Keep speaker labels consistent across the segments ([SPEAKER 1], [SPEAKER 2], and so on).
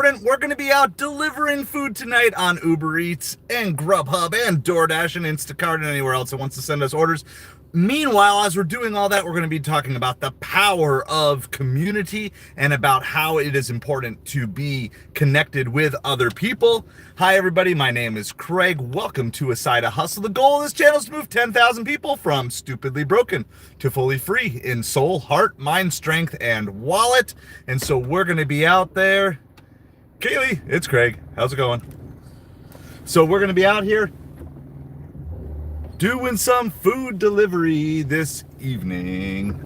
[SPEAKER 1] We're going to be out delivering food tonight on UberEats and Grubhub and DoorDash and Instacart and anywhere else that wants to send us orders. Meanwhile, as we're doing all that, we're going to be talking about the power of community and about how it is important to be connected with other people. Hi, everybody. My name is Craig. Welcome to A Side of Hustle. The goal of this channel is to move 10,000 people from stupidly broken to fully free in soul, heart, mind, strength, and wallet. And so we're going to be out there. Kaylee, it's Craig. How's it going? So we're going to be out here doing some food delivery this evening.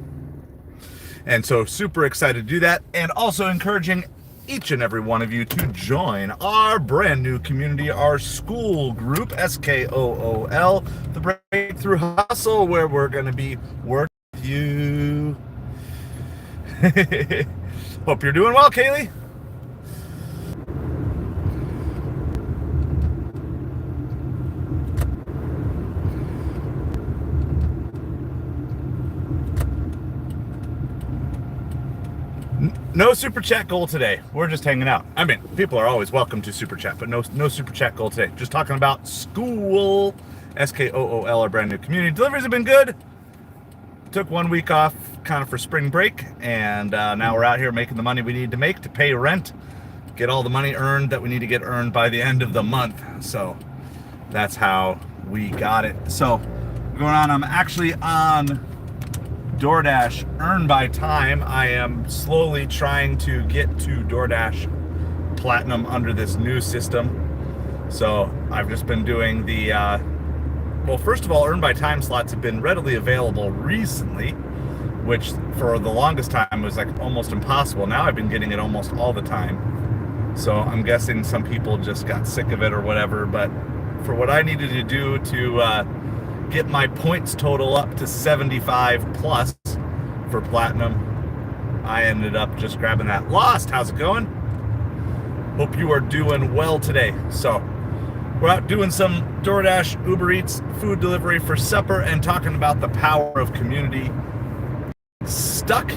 [SPEAKER 1] And so super excited to do that, and also encouraging each and every one of you to join our brand new community, our school group, SKOOL, the Breakthrough Hustle, where we're going to be working with you. Hope you're doing well, Kaylee. No super chat goal today. We're just hanging out. I mean, people are always welcome to super chat, but no super chat goal today. Just talking about school, SKOOL, our brand new community. Deliveries have been good. Took 1 week off kind of for spring break, and now we're out here making the money we need to make to pay rent, get all the money earned that we need to get earned by the end of the month. So that's how we got it. So going on, I'm actually on DoorDash Earn by Time. I am slowly trying to get to DoorDash Platinum under this new system. So I've just been doing the, well, first of all, Earn by Time slots have been readily available recently, which for the longest time was like almost impossible. Now I've been getting it almost all the time. So I'm guessing some people just got sick of it or whatever, but for what I needed to do to get my points total up to 75 plus for Platinum, I ended up just grabbing that. Lost, how's it going? Hope you are doing well today. So we're out doing some DoorDash, Uber Eats, food delivery for supper, and talking about the power of community. Stuck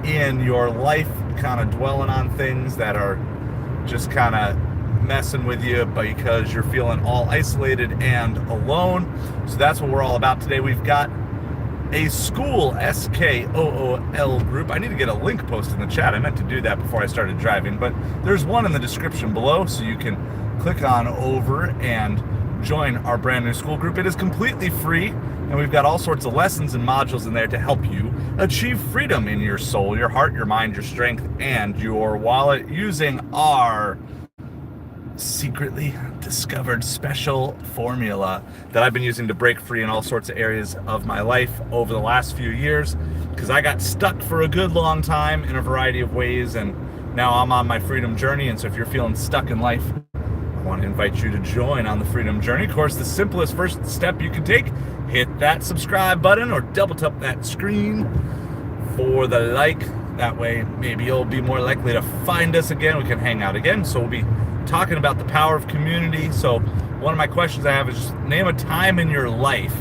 [SPEAKER 1] in your life, kind of dwelling on things that are just kind of messing with you because you're feeling all isolated and alone. So that's what we're all about today. We've got a school SKOOL group. I need to get a link posted in the chat. I meant to do that before I started driving, but there's one in the description below, so you can click on over and join our brand new school group. It is completely free, and we've got all sorts of lessons and modules in there to help you achieve freedom in your soul, your heart, your mind, your strength, and your wallet using our secretly discovered special formula that I've been using to break free in all sorts of areas of my life over the last few years, because I got stuck for a good long time in a variety of ways, and now I'm on my freedom journey. And so if you're feeling stuck in life, I want to invite you to join on the freedom journey. Of course, the simplest first step you can take, hit that subscribe button or double tap that screen for the like. That way maybe you'll be more likely to find us again. We can hang out again. So we'll be talking about the power of community. So one of my questions I have is just name a time in your life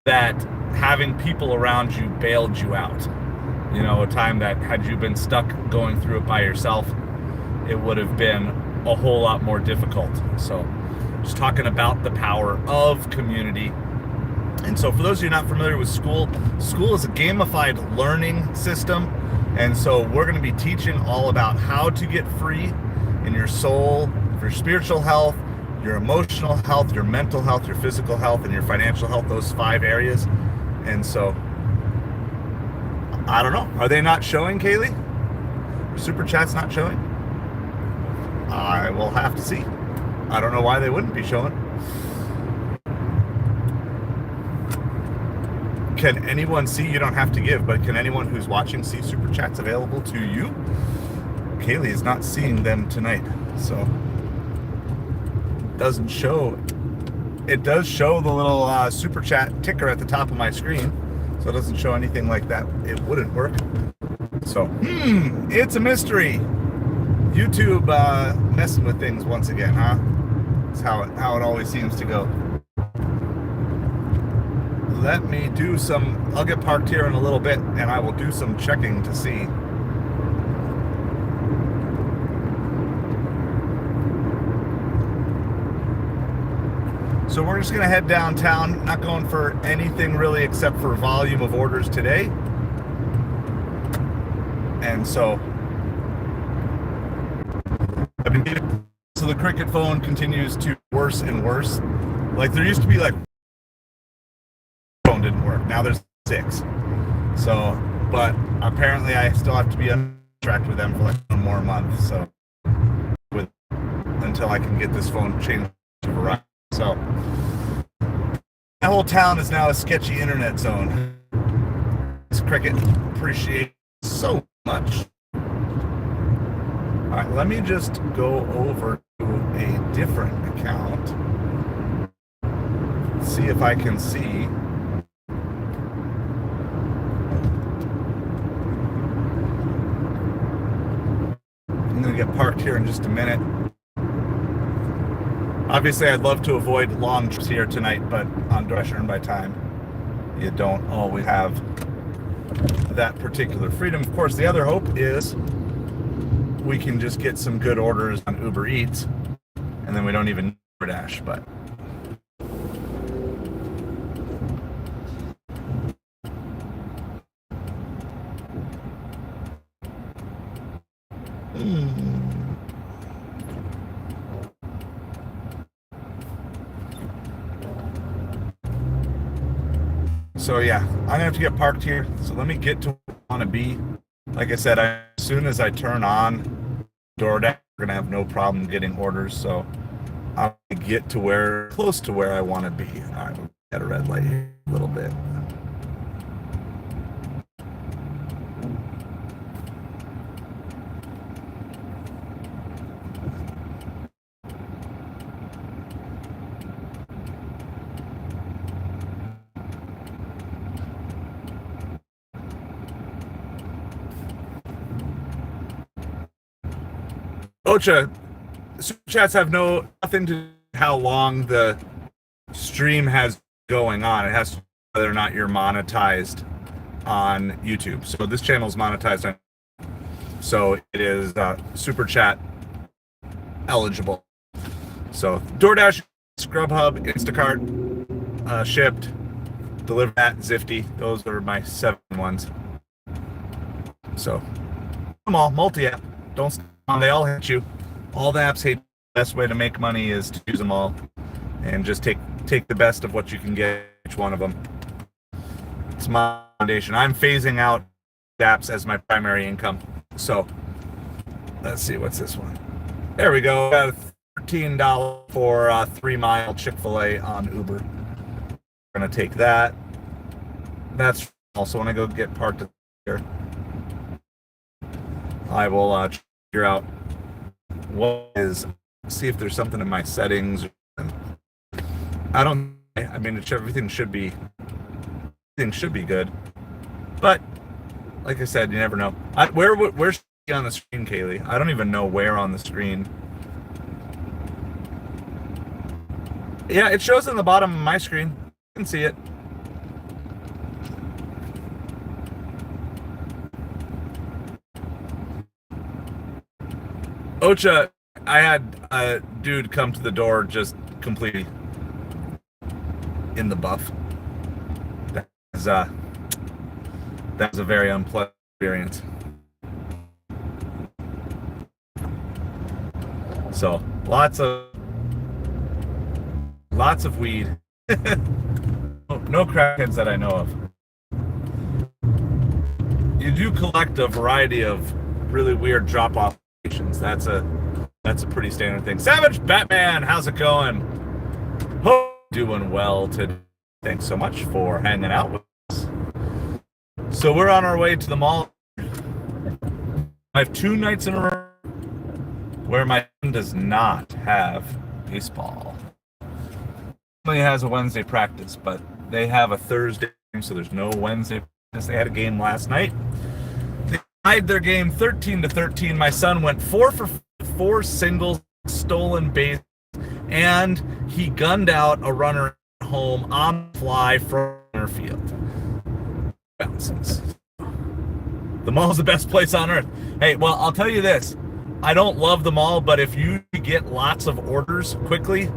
[SPEAKER 1] that having people around you bailed you out. You know, a time that had you been stuck going through it by yourself, it would have been a whole lot more difficult. So just talking about the power of community. And so for those of you not familiar with school is a gamified learning system. And so we're going to be teaching all about how to get free in your soul, for your spiritual health, your emotional health, your mental health, your physical health, and your financial health, those 5 areas. And so, I don't know. Are they not showing, Kaylee? Super chat's not showing? I will have to see. I don't know why they wouldn't be showing. Can anyone see? You don't have to give, but can anyone who's watching see super chats available to you? Kaylee is not seeing them tonight, so it doesn't show. It does show the little super chat ticker at the top of my screen, so it doesn't show anything like that. It wouldn't work. So, it's a mystery. YouTube messing with things once again, huh? That's how it always seems to go. Let me do some, I'll get parked here in a little bit, and I will do some checking to see So we're just gonna head downtown, not going for anything really except for volume of orders today. And so so the Cricket phone continues to worse and worse. Like there used to be like phone didn't work. Now there's 6. So, but apparently I still have to be on track with them for like 1 more month. So until I can get this phone changed to Verizon. So that whole town is now a sketchy internet zone. This Cricket appreciates so much. All right, let me just go over to a different account. See if I can see. I'm gonna get parked here in just a minute. Obviously, I'd love to avoid long trips here tonight, but on DoorDash Earn by Time, you don't always have that particular freedom. Of course, the other hope is we can just get some good orders on UberEats, and then we don't even need DoorDash, but So yeah, I'm gonna have to get parked here. So let me get to where I want to be. Like I said, as soon as I turn on DoorDash, we're gonna have no problem getting orders. So I'll get to close to where I want to be. All right, we've got a red light here a little bit. Ocha, super chats have nothing to do with how long the stream has going on. It has to do with whether or not you're monetized on YouTube. So this channel is monetized on, so it is super chat eligible. So DoorDash, Grubhub, Instacart, Shipped, Delivermat, Zifty. Those are my 7 ones. So them all multi-app. Don't. They all hate you. All the apps hate you. The best way to make money is to use them all and just take the best of what you can get each one of them. It's my foundation. I'm phasing out apps as my primary income. So let's see, what's this one? There we go. Got $13 for a 3-mile Chick-fil-A on Uber. We're gonna take that. That's also when I go get parked here. I will figure out what is, see if there's something in my settings. I mean, everything should be good, but like I said, you never know. Where's she on the screen, Kaylee? I don't even know where on the screen. Yeah, it shows in the bottom of my screen. You can see it. Ocha, I had a dude come to the door just completely in the buff. That was a very unpleasant experience. So lots of weed. No crackheads that I know of. You do collect a variety of really weird drop-off. That's a pretty standard thing. Savage Batman, how's it going? Hope doing well today. Thanks so much for hanging out with us. So we're on our way to the mall. I have 2 nights in a row where my son does not have baseball. Only has a Wednesday practice, but they have a Thursday game, so there's no Wednesday practice. They had a game last night. Tied their game 13-13. My son went 4 for 4 singles, stolen base, and he gunned out a runner at home on the fly from center field. Bounces. The mall's the best place on earth. Hey, well, I'll tell you this. I don't love the mall, but if you get lots of orders quickly,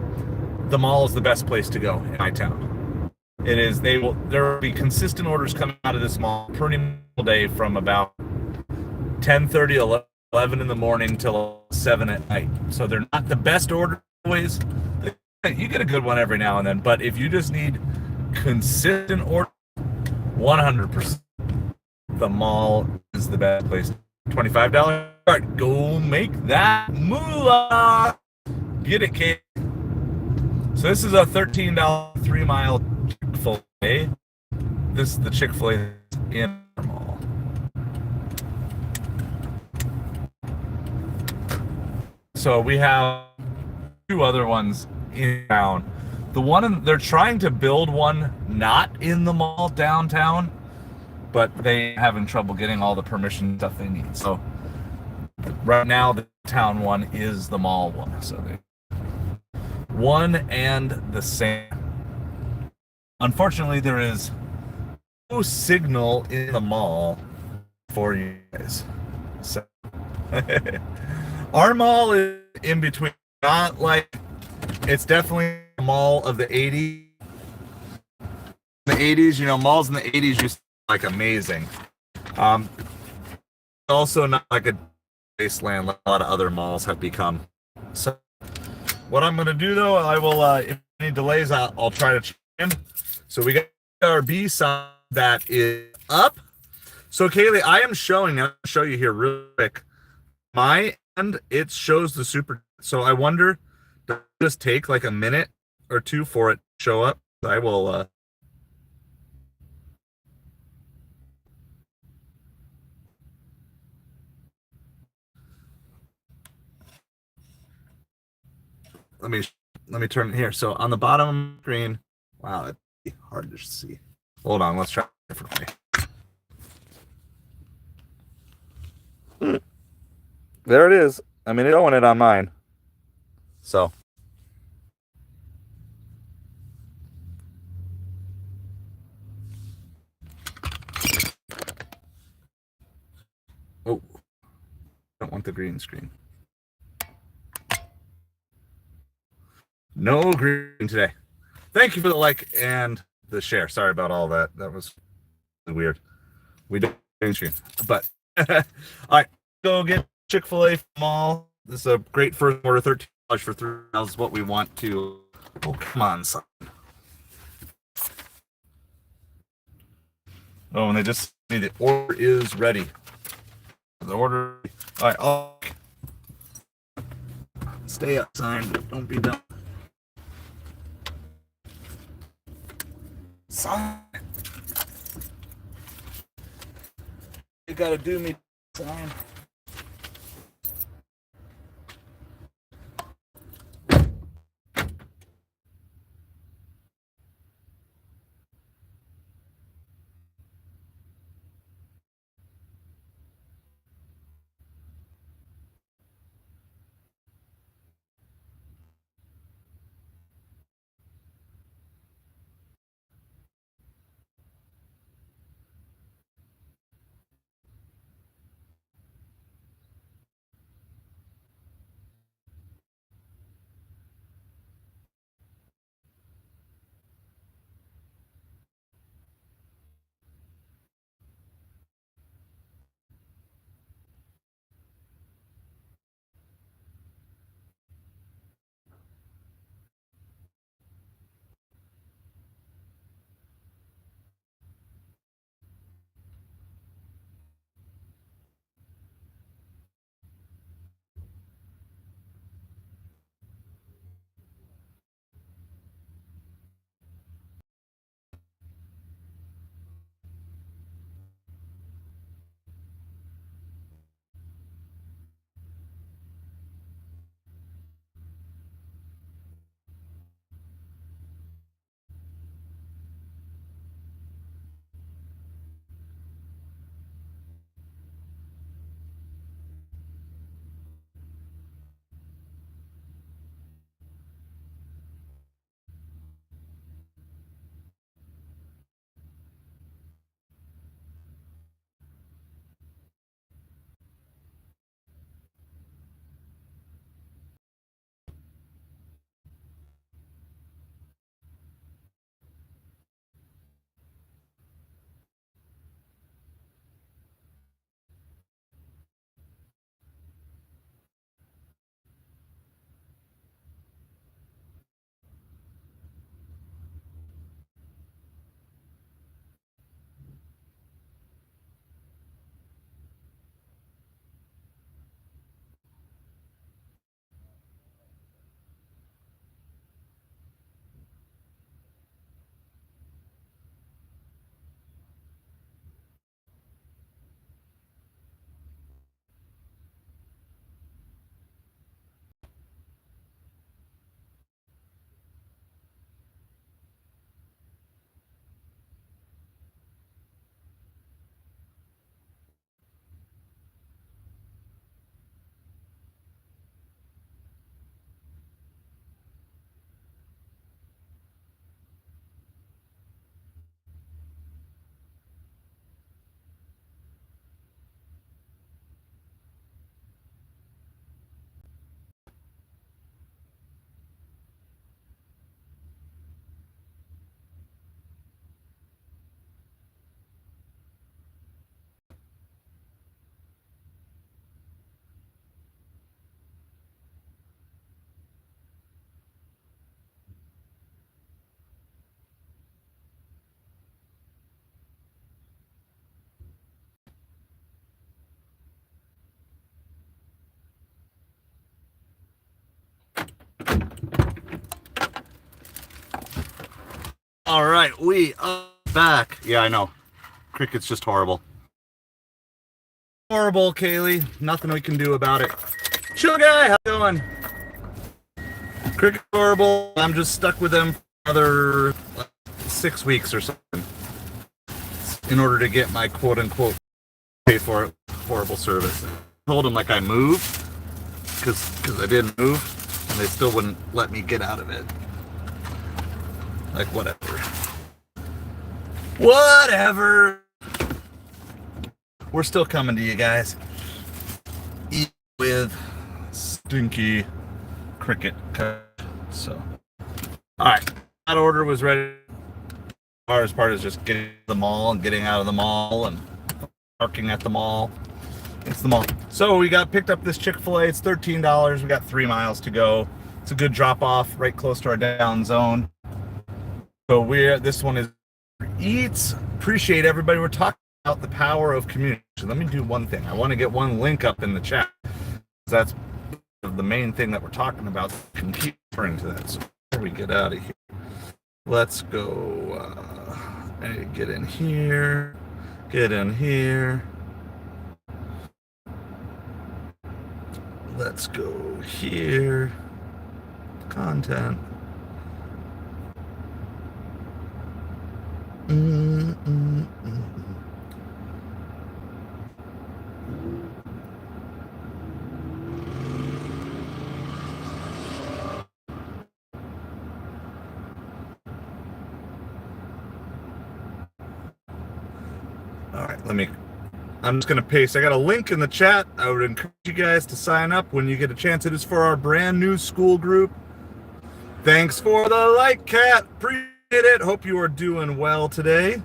[SPEAKER 1] the mall is the best place to go in my town. It is. There will be consistent orders coming out of this mall pretty much all day from about 10:30, 11 in the morning till 7 at night. So they're not the best order always. You get a good one every now and then, but if you just need consistent order, 100%, the mall is the best place. $25. Go make that moolah. Get it, kid. So this is a $13 3-mile Chick-fil-A. This is the Chick-fil-A in the mall. So we have 2 other ones in town. The one they're trying to build one not in the mall downtown, but they're having trouble getting all the permission stuff they need. So right now the town one is the mall one. So they one and the same. Unfortunately, there is no signal in the mall for you guys. So our mall is in between. Not like it's definitely a mall of the 80s. The 80s, you know, malls in the 80s used to be like amazing. Also not like a wasteland like a lot of other malls have become. So what I'm gonna do though, I will if any delays, I'll try to check in. So we got our B sign that is up. So Kaylee, I am showing, I'll show you here real quick. My end, it shows the super. So I wonder, does it just take like a minute or two for it to show up? I will let me turn it here. So on the bottom screen, wow, it'd be hard to see. Hold on, let's try it differently. There it is. I mean, it's showing it on mine. So. Oh, I don't want the green screen. No green today. Thank you for the like and the share. Sorry about all that. That was weird. We don't green screen, but all right, go get Chick-fil-A mall. This is a great first order. $13 for 3 miles is what we want to. Oh, come on, son. Oh, and they just need the order is ready. The order. All right, I'll stay up, son. Don't be dumb. Son. You gotta do me, son. right, we are back. Yeah, I know. Cricket's just horrible. Horrible, Kaylee. Nothing we can do about it. Chill guy, how's it going? Cricket's horrible. I'm just stuck with them for another 6 weeks or something in order to get my quote-unquote pay for it. Horrible service. I told them like I moved because I didn't move, and they still wouldn't let me get out of it. Like, whatever. Whatever. We're still coming to you guys. Eat with stinky cricket. So, alright. That order was ready. The hardest part is just getting to the mall and getting out of the mall and parking at the mall. It's the mall. So we got picked up this Chick-fil-A. It's $13. We got 3 miles to go. It's a good drop off right close to our down zone. So this one is UberEats. Appreciate everybody. We're talking about the power of community. So let me do one thing. I want to get one link up in the chat. That's the main thing that we're talking about. I can keep referring to that. So before we get out of here, let's go. Get in here. Get in here. Let's go here. Content. All right, I'm just going to paste. I got a link in the chat. I would encourage you guys to sign up when you get a chance. It is for our brand new school group. Thanks for the like, Kat. Appreciate it. Hope you are doing well today.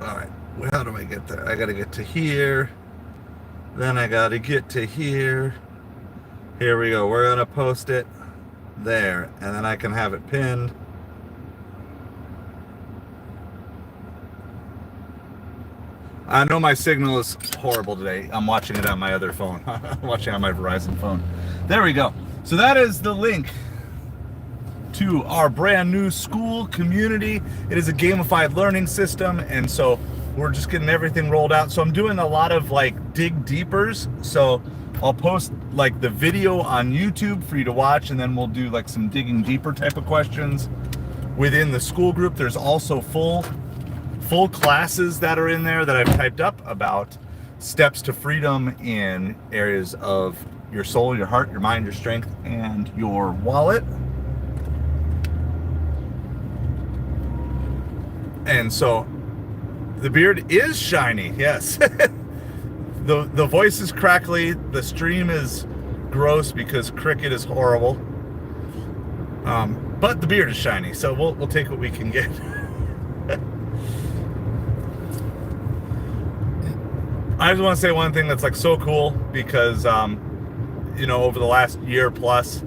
[SPEAKER 1] All right, how do I get there? I got to get to here. Then I got to get to here. Here we go. We're going to post it there, and then I can have it pinned. I know my signal is horrible today. I'm watching it on my other phone. I'm watching on my Verizon phone. There we go. So that is the link to our brand new school community. It is a gamified learning system, and so we're just getting everything rolled out. So I'm doing a lot of like dig deepers. So I'll post like the video on YouTube for you to watch, and then we'll do like some digging deeper type of questions within the school group. There's also full classes that are in there that I've typed up about steps to freedom in areas of your soul, your heart, your mind, your strength, and your wallet. And so the beard is shiny, yes. The voice is crackly. The stream is gross because cricket is horrible. But the beard is shiny, so we'll take what we can get. I just want to say one thing that's like so cool because over the last year plus,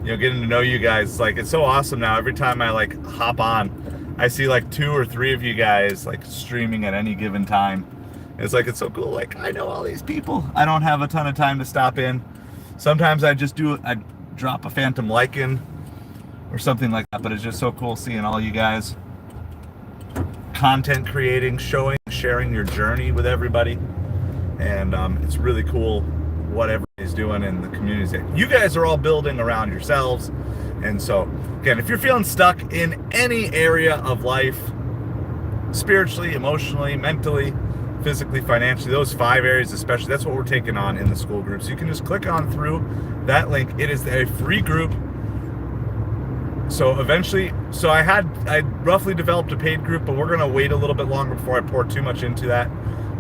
[SPEAKER 1] getting to know you guys, like it's so awesome now. Every time I like hop on, I see like 2 or 3 of you guys like streaming at any given time. It's like, it's so cool. Like, I know all these people. I don't have a ton of time to stop in. Sometimes I drop a phantom like in or something like that, but it's just so cool seeing all you guys content creating, sharing your journey with everybody. And it's really cool what everybody's doing in the community. You guys are all building around yourselves. And so, again, if you're feeling stuck in any area of life, spiritually, emotionally, mentally, physically, financially, those 5 areas especially, that's what we're taking on in the school group. So you can just click on through that link. It is a free group. So eventually, I roughly developed a paid group, but we're going to wait a little bit longer before I pour too much into that.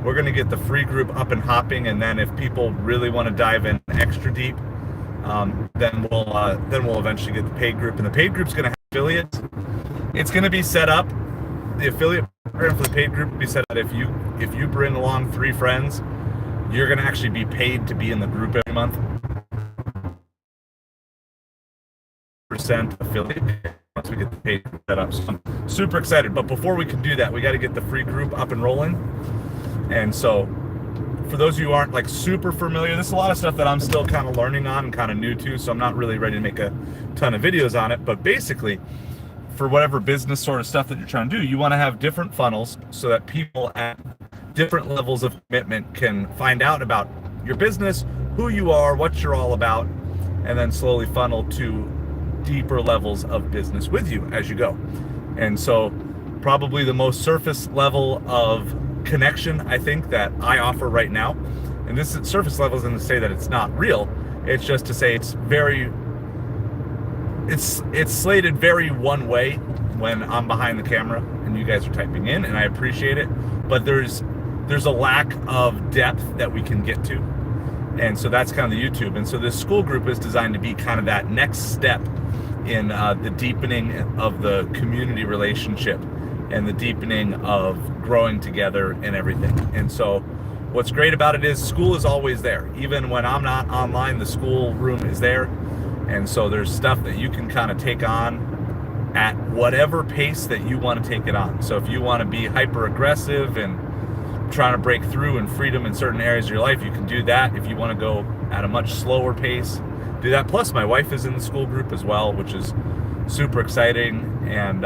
[SPEAKER 1] We're going to get the free group up and hopping, and then if people really want to dive in extra deep, then we'll eventually get the paid group. And the paid group's going to have affiliates. It's going to be set up. The affiliate program for the paid group will be set up. If you bring along 3 friends, you're going to actually be paid to be in the group every month. % affiliate once we get the paid group set up. So I'm super excited. But before we can do that, we got to get the free group up and rolling. And so for those of you who aren't like super familiar, this is a lot of stuff that I'm still kind of learning on and kind of new to, so I'm not really ready to make a ton of videos on it. But basically, for whatever business sort of stuff that you're trying to do, you want to have different funnels so that people at different levels of commitment can find out about your business, who you are, what you're all about, and then slowly funnel to deeper levels of business with you as you go. And so probably the most surface level of connection I think that I offer right now, and this surface level isn't to say that it's not real, it's just to say it's slated very one way when I'm behind the camera and you guys are typing in, and I appreciate it, but there's a lack of depth that we can get to. And so that's kind of the YouTube. And so this school group is designed to be kind of that next step in the deepening of the community relationship and the deepening of growing together and everything. And so what's great about it is school is always there. Even when I'm not online, the school room is there. And so there's stuff that you can kind of take on at whatever pace that you want to take it on. So if you want to be hyper aggressive and trying to break through in freedom in certain areas of your life, you can do that. If you want to go at a much slower pace, do that. Plus my wife is in the school group as well, which is super exciting. And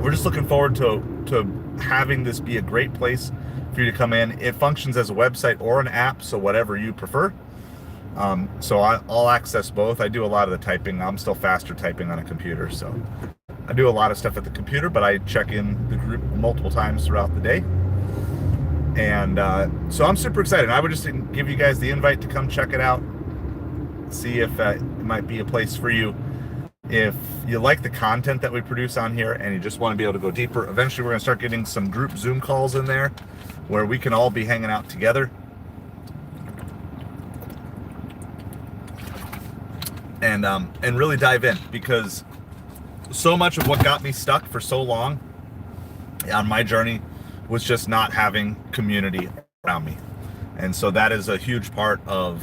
[SPEAKER 1] we're just looking forward to having this be a great place for you to come in. It functions as a website or an app, so whatever you prefer. So I'll access both. I do a lot of the typing. I'm still faster typing on a computer, so I do a lot of stuff at the computer, but I check in the group multiple times throughout the day. And so I'm super excited. I would just give you guys the invite to come check it out, see if it might be a place for you. If you like the content that we produce on here and you just want to be able to go deeper, eventually we're going to start getting some group Zoom calls in there where we can all be hanging out together and really dive in, because so much of what got me stuck for so long on my journey was just not having community around me. And so that is a huge part of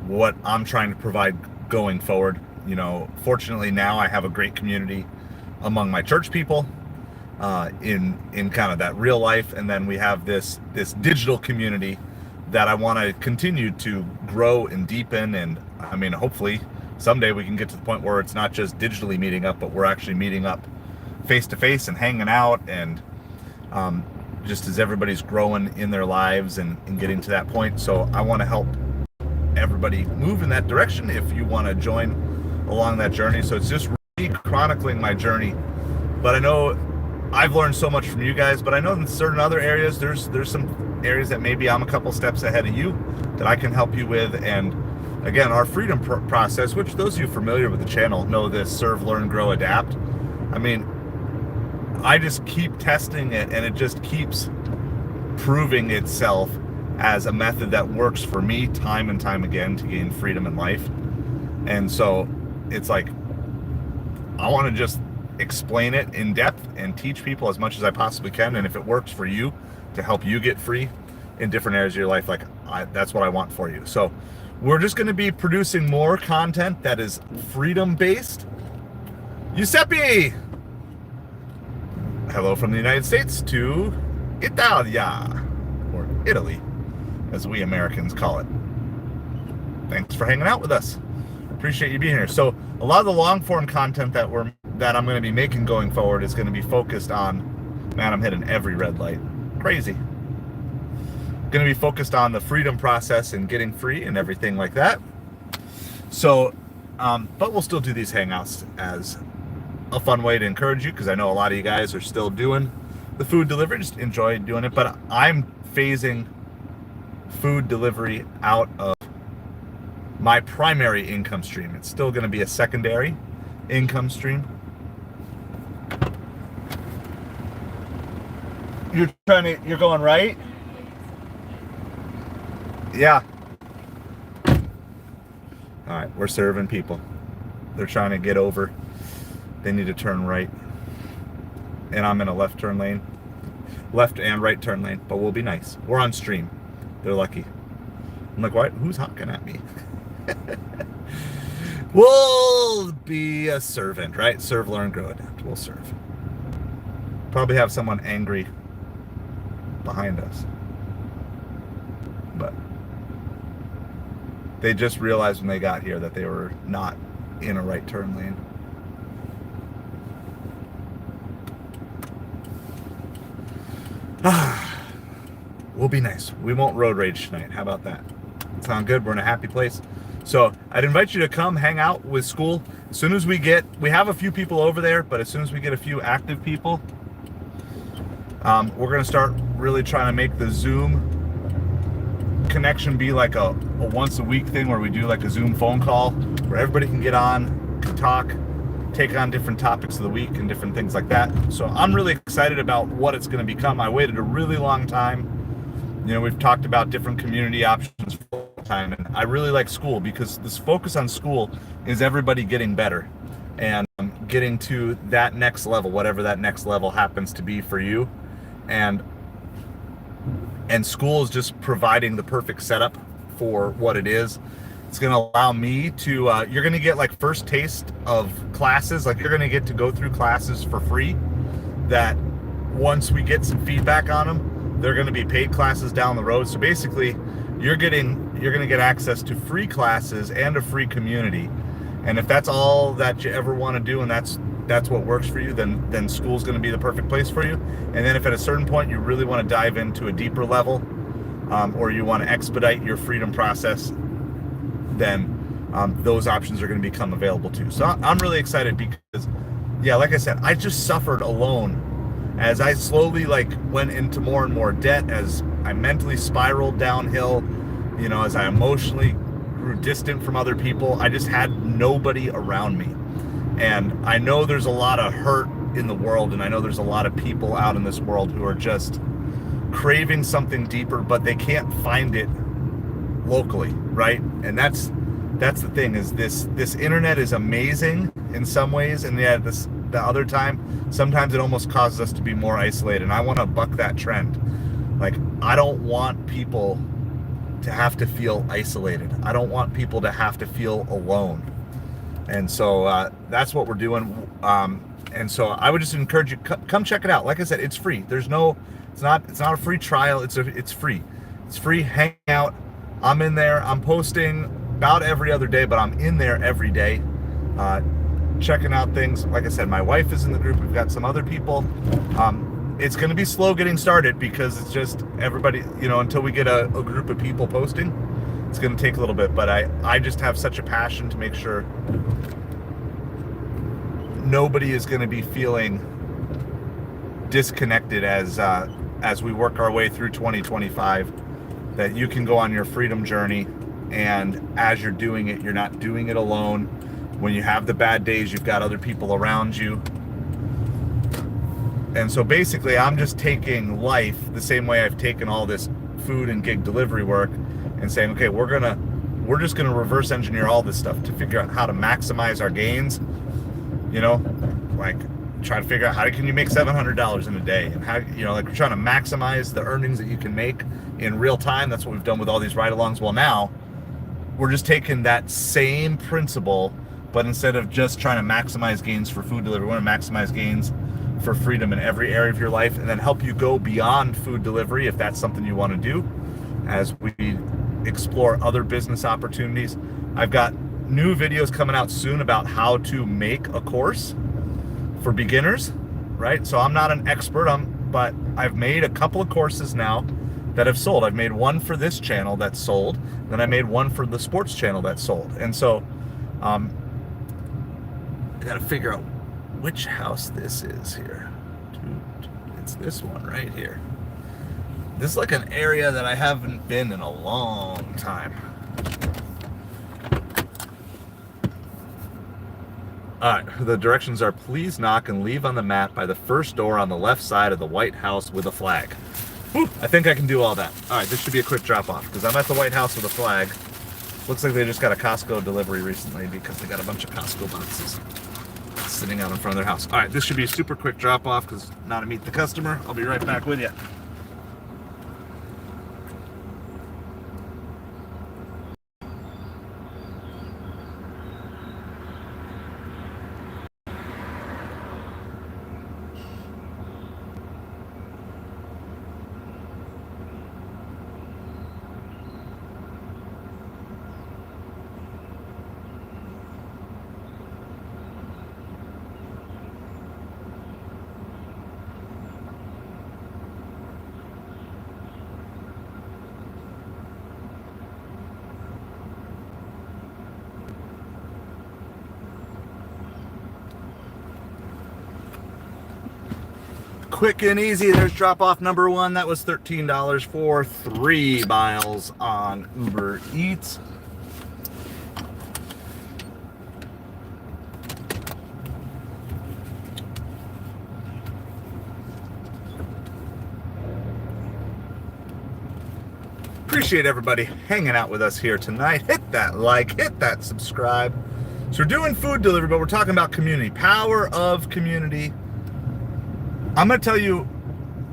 [SPEAKER 1] what I'm trying to provide going forward. You know, fortunately now I have a great community among my church people in kind of that real life, and then we have this digital community that I want to continue to grow and deepen. And I mean, hopefully someday we can get to the point where it's not just digitally meeting up, but we're actually meeting up face to face and hanging out, and just as everybody's growing in their lives and getting to that point. So I want to help everybody move in that direction if you want to join along that journey. So it's just really chronicling my journey. But I know I've learned so much from you guys, but I know in certain other areas, there's some areas that maybe I'm a couple steps ahead of you that I can help you with. And again, our freedom process, which those of you familiar with the channel know this: serve, learn, grow, adapt. I mean, I just keep testing it, and it just keeps proving itself as a method that works for me time and time again to gain freedom in life. And so it's like, I want to just explain it in depth and teach people as much as I possibly can. And if it works for you to help you get free in different areas of your life, like that's what I want for you. So we're just going to be producing more content that is freedom based. Giuseppe! Hello from the United States to Italia, or Italy, as we Americans call it. Thanks for hanging out with us. Appreciate you being here. So a lot of the long form content that I'm going to be making going forward is going to be focused on, man, I'm hitting every red light. Crazy. Going to be focused on the freedom process and getting free and everything like that. So, but we'll still do these hangouts as a fun way to encourage you, because I know a lot of you guys are still doing the food delivery, just enjoy doing it. But I'm phasing food delivery out of my primary income stream. It's still going to be a secondary income stream. You're going right? Yeah. All right, we're serving people. They're trying to get over. They need to turn right. And I'm in a left turn lane. Left and right turn lane, but we'll be nice. We're on stream. They're lucky. I'm like, what? Who's honking at me? We'll be a servant, right? Serve, learn, grow, adapt. We'll serve. Probably have someone angry behind us. but they just realized when they got here that they were not in a right turn lane. We'll be nice. We won't road rage tonight. How about that? Sound good? We're in a happy place. So I'd invite you to come hang out with school. As soon as we have a few people over there, but as soon as we get a few active people, we're going to start really trying to make the Zoom connection be like a once a week thing where we do like a Zoom phone call where everybody can get on, can talk, take on different topics of the week and different things like that. So I'm really excited about what it's going to become. I waited a really long time. You know, we've talked about different community options for a long time, and I really like school because this focus on school is everybody getting better and getting to that next level, whatever that next level happens to be for you. And school is just providing the perfect setup for what it is. It's going to allow me to, you're going to get like first taste of classes. Like you're going to get to go through classes for free that once we get some feedback on them, they're going to be paid classes down the road. So basically you're going to get access to free classes and a free community. And if that's all that you ever want to do, and that's what works for you, then school's going to be the perfect place for you. And then if at a certain point you really want to dive into a deeper level, or you want to expedite your freedom process, then those options are going to become available too. So I'm really excited because, yeah, like I said, I just suffered alone as I slowly went into more and more debt, as I mentally spiraled downhill, you know, as I emotionally grew distant from other people. I just had nobody around me. And I know there's a lot of hurt in the world, and I know there's a lot of people out in this world who are just craving something deeper, but they can't find it locally, right? And that's the thing, is this internet is amazing in some ways, and yet the other time, sometimes it almost causes us to be more isolated. And I want to buck that trend. Like, I don't want people to have to feel isolated. I don't want people to have to feel alone. And so that's what we're doing. And so I would just encourage you, come check it out. Like I said, it's free. It's not a free trial. It's free. It's free. Hang out. I'm in there. I'm posting about every other day, but I'm in there every day, checking out things. Like I said, my wife is in the group. We've got some other people. It's going to be slow getting started because it's just everybody, you know, until we get a group of people posting, it's going to take a little bit. But I just have such a passion to make sure nobody is going to be feeling disconnected as we work our way through 2025, that you can go on your freedom journey, and as you're doing it, you're not doing it alone. When you have the bad days, you've got other people around you. And so basically, I'm just taking life the same way I've taken all this food and gig delivery work and saying, okay, we're just gonna reverse engineer all this stuff to figure out how to maximize our gains. You know, like try to figure out how can you make $700 in a day, and how, you know, like we're trying to maximize the earnings that you can make in real time. That's what we've done with all these ride-alongs. Well, now we're just taking that same principle, but instead of just trying to maximize gains for food delivery, we want to maximize gains for freedom in every area of your life, and then help you go beyond food delivery if that's something you want to do, as we explore other business opportunities. I've got new videos coming out soon about how to make a course for beginners, right? So I'm not an expert, but I've made a couple of courses now that have sold. I've made one for this channel that's sold, then I made one for the sports channel that's sold. And so I got to figure out which house this is here. It's this one right here. This is like an area that I haven't been in a long time. All right, the directions are: please knock and leave on the mat by the first door on the left side of the White House with a flag. Whew, I think I can do all that. All right, this should be a quick drop off because I'm at the White House with a flag. Looks like they just got a Costco delivery recently because they got a bunch of Costco boxes sitting out in front of their house. All right, this should be a super quick drop off because now to meet the customer. I'll be right back with you. quick and easy. There's drop off number one. That was $13 for 3 miles on UberEats. Appreciate everybody hanging out with us here tonight. Hit that like, hit that subscribe. So we're doing food delivery, but we're talking about community, power of community. I'm going to tell you,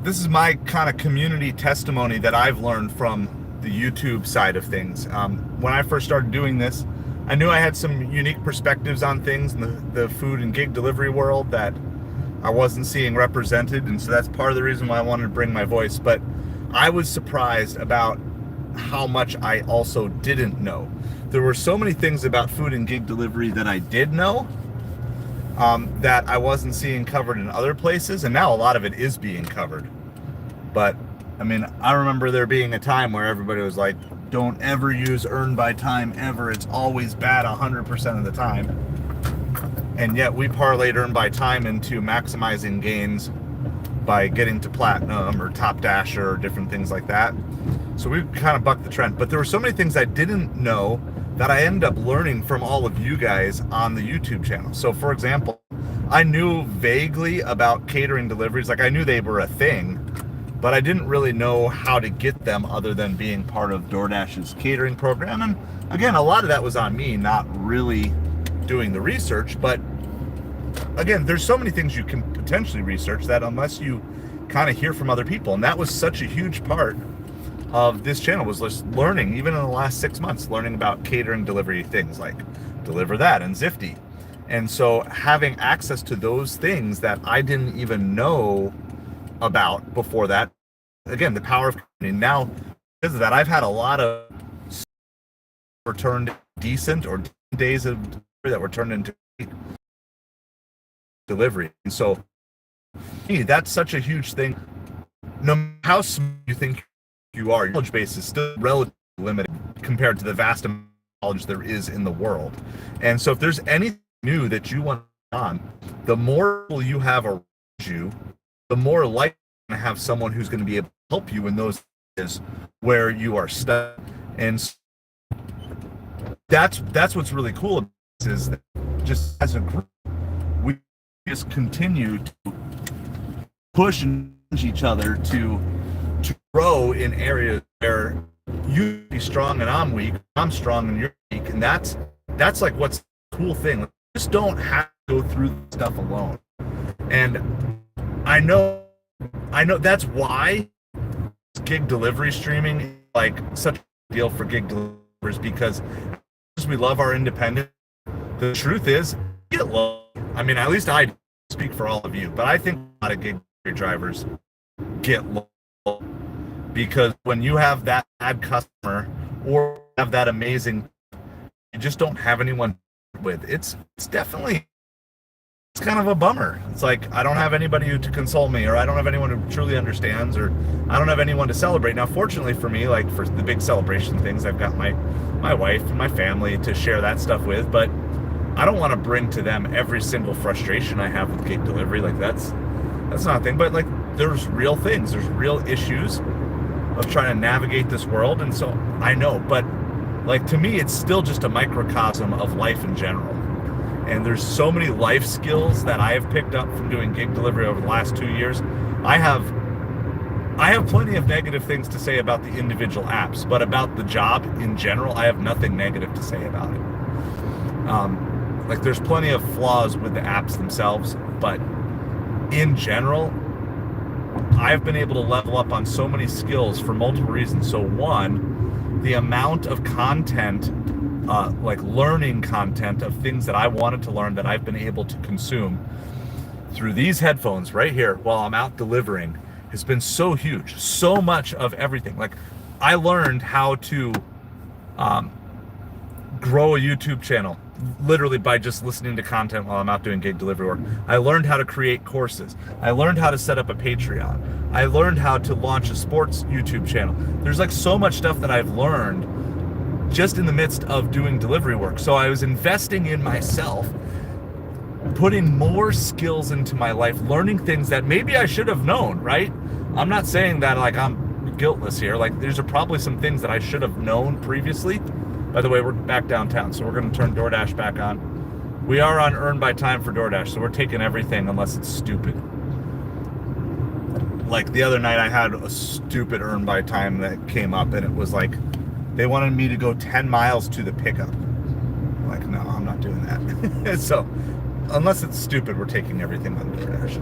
[SPEAKER 1] this is my kind of community testimony that I've learned from the YouTube side of things. When I first started doing this, I knew I had some unique perspectives on things in the food and gig delivery world that I wasn't seeing represented, and so that's part of the reason why I wanted to bring my voice. But I was surprised about how much I also didn't know. There were so many things about food and gig delivery that I did know that I wasn't seeing covered in other places, and now a lot of it is being covered. But I mean, I remember there being a time where everybody was like, don't ever use earn by time ever, it's always bad 100% of the time. And yet we parlayed earn by time into maximizing gains by getting to platinum or top dasher or different things like that. So we kind of bucked the trend. But there were so many things I didn't know that I ended up learning from all of you guys on the YouTube channel. So for example, I knew vaguely about catering deliveries. Like I knew they were a thing, but I didn't really know how to get them other than being part of DoorDash's catering program. And again, a lot of that was on me, not really doing the research. But again, there's so many things you can potentially research that unless you kind of hear from other people. And that was such a huge part of this channel, was just learning, even in the last 6 months, learning about catering delivery things like Deliver That and Zifty. And so having access to those things that I didn't even know about before that, again, the power of community. Now, because of that, I've had a lot of returned decent or days of delivery that were turned into delivery. And so that's such a huge thing. No matter how small you think you are, your knowledge base is still relatively limited compared to the vast amount of knowledge there is in the world. And so if there's anything new that you want on, the more you have around you, the more likely you're going to have someone who's going to be able to help you in those areas where you are stuck. And that's what's really cool about this, is that just as a group, we just continue to push and push each other to grow in areas where you be strong and I'm weak, I'm strong and you're weak. And that's like what's the cool thing. Like, you just don't have to go through stuff alone. And I know that's why gig delivery streaming is like such a deal for gig delivers, because we love our independence. The truth is, get low. I mean, at least I speak for all of you, but I think a lot of gig drivers get low, because when you have that bad customer or have that amazing, you just don't have anyone with. It's definitely, it's kind of a bummer. It's like, I don't have anybody to console me, or I don't have anyone who truly understands, or I don't have anyone to celebrate. Now, fortunately for me, like for the big celebration things, I've got my wife and my family to share that stuff with, but I don't want to bring to them every single frustration I have with gig delivery. Like that's not a thing, but like there's real things, there's real issues of trying to navigate this world. And so I know, but like to me, it's still just a microcosm of life in general. And there's so many life skills that I have picked up from doing gig delivery over the last 2 years. I have plenty of negative things to say about the individual apps, but about the job in general, I have nothing negative to say about it. Like there's plenty of flaws with the apps themselves, but in general, I've been able to level up on so many skills for multiple reasons. So one, the amount of content, like learning content of things that I wanted to learn that I've been able to consume through these headphones right here while I'm out delivering has been so huge. So much of everything. Like I learned how to grow a YouTube channel literally by just listening to content while I'm out doing gig delivery work. I learned how to create courses. I learned how to set up a Patreon. I learned how to launch a sports YouTube channel. There's like so much stuff that I've learned just in the midst of doing delivery work. So I was investing in myself putting more skills into my life, learning things that maybe I should have known, right? I'm not saying that like I'm guiltless here. Like there's probably some things that I should have known previously. By the way, we're back downtown, so we're going to turn DoorDash back on. We are on earn by time for DoorDash, so we're taking everything unless it's stupid. Like the other night I had a stupid earn by time that came up, and it was like they wanted me to go 10 miles to the pickup. Like, no, I'm not doing that. So unless it's stupid, we're taking everything on DoorDash.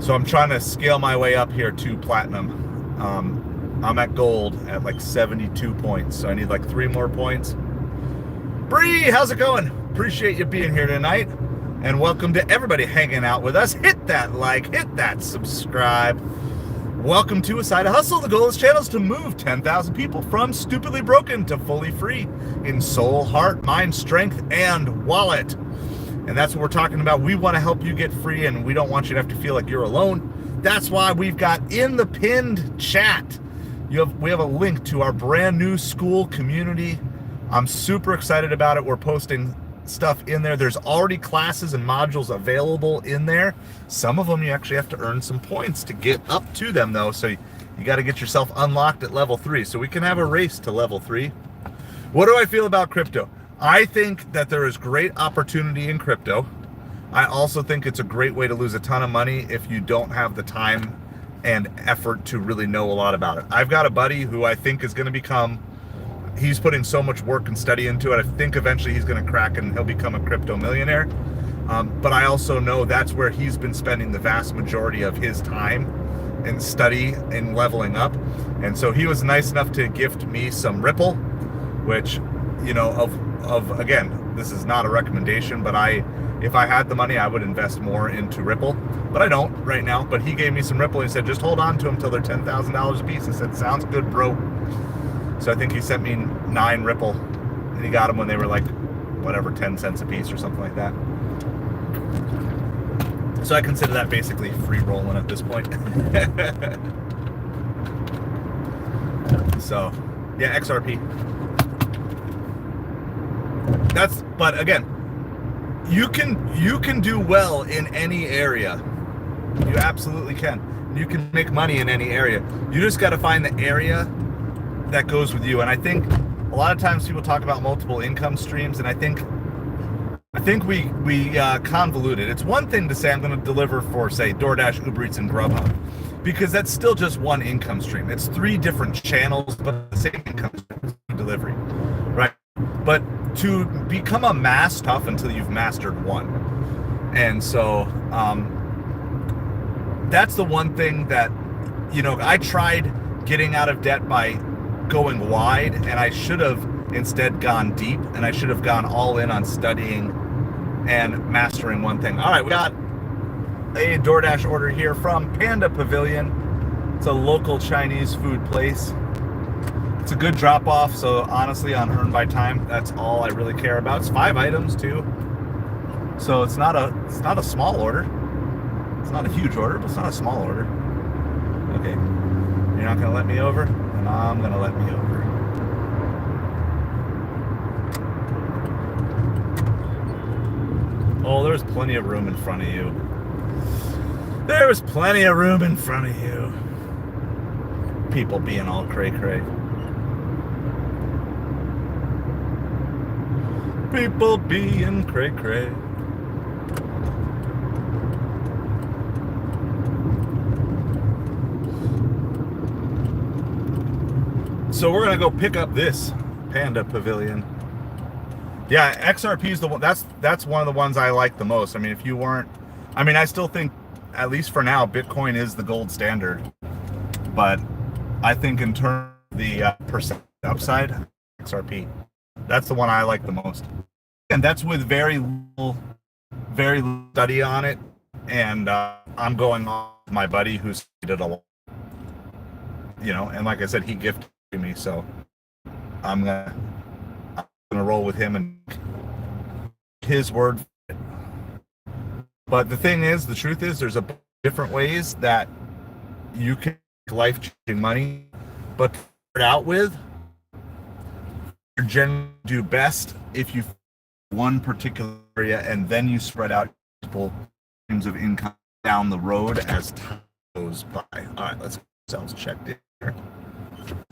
[SPEAKER 1] So I'm trying to scale my way up here to platinum. I'm at gold at like 72 points, so I need like 3 more points. Bree, how's it going? Appreciate you being here tonight, and welcome to everybody hanging out with us. Hit that like, hit that subscribe. Welcome to A Side of Hustle. The goal of this channel is to move 10,000 people from stupidly broken to fully free in soul, heart, mind, strength, and wallet. And that's what we're talking about. We want to help you get free, and we don't want you to have to feel like you're alone. That's why we've got in the pinned chat, we have a link to our brand new school community. I'm super excited about it. We're posting stuff in there. There's already classes and modules available in there. Some of them you actually have to earn some points to get up to them though. So you got to get yourself unlocked at level 3. So we can have a race to level 3. What do I feel about crypto? I think that there is great opportunity in crypto. I also think it's a great way to lose a ton of money if you don't have the time and effort to really know a lot about it. I've got a buddy who I think is going to become, he's putting so much work and study into it. I think eventually he's going to crack and he'll become a crypto millionaire. But I also know that's where he's been spending the vast majority of his time and study and leveling up. And so he was nice enough to gift me some Ripple, which, you know, of again, this is not a recommendation, but if I had the money, I would invest more into Ripple, but I don't right now. But he gave me some Ripple. He said, just hold on to them till they're $10,000 a piece. I said, sounds good, bro. So I think he sent me 9 Ripple, and he got them when they were like, whatever, 10 cents a piece or something like that. So I consider that basically free rolling at this point. So, yeah, XRP. But again, you can do well in any area. You absolutely can. You can make money in any area. You just got to find the area that goes with you. And I think a lot of times people talk about multiple income streams, and I think we convolute it. It's one thing to say I'm going to deliver for, say, DoorDash, UberEats, and Grubhub, because that's still just one income stream. It's 3 different channels, but the same income stream delivery, right? But to become a master, tough until you've mastered one. And so that's the one thing that, you know, I tried getting out of debt by going wide, and I should have instead gone deep, and I should have gone all in on studying and mastering one thing. All right, we got a DoorDash order here from Panda Pavilion. It's a local Chinese food place. It's a good drop off, so honestly on earn by time, that's all I really care about. It's 5 items too. So it's not a small order. It's not a huge order, but it's not a small order. Okay. You're not gonna let me over? And I'm gonna let me over. Oh, there's plenty of room in front of you. There was plenty of room in front of you. People being all cray-cray. People being cray-cray. So we're gonna go pick up this Panda Pavilion. Yeah, XRP is the one. That's one of the ones I like the most. I mean, if you weren't, I mean, I still think, at least for now, Bitcoin is the gold standard. But I think in terms of the percent upside, XRP, that's the one I like the most. And that's with very little study on it. And I'm going off my buddy who's did a lot. You know, and like I said, he gifted me, so I'm gonna roll with him and his word. But the thing is, the truth is, there's different ways that you can make life-changing money, but to start out with, you generally do best if you one particular area, and then you spread out multiple streams of income down the road as time goes by. All right, let's get ourselves checked in here.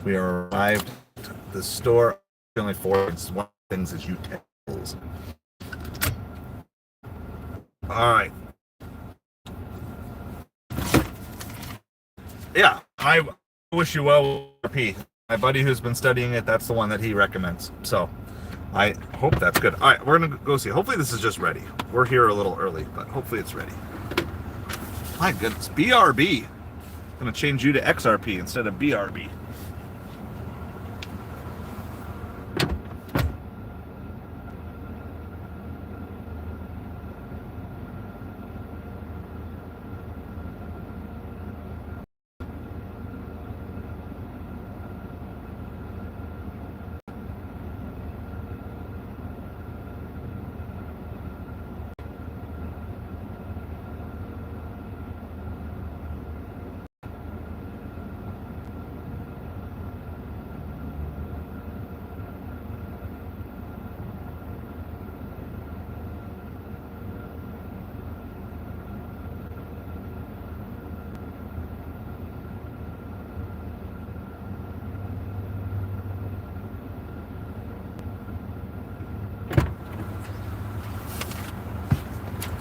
[SPEAKER 1] We are arrived at the store. Only four. It's one of the things is utensils. All right. Yeah, I wish you well, P. My buddy who's been studying it, that's the one that he recommends. So I hope that's good. All right, we're going to go see. Hopefully this is just ready. We're here a little early, but hopefully it's ready. My goodness, BRB. I'm going to change you to XRP instead of BRB.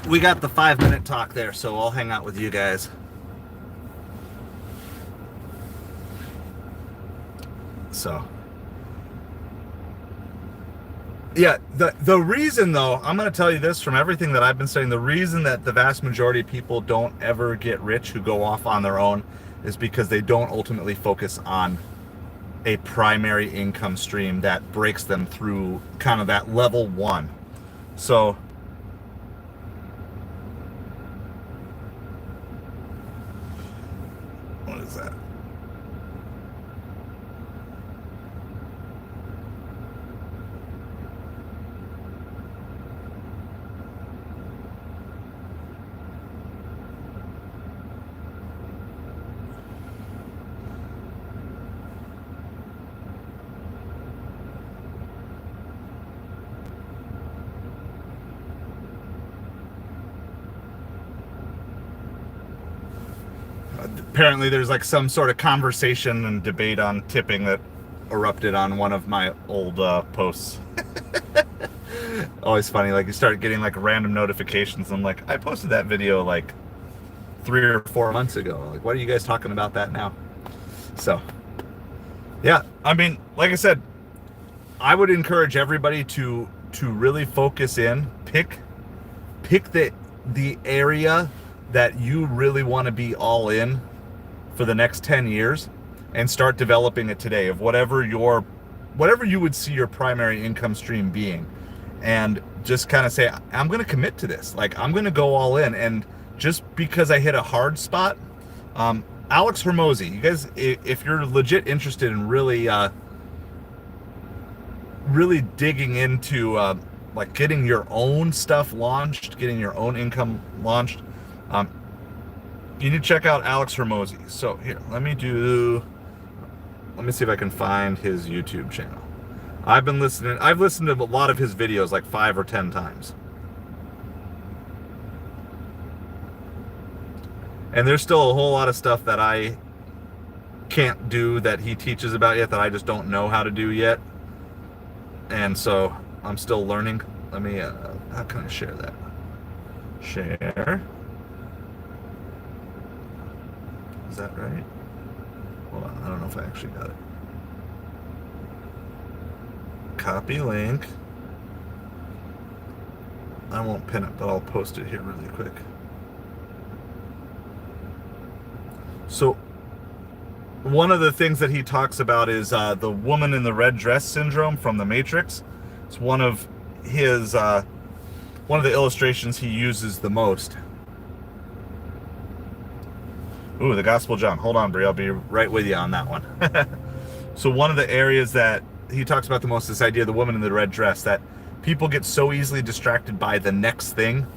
[SPEAKER 1] We got the 5-minute talk there, so I'll hang out with you guys. So, yeah, the reason though, I'm going to tell you this from everything that I've been saying, the reason that the vast majority of people don't ever get rich who go off on their own is because they don't ultimately focus on a primary income stream that breaks them through kind of that level one. So, what is that? Apparently there's like some sort of conversation and debate on tipping that erupted on one of my old posts. Always funny, like you start getting like random notifications. I'm like, I posted that video like 3 or 4 months ago. Like, what are you guys talking about that now? So yeah, I mean, like I said, I would encourage everybody to really focus in, pick the area that you really want to be all in for the next 10 years and start developing it today of whatever you would see your primary income stream being, and just kind of say, I'm going to commit to this. Like, I'm going to go all in. And just because I hit a hard spot, Alex Hermosi, you guys, if you're legit interested in really digging into like getting your own stuff launched, getting your own income launched, you need to check out Alex Hermosi. So here, let me see if I can find his YouTube channel. I've listened to a lot of his videos like 5 or 10 times. And there's still a whole lot of stuff that I can't do that he teaches about yet, that I just don't know how to do yet. And so I'm still learning. Let me, how can I share that? Share. Is that right? Hold on, I don't know if I actually got it. Copy link. I won't pin it, but I'll post it here really quick. So one of the things that he talks about is the woman in the red dress syndrome from The Matrix. It's one of his one of the illustrations he uses the most. Ooh, the Gospel John. Hold on, Brie. I'll be right with you on that one. So one of the areas that he talks about the most is this idea of the woman in the red dress, that people get so easily distracted by the next thing.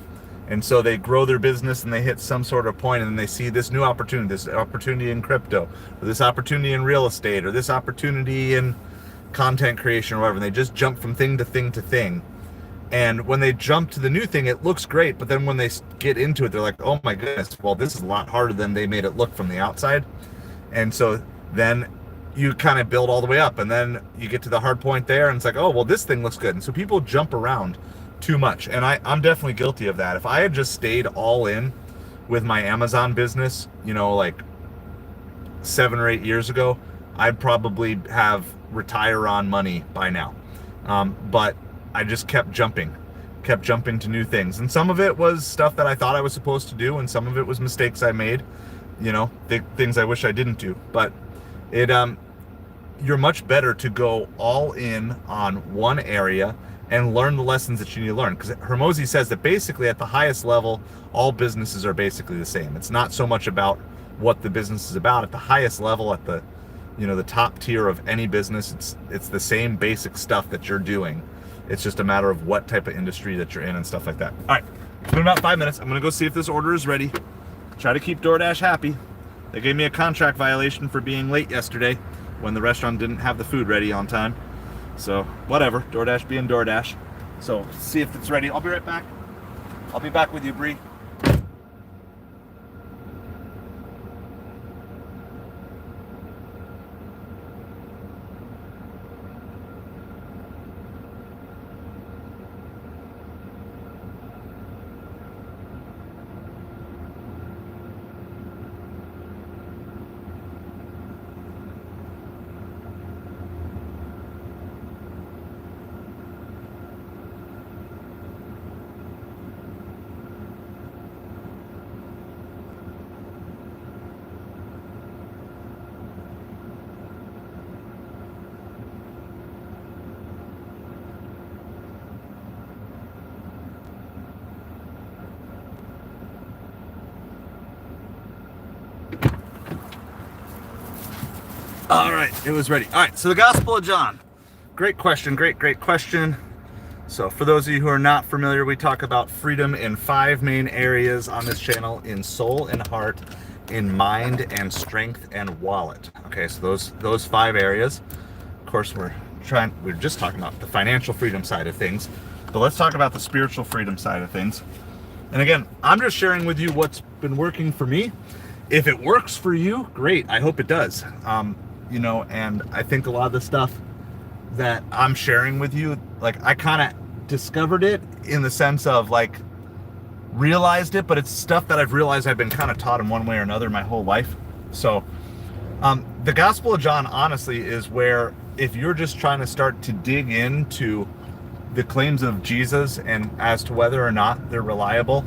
[SPEAKER 1] And so they grow their business and they hit some sort of point and then they see this new opportunity, this opportunity in crypto, or this opportunity in real estate, or this opportunity in content creation or whatever. And they just jump from thing to thing to thing. And when they jump to the new thing, it looks great, but then when they get into it, they're like, oh my goodness, well, this is a lot harder than they made it look from the outside. And so then you kind of build all the way up, and then you get to the hard point there, and it's like, oh, well, this thing looks good. And so people jump around too much, and I'm definitely guilty of that. If I had just stayed all in with my Amazon business, like 7 or 8 years ago, I'd probably have retire on money by now. But I just kept jumping to new things. And some of it was stuff that I thought I was supposed to do, and some of it was mistakes I made, things I wish I didn't do. But you're much better to go all in on one area and learn the lessons that you need to learn. Because Hormozi says that basically at the highest level, all businesses are basically the same. It's not so much about what the business is about. At the highest level, at the the top tier of any business, it's the same basic stuff that you're doing. It's just a matter of what type of industry that you're in and stuff like that. All right, it's been about 5 minutes. I'm gonna go see if this order is ready. Try to keep DoorDash happy. They gave me a contract violation for being late yesterday when the restaurant didn't have the food ready on time. So whatever, DoorDash being DoorDash. So see if it's ready. I'll be right back. I'll be back with you, Bree. All right, it was ready. All right, so the Gospel of John. Great question, great question. So for those of you who are not familiar, we talk about freedom in 5 main areas on this channel: in soul and heart, in mind and strength, and wallet. Okay, so those 5 areas. Of course, we're just talking about the financial freedom side of things, but let's talk about the spiritual freedom side of things. And again, I'm just sharing with you what's been working for me. If it works for you, great. I hope it does. And I think a lot of the stuff that I'm sharing with you, like, I kind of discovered it in the sense of like realized it, but it's stuff that I've realized I've been kind of taught in one way or another my whole life. So the Gospel of John, honestly, is where if you're just trying to start to dig into the claims of Jesus and as to whether or not they're reliable,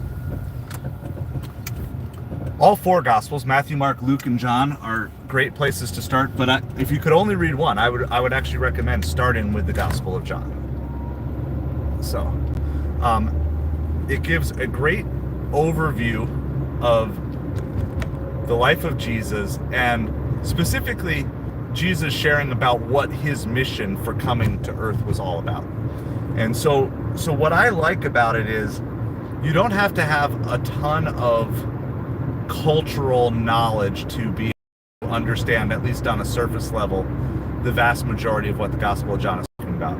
[SPEAKER 1] all 4 Gospels, Matthew, Mark, Luke, and John, are great places to start. But if you could only read one, I would actually recommend starting with the Gospel of John. So it gives a great overview of the life of Jesus, and specifically Jesus sharing about what his mission for coming to earth was all about. And so what I like about it is you don't have to have a ton of cultural knowledge to be able to understand, at least on a surface level, the vast majority of what the Gospel of John is talking about.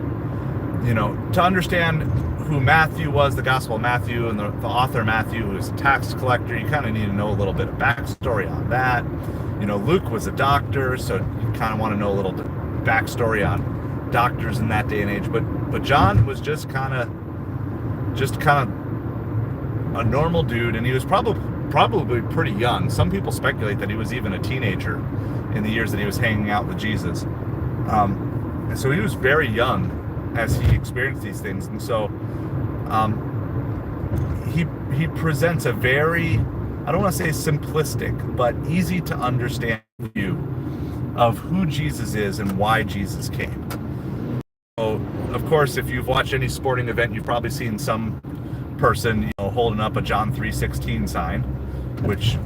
[SPEAKER 1] To understand who Matthew was, the Gospel of Matthew, and the author Matthew, who was a tax collector, you kind of need to know a little bit of backstory on that. Luke was a doctor, so you kind of want to know a little bit backstory on doctors in that day and age. But John was just kind of a normal dude, and he was probably pretty young. Some people speculate that he was even a teenager in the years that he was hanging out with Jesus. And so he was very young as he experienced these things. And so he presents a very, I don't want to say simplistic, but easy to understand view of who Jesus is and why Jesus came. So, of course, if you've watched any sporting event, you've probably seen some person holding up a John 3:16 sign, which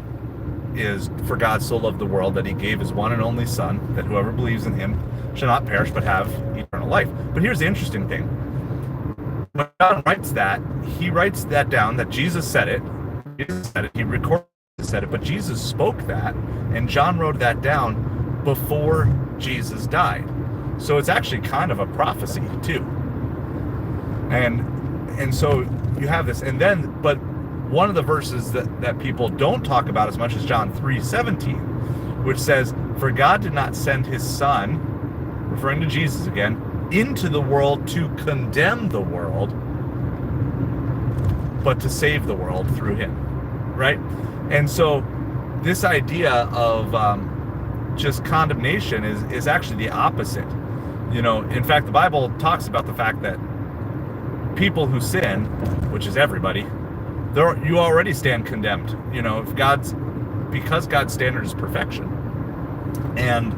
[SPEAKER 1] is, for God so loved the world that he gave his one and only son, that whoever believes in him shall not perish but have eternal life. But here's the interesting thing. When John writes that, he writes that down, that Jesus said it. He recorded it, said it, but Jesus spoke that, and John wrote that down before Jesus died. So it's actually kind of a prophecy too. And And so you have this, and then, but one of the verses that people don't talk about as much is John 3:17, which says, "For God did not send his son," referring to Jesus again, "into the world to condemn the world, but to save the world through him," right? And so this idea of just condemnation is actually the opposite. In fact, the Bible talks about the fact that people who sin, which is everybody, you already stand condemned. Because God's standard is perfection, and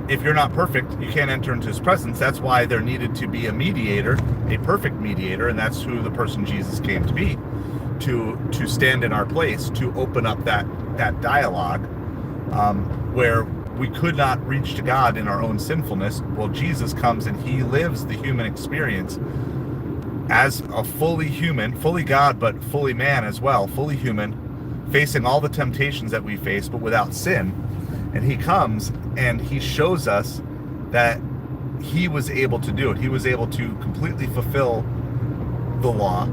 [SPEAKER 1] if you're not perfect, you can't enter into his presence. That's why there needed to be a mediator, a perfect mediator, and that's who the person Jesus came to be, to stand in our place, to open up that dialogue where we could not reach to God in our own sinfulness. Well, Jesus comes and he lives the human experience as a fully human, fully God, but fully man as well, fully human, facing all the temptations that we face, but without sin. And he comes and he shows us that he was able to do it. He was able to completely fulfill the law,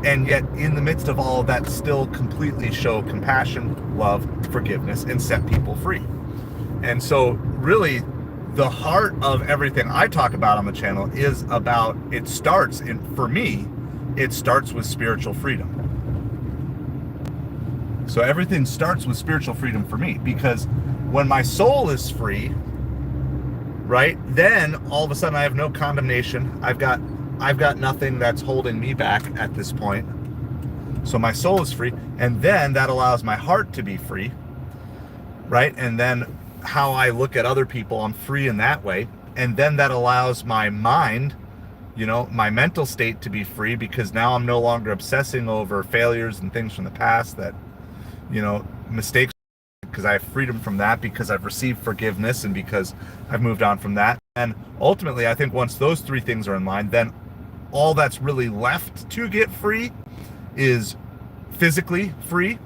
[SPEAKER 1] and yet in the midst of all of that, still completely show compassion, love, forgiveness, and set people free. And so really the heart of everything I talk about on the channel is about, for me, it starts with spiritual freedom. So everything starts with spiritual freedom for me, because when my soul is free, right, then all of a sudden I have no condemnation. I've got nothing that's holding me back at this point. So my soul is free, and then that allows my heart to be free, right? And then how I look at other people, I'm free in that way. And then that allows my mind, my mental state to be free, because now I'm no longer obsessing over failures and things from the past that, mistakes, because I have freedom from that, because I've received forgiveness, and because I've moved on from that. And ultimately, I think once those three things are in line, then all that's really left to get free is physically free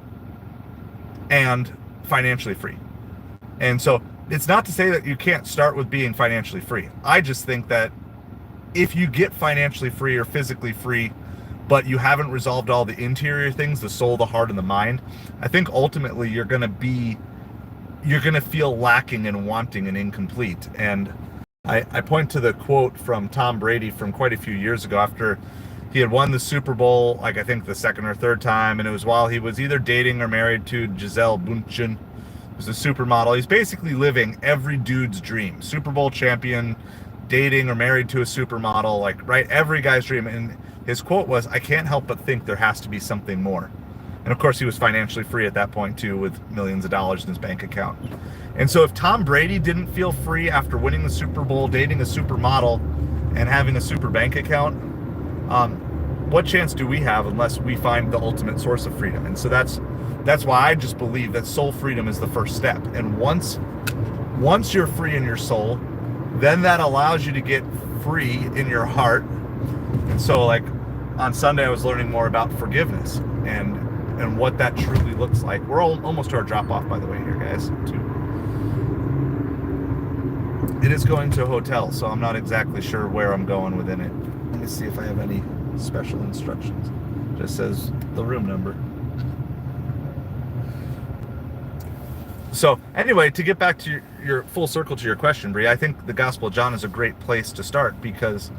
[SPEAKER 1] and financially free. And so it's not to say that you can't start with being financially free. I just think that if you get financially free or physically free, but you haven't resolved all the interior things, the soul, the heart, and the mind, I think ultimately you're going to feel lacking and wanting and incomplete. And I point to the quote from Tom Brady from quite a few years ago, after he had won the Super Bowl, I think the second or third time, and it was while he was either dating or married to Gisele Bündchen, who's a supermodel. He's basically living every dude's dream: Super Bowl champion, dating or married to a supermodel, right? Every guy's dream. And his quote was, "I can't help but think there has to be something more." And of course, he was financially free at that point too, with millions of dollars in his bank account. And so if Tom Brady didn't feel free after winning the Super Bowl, dating a supermodel, and having a super bank account, what chance do we have unless we find the ultimate source of freedom? And so that's why I just believe that soul freedom is the first step. And once you're free in your soul, then that allows you to get free in your heart. And so, on Sunday, I was learning more about forgiveness and what that truly looks like. We're almost to our drop off, by the way, here, guys. It is going to a hotel, so I'm not exactly sure where I'm going within it. Let me see if I have any special instructions. It just says the room number. So anyway, to get back to your full circle to your question, Bree, I think the Gospel of John is a great place to start, because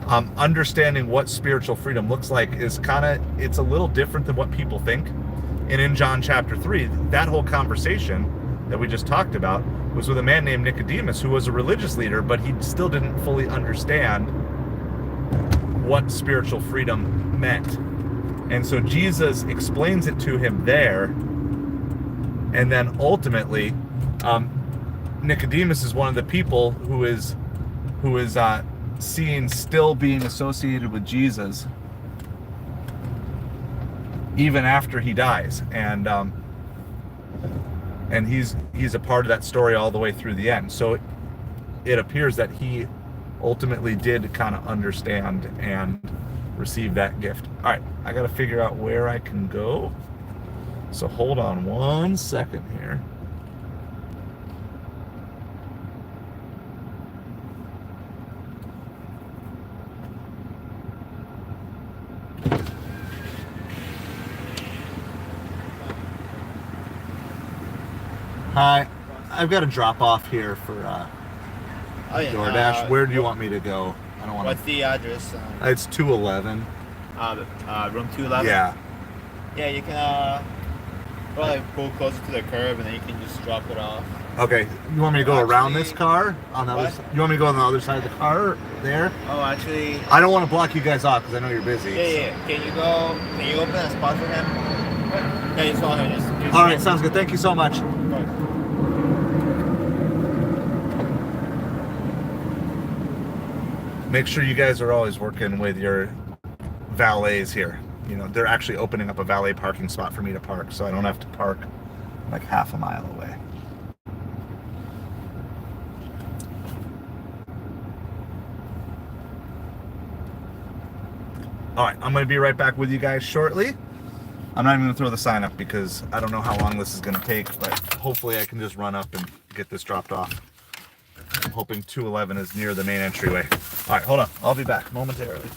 [SPEAKER 1] understanding what spiritual freedom looks like is it's a little different than what people think. And in John chapter 3, that whole conversation that we just talked about was with a man named Nicodemus, who was a religious leader, but he still didn't fully understand what spiritual freedom meant. And so Jesus explains it to him there. And then ultimately, Nicodemus is one of the people who is seen still being associated with Jesus even after he dies, and he's a part of that story all the way through the end. So it appears that he ultimately did kind of understand and receive that gift. All right, I got to figure out where I can go. So hold on one second here. Hi, I've got a drop off here for
[SPEAKER 2] Oh yeah.
[SPEAKER 1] DoorDash. Where do you want me to go? I don't want
[SPEAKER 2] What's
[SPEAKER 1] to.
[SPEAKER 2] the address?
[SPEAKER 1] It's 211.
[SPEAKER 2] Room 211.
[SPEAKER 1] Yeah.
[SPEAKER 2] Yeah, you can probably pull closer to the curb and then you can just drop it off.
[SPEAKER 1] Okay. You want me to go around this
[SPEAKER 2] Actually,
[SPEAKER 1] car on the other
[SPEAKER 2] what?
[SPEAKER 1] side? You want me to go on the other side of the car there?
[SPEAKER 2] Oh, actually,
[SPEAKER 1] I don't want to block you guys off because I know you're busy.
[SPEAKER 2] yeah. Can you go? Can you open a spot for him? Yeah, you saw him. Just
[SPEAKER 1] All right, sounds good. Thank you so much.
[SPEAKER 2] Right.
[SPEAKER 1] Make sure you guys are always working with your valets here. You know, they're actually opening up a valet parking spot for me to park, so I don't have to park like half a mile away. All right, I'm going to be right back with you guys shortly. I'm not even going to throw the sign up because I don't know how long this is going to take, but hopefully I can just run up and get this dropped off. I'm hoping 211 is near the main entryway. All right, hold on. I'll be back momentarily.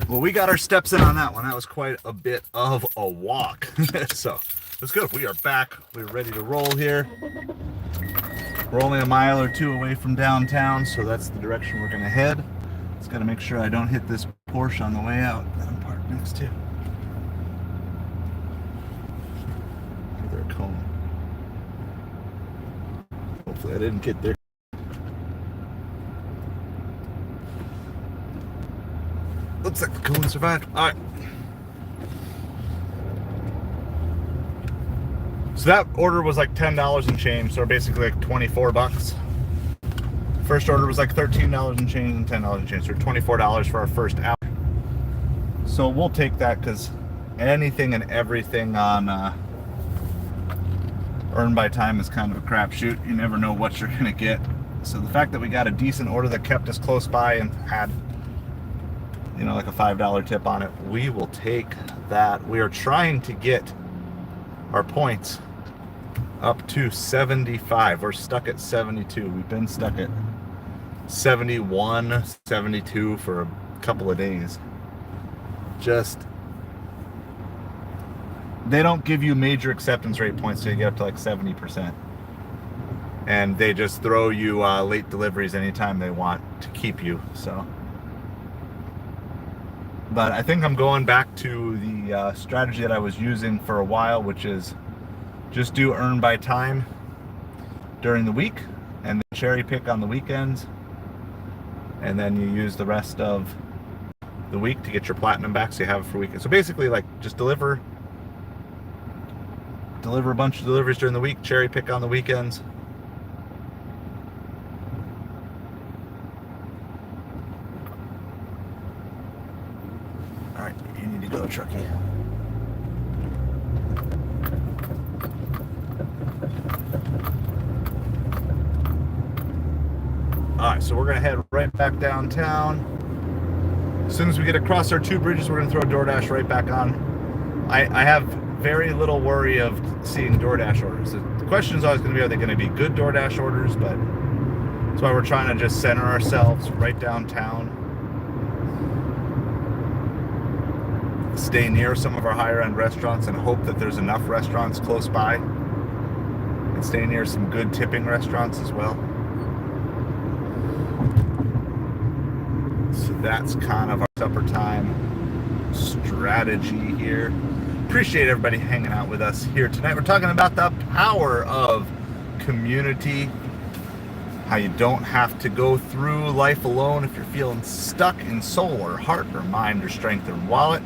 [SPEAKER 1] Well, we got our steps in on that one. That was quite a bit of a walk. So that's good. We are back. We're ready to roll here. We're only a mile or two away from downtown, so that's the direction we're going to head. Just got to make sure I don't hit this Porsche on the way out that I'm parked next to. Their cone. Hopefully I didn't get there. Looks like the cone survived. All right. So that order was like $10 and change, so basically like 24 bucks. First order was like $13 and change and $10 and change, so $24 for our first hour. So we'll take that because anything and everything on earn by time is kind of a crapshoot. You never know what you're gonna get. So the fact that we got a decent order that kept us close by and had, you know, like a $5 tip on it, we will take that. We are trying to get our points up to 75. We're stuck at 72. We've been stuck at 71, 72 for a couple of days. Just, they don't give you major acceptance rate points till you get up to like 70%. And they just throw you late deliveries anytime they want to keep you, so. But I think I'm going back to the strategy that I was using for a while, which is just do earn by time during the week and then cherry pick on the weekends, and then you use the rest of the week to get your platinum back so you have it for weekends. So basically, like, just deliver a bunch of deliveries during the week, cherry pick on the weekends. All right, you need to go, Truckee. All right, so we're gonna head right back downtown. As soon as we get across our two bridges, we're gonna throw DoorDash right back on. I have very little worry of seeing DoorDash orders. The question is always gonna be, are they gonna be good DoorDash orders? But that's why we're trying to just center ourselves right downtown. Stay near some of our higher end restaurants and hope that there's enough restaurants close by. And stay near some good tipping restaurants as well. So that's kind of our supper time strategy here. Appreciate everybody hanging out with us here tonight. We're talking about the power of community, how you don't have to go through life alone if you're feeling stuck in soul or heart or mind or strength or wallet.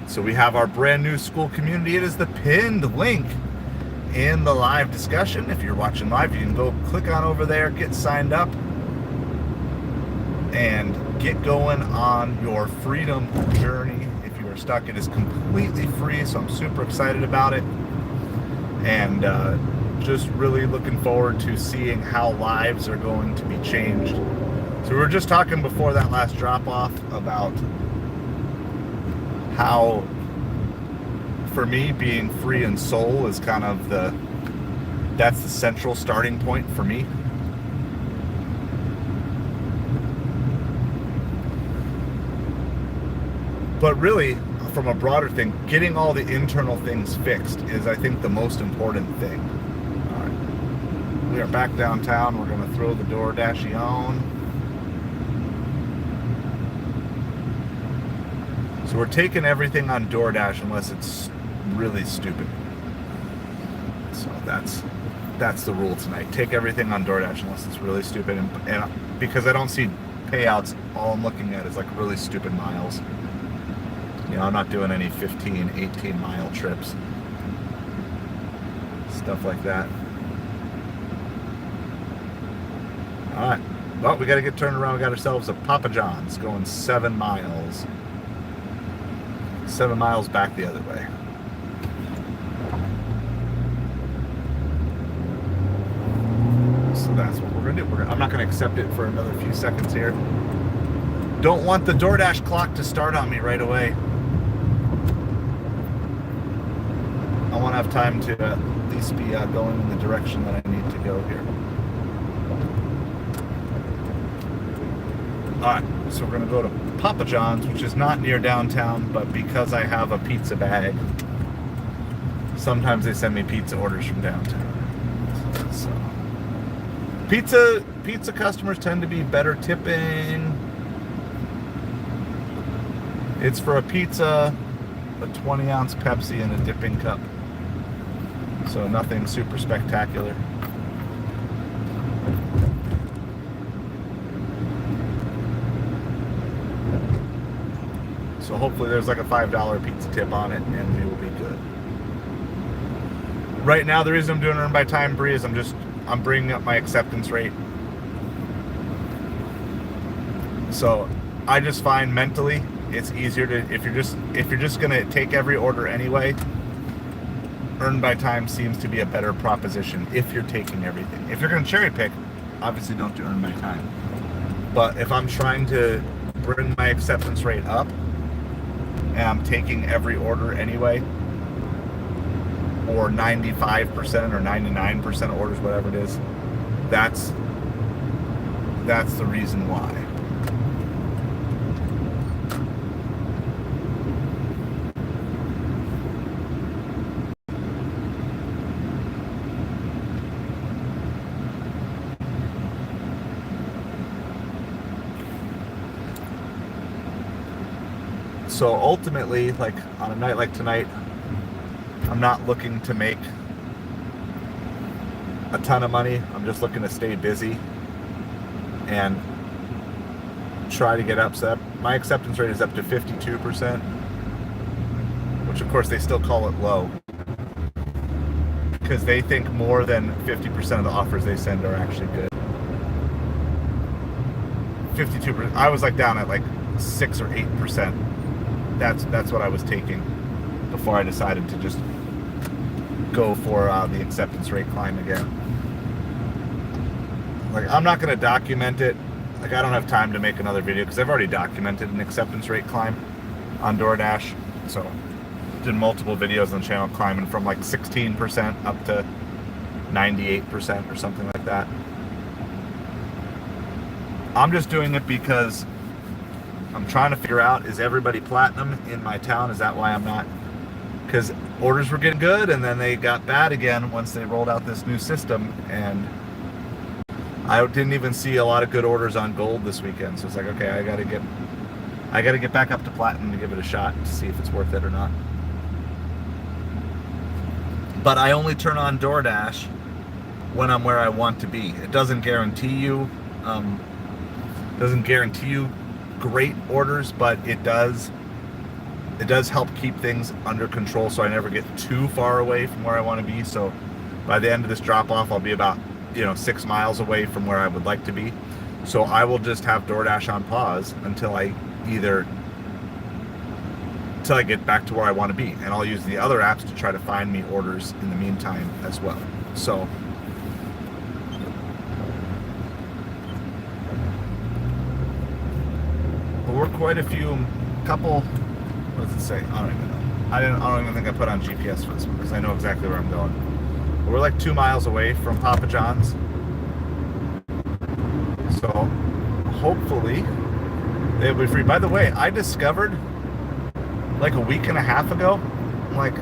[SPEAKER 1] So we have our brand new school community. It is the pinned link in the live discussion. If you're watching live, you can go click on over there, get signed up, and get going on your freedom journey. If you are stuck, it is completely free, so I'm super excited about it. And just really looking forward to seeing how lives are going to be changed. So we were just talking before that last drop-off about how, for me, being free in soul is kind of that's the central starting point for me. But really, from a broader thing, getting all the internal things fixed is, I think, the most important thing. All right. We are back downtown. We're going to throw the DoorDash on. So we're taking everything on DoorDash unless it's really stupid. So that's the rule tonight. Take everything on DoorDash unless it's really stupid. And because I don't see payouts, all I'm looking at is like really stupid miles. You know, I'm not doing any 15, 18 mile trips. Stuff like that. All right. Well, we got to get turned around. We got ourselves a Papa John's going 7 miles. 7 miles back the other way. So that's what we're going to do. I'm not going to accept it for another few seconds here. Don't want the DoorDash clock to start on me right away. I want to have time to at least be going in the direction that I need to go here. All right, So we're gonna go to Papa John's, which is not near downtown, but because I have a pizza bag, sometimes they send me pizza orders from downtown. So pizza customers tend to be better tipping. It's for a pizza, a 20-ounce Pepsi, and a dipping cup. So nothing super spectacular. So hopefully there's like a $5 pizza tip on it, and we will be good. Right now, the reason I'm doing Earn by Time, Bree, is I'm bringing up my acceptance rate. So I just find mentally it's easier to, if you're just gonna take every order anyway, Earn by Time seems to be a better proposition if you're taking everything. If you're gonna cherry pick, obviously don't do Earn by Time. But if I'm trying to bring my acceptance rate up and I'm taking every order anyway, or 95% or 99% of orders, whatever it is, that's the reason why. So ultimately, like on a night like tonight, I'm not looking to make a ton of money. I'm just looking to stay busy and try to get up. So my acceptance rate is up to 52%, which of course they still call it low because they think more than 50% of the offers they send are actually good. 52%. I was like down at like 6 or 8%. That's what I was taking before I decided to just go for the acceptance rate climb again. Like, I'm not going to document it. Like, I don't have time to make another video because I've already documented an acceptance rate climb on DoorDash. So did multiple videos on the channel climbing from like 16% up to 98% or something like that. I'm just doing it because I'm trying to figure out, is everybody platinum in my town? Is that why I'm not? Because orders were getting good and then they got bad again once they rolled out this new system, and I didn't even see a lot of good orders on gold this weekend. So it's like, okay, I gotta get back up to platinum to give it a shot to see if it's worth it or not. But I only turn on DoorDash when I'm where I want to be. It doesn't guarantee you great orders, but it does help keep things under control so I never get too far away from where I want to be. So by the end of this drop off, I'll be about 6 miles away from where I would like to be. So I will just have DoorDash on pause until I get back to where I want to be, and I'll use the other apps to try to find me orders in the meantime as well. So we're quite a couple, what does it say? I don't even know. I don't even think I put on GPS for this one because I know exactly where I'm going. But we're like 2 miles away from Papa John's. So hopefully they'll be free. By the way, I discovered like a week and a half ago, like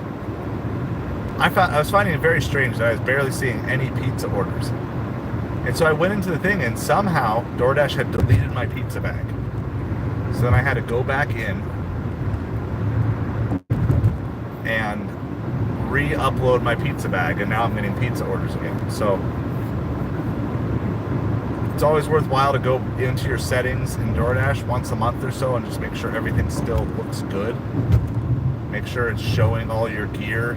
[SPEAKER 1] I was finding it very strange that I was barely seeing any pizza orders. And so I went into the thing and somehow DoorDash had deleted my pizza bag. So then I had to go back in and re-upload my pizza bag, and now I'm getting pizza orders again. So it's always worthwhile to go into your settings in DoorDash once a month or so and just make sure everything still looks good. Make sure it's showing all your gear.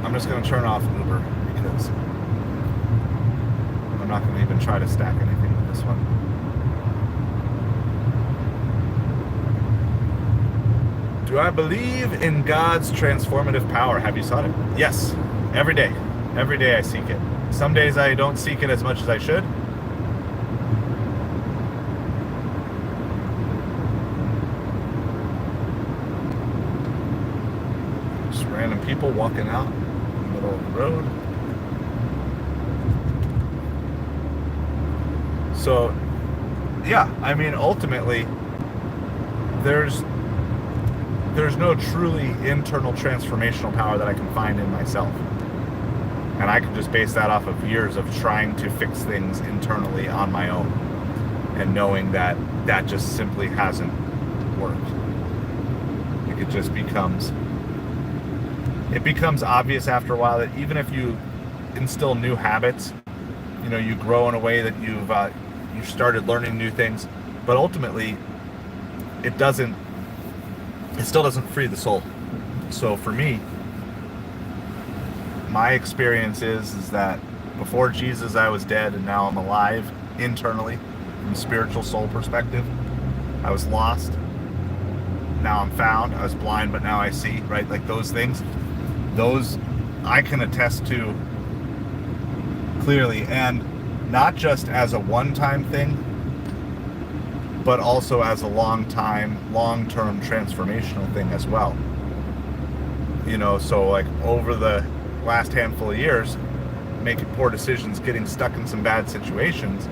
[SPEAKER 1] I'm just going to turn off Uber because I'm not going to even try to stack anything with this one. Do I believe in God's transformative power? Have you sought it? Yes. Every day. Every day I seek it. Some days I don't seek it as much as I should. Just random people walking out in the middle of the road. So, yeah, I mean, ultimately, there's no truly internal transformational power that I can find in myself. And I can just base that off of years of trying to fix things internally on my own and knowing that that just simply hasn't worked. Like it just becomes obvious after a while that even if you instill new habits, you know, you grow in a way that you've started learning new things, but ultimately it still doesn't free the soul. So for me, my experience is that before Jesus I was dead, and now I'm alive internally from a spiritual soul perspective. I was lost, now I'm found. I was blind, but now I see, right? Like those things, those I can attest to clearly, and not just as a one-time thing, but also as a long-term transformational thing as well. You know, so like over the last handful of years, making poor decisions, getting stuck in some bad situations,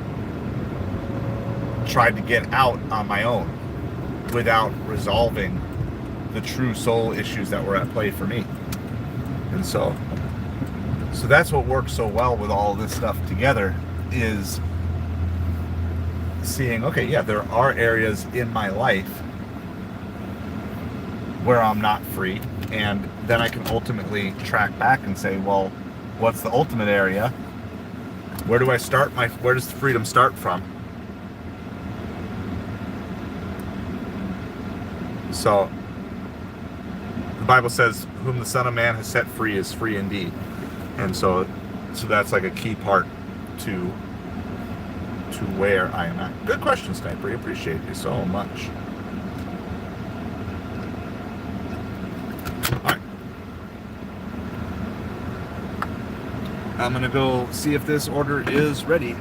[SPEAKER 1] tried to get out on my own without resolving the true soul issues that were at play for me. And so that's what works so well with all this stuff together, is seeing, okay, yeah, there are areas in my life where I'm not free, and then I can ultimately track back and say, well, what's the ultimate area? Where do I start? Where does the freedom start from? So the Bible says, whom the Son of Man has set free is free indeed. And so that's like a key part to where I am at. Good question, Sniper. I appreciate you so much. Alright. I'm gonna go see if this order is ready.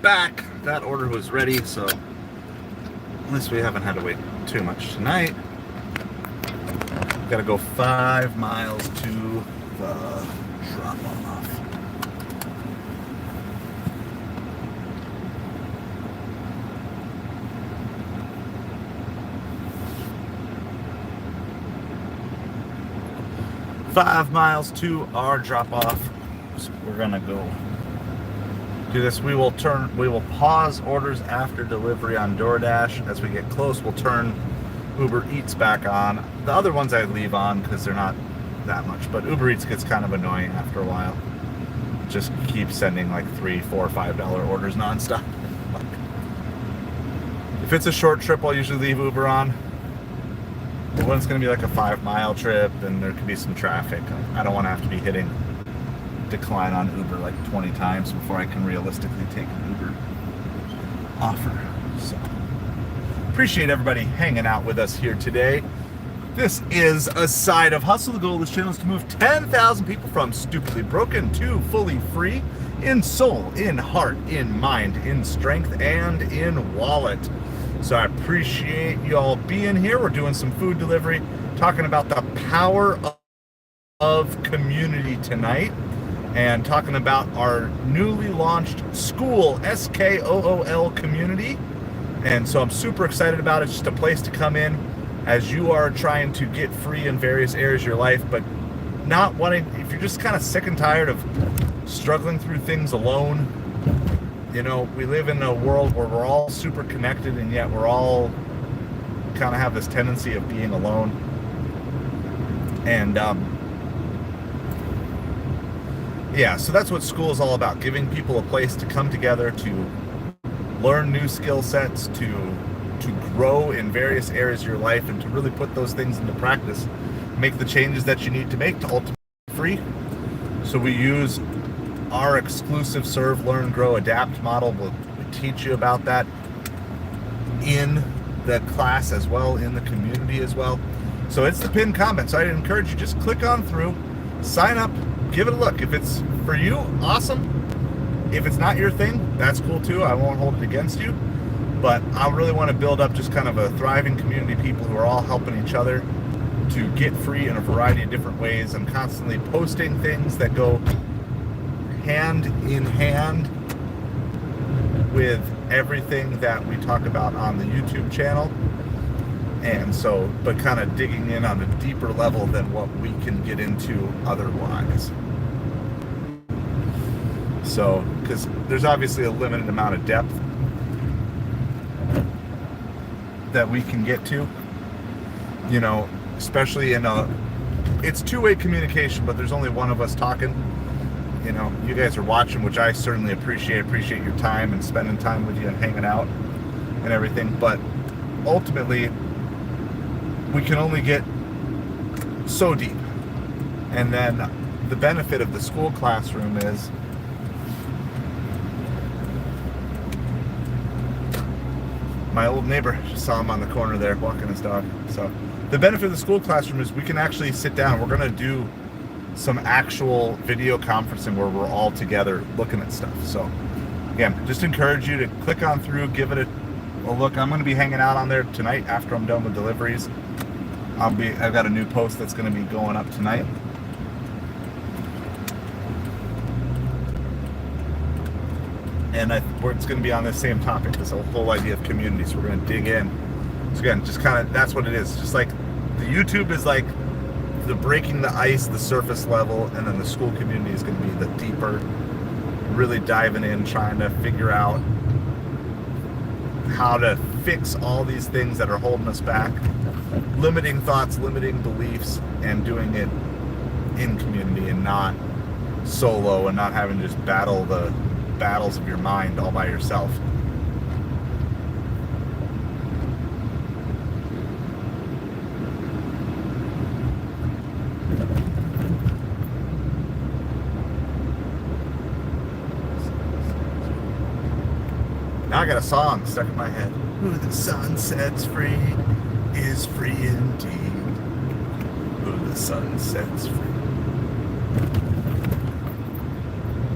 [SPEAKER 1] Back. That order was ready, so at least we haven't had to wait too much tonight. Gotta go 5 miles to the drop-off. 5 miles to our drop off. So we're gonna go do this. We will pause orders after delivery on DoorDash. As we get close, we'll turn UberEats back on. The other ones I leave on because they're not that much, but UberEats gets kind of annoying after a while. Just keep sending like $3, $4, $5 orders nonstop. If it's a short trip, I'll usually leave Uber on. But when it's going to be like a 5-mile trip and there could be some traffic, I don't want to have to be hitting decline on Uber like 20 times before I can realistically take an Uber offer. So appreciate everybody hanging out with us here today. This is a side of Hustle. The goal of this channel is to move 10,000 people from stupidly broken to fully free in soul, in heart, in mind, in strength, and in wallet. So I appreciate y'all being here. We're doing some food delivery, talking about the power of community tonight, and talking about our newly launched school, SKOOL community. And so I'm super excited about it. It's just a place to come in as you are trying to get free in various areas of your life, but not wanting, if you're just kind of sick and tired of struggling through things alone. You know, we live in a world where we're all super connected, and yet we're all kind of have this tendency of being alone. And yeah, so that's what school is all about, giving people a place to come together to learn new skill sets, to grow in various areas of your life, and to really put those things into practice, make the changes that you need to make to ultimately be free. So we use our exclusive serve, learn, grow, adapt model. We'll teach you about that in the class as well, in the community as well. So it's the pinned comment. So I'd encourage you, just click on through, sign up, give it a look. If it's for you, awesome. If it's not your thing, that's cool too. I won't hold it against you. But I really want to build up just kind of a thriving community of people who are all helping each other to get free in a variety of different ways. I'm constantly posting things that go hand in hand with everything that we talk about on the YouTube channel. And so, but kind of digging in on a deeper level than what we can get into otherwise. So, because there's obviously a limited amount of depth that we can get to, you know, especially in it's two-way communication, but there's only one of us talking. You know, you guys are watching, which I certainly appreciate your time and spending time with you and hanging out and everything. But ultimately, we can only get so deep. And then the benefit of the school classroom is my old neighbor, saw him on the corner there walking his dog. So the benefit of the school classroom is we can actually sit down. We're going to do some actual video conferencing where we're all together looking at stuff. So again, just encourage you to click on through, give it a look. I'm going to be hanging out on there tonight after I'm done with deliveries. I've got a new post that's going to be going up tonight. And it's going to be on this same topic, this whole idea of community. So we're going to dig in. So again, just kind of, that's what it is. Just like the YouTube is like the breaking the ice, the surface level, and then the school community is going to be the deeper, really diving in, trying to figure out how to fix all these things that are holding us back, limiting thoughts, limiting beliefs, and doing it in community and not solo, and not having to just battle the battles of your mind all by yourself. Now I got a song stuck in my head. Who the sun sets free is free indeed. Who the sun sets free.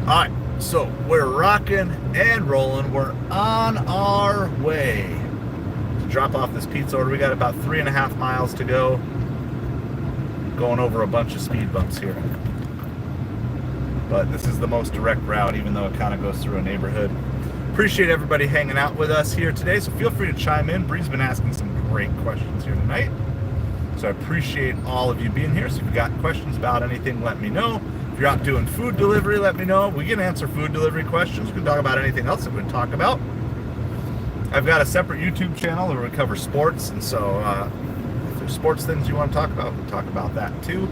[SPEAKER 1] Alright, so we're rocking and rolling. We're on our way to drop off this pizza order. We got about 3.5 miles to go. Going over a bunch of speed bumps here. But this is the most direct route, even though it kind of goes through a neighborhood. Appreciate everybody hanging out with us here today, so feel free to chime in. Bree's been asking some great questions here tonight. So So I appreciate all of you being here. So if you've got questions about anything, let me know. If you're out doing food delivery, let me know. We can answer food delivery questions. We can talk about anything else that we can talk about. I've got a separate YouTube channel where we cover sports, and so if there's sports things you want to talk about, we can talk about that too.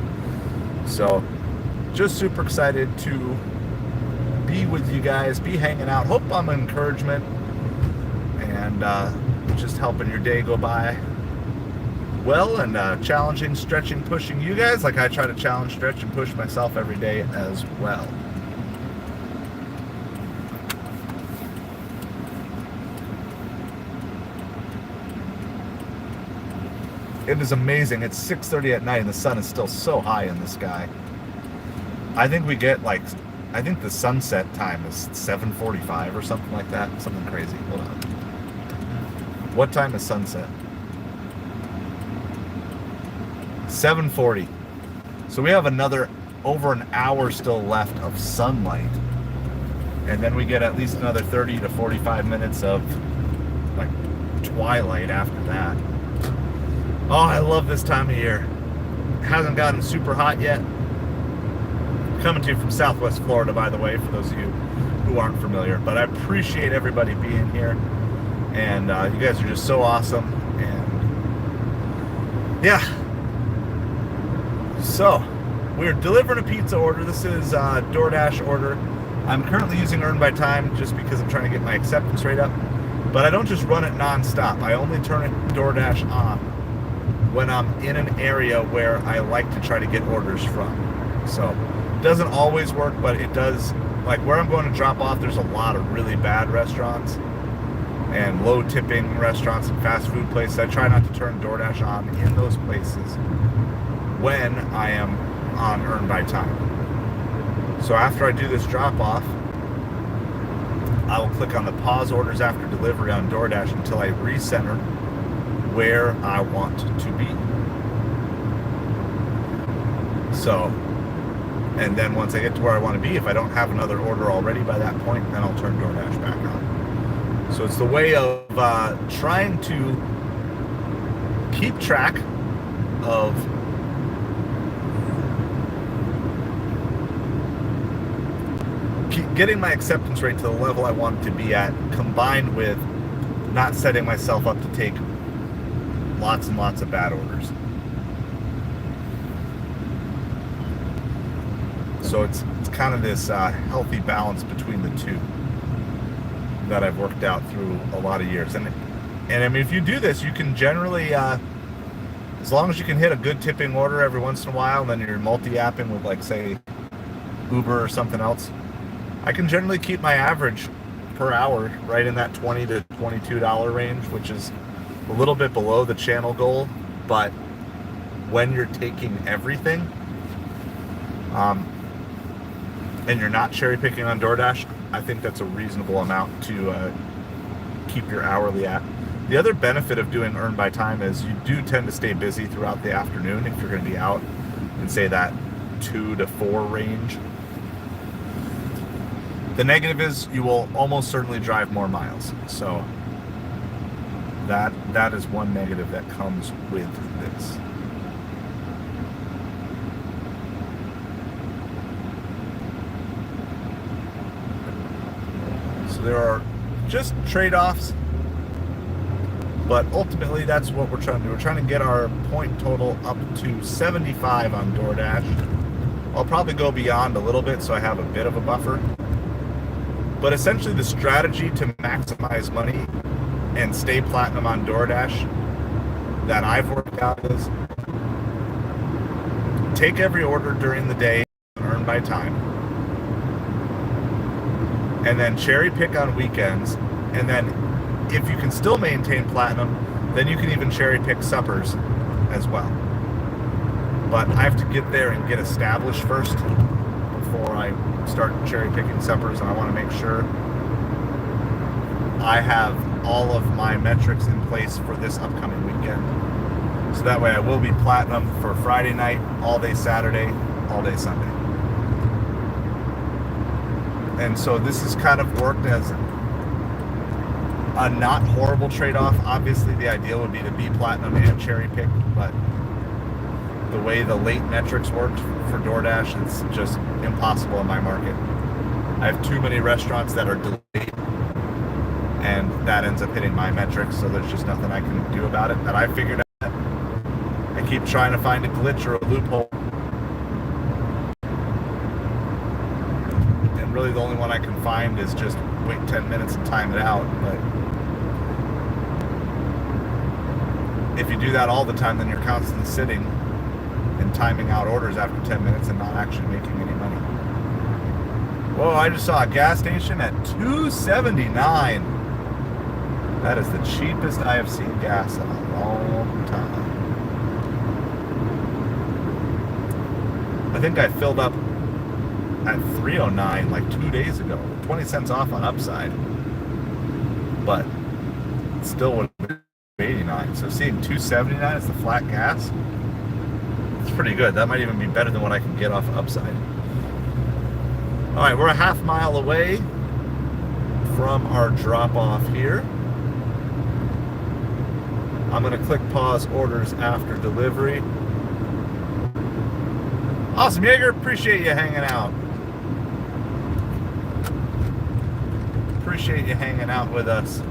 [SPEAKER 1] So just super excited to be with you guys, be hanging out. Hope I'm an encouragement and just helping your day go by well, and challenging, stretching, pushing you guys like I try to challenge, stretch, and push myself every day as well. It is amazing. It's 6:30 at night and the sun is still so high in the sky. I think we get I think the sunset time is 7:45 or something like that. Something crazy. Hold on. What time is sunset? 7:40. So we have over an hour still left of sunlight. And then we get at least another 30 to 45 minutes of twilight after that. Oh, I love this time of year. It hasn't gotten super hot yet. Coming to you from Southwest Florida, by the way, for those of you who aren't familiar. But I appreciate everybody being here. And you guys are just so awesome. And yeah. So, we're delivering a pizza order. This is a DoorDash order. I'm currently using Earn by Time just because I'm trying to get my acceptance rate up. But I don't just run it non-stop. I only turn it DoorDash on when I'm in an area where I like to try to get orders from. So, it doesn't always work, but it does. Like where I'm going to drop off, there's a lot of really bad restaurants and low tipping restaurants and fast food places. I try not to turn DoorDash on in those places when I am on Earn by Time. So after I do this drop off, I will click on the pause orders after delivery on DoorDash until I recenter where I want to be. So, and then once I get to where I want to be, if I don't have another order already by that point, then I'll turn DoorDash back on. So it's the way of trying to keep track of getting my acceptance rate to the level I want it to be at, combined with not setting myself up to take lots and lots of bad orders. So it's kind of this healthy balance between the two that I've worked out through a lot of years. And I mean, if you do this, you can generally, as long as you can hit a good tipping order every once in a while, and then you're multi-apping with say Uber or something else, I can generally keep my average per hour right in that $20 to $22 range, which is a little bit below the channel goal. But when you're taking everything, and you're not cherry picking on DoorDash, I think that's a reasonable amount to keep your hourly at. The other benefit of doing Earn by Time is you do tend to stay busy throughout the afternoon if you're going to be out in, say, that 2 to 4 range. The negative is you will almost certainly drive more miles. So that is one negative that comes with this. So there are just trade-offs, but ultimately that's what we're trying to do. We're trying to get our point total up to 75 on DoorDash. I'll probably go beyond a little bit so I have a bit of a buffer. But essentially the strategy to maximize money and stay platinum on DoorDash that I've worked out is take every order during the day, Earn by Time, and then cherry pick on weekends. And then if you can still maintain platinum, then you can even cherry pick suppers as well. But I have to get there and get established first before I start cherry picking suppers, and I want to make sure I have all of my metrics in place for this upcoming weekend. So that way I will be platinum for Friday night, all day Saturday, all day Sunday. And so this has kind of worked as a not horrible trade-off. Obviously the ideal would be to be platinum and cherry pick, but the way the late metrics worked for DoorDash, it's just impossible in my market. I have too many restaurants that are delayed, and that ends up hitting my metrics, so there's just nothing I can do about it. That I figured out. I keep trying to find a glitch or a loophole, and really the only one I can find is just wait 10 minutes and time it out. But if you do that all the time, then you're constantly sitting and timing out orders after 10 minutes and not actually making any money. Whoa, I just saw a gas station at $2.79. That is the cheapest I have seen gas in a long time. I think I filled up at $3.09 like 2 days ago. 20 cents off on upside. But it still would have been $2.89. So seeing $2.79 as the flat gas, it's pretty good. That might even be better than what I can get off upside. All right, we're a half mile away from our drop off here. I'm gonna click pause orders after delivery. Awesome, Jaeger, appreciate you hanging out. Appreciate you hanging out with us.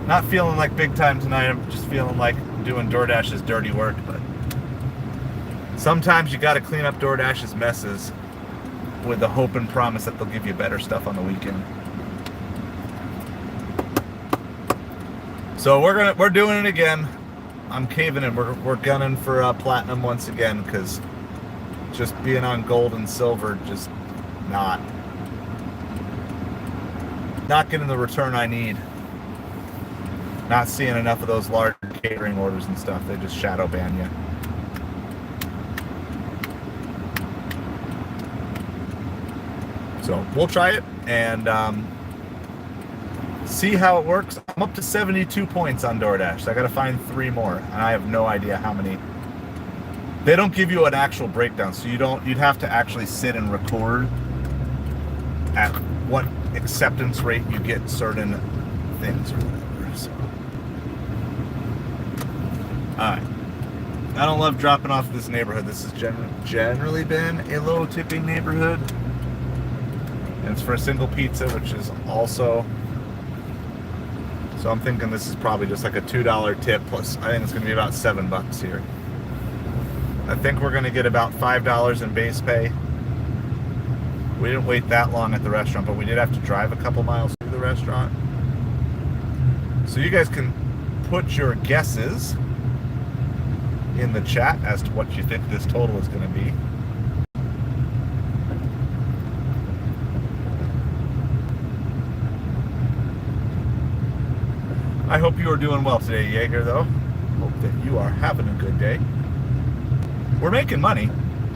[SPEAKER 1] Not feeling like big time tonight, I'm just feeling like doing DoorDash's dirty work, but sometimes you gotta clean up DoorDash's messes with the hope and promise that they'll give you better stuff on the weekend. So we're doing it again. I'm caving in. We're gunning for platinum once again, because just being on gold and silver, just not getting the return I need. Not seeing enough of those large catering orders and stuff. They just shadow ban you. So we'll try it and see how it works. I'm up to 72 points on DoorDash, so I gotta find 3 more, and I have no idea how many. They don't give you an actual breakdown, so you'd have to actually sit and record at what acceptance rate you get certain things or whatever. So, all right. I don't love dropping off this neighborhood. This has generally been a low tipping neighborhood. And it's for a single pizza, which is also, so I'm thinking this is probably just like a $2 tip plus, I think it's gonna be about $7 here. I think we're gonna get about $5 in base pay. We didn't wait that long at the restaurant, but we did have to drive a couple miles to the restaurant. So you guys can put your guesses in the chat as to what you think this total is gonna be. I hope you are doing well today, Jaeger, though. Hope that you are having a good day. We're making money,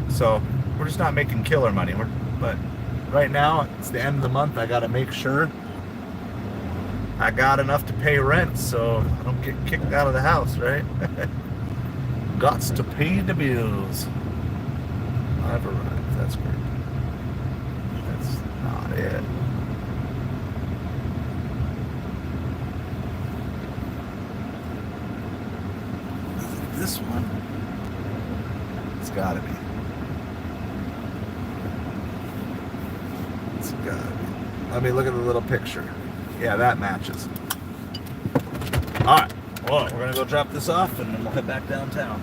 [SPEAKER 1] so we're just not making killer money. But right now, it's the end of the month. I got to make sure I got enough to pay rent so I don't get kicked out of the house, right? Gots to pay the bills. I've arrived. That's great. That's not it. This one? It's gotta be. It's gotta be. Let me look at the little picture. Yeah, that matches. Alright, well, we're gonna go drop this off and then we'll head back downtown.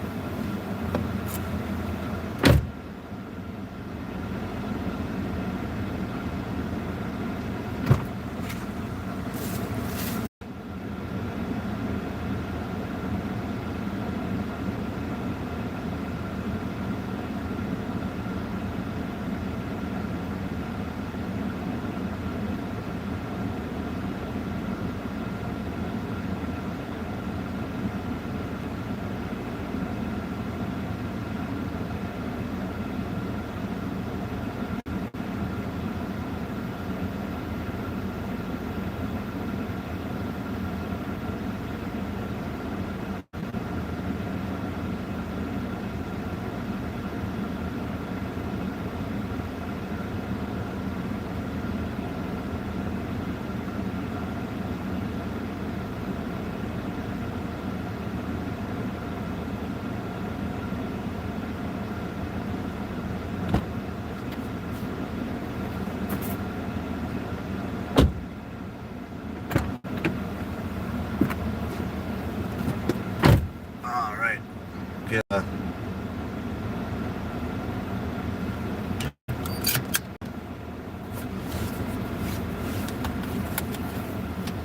[SPEAKER 1] get a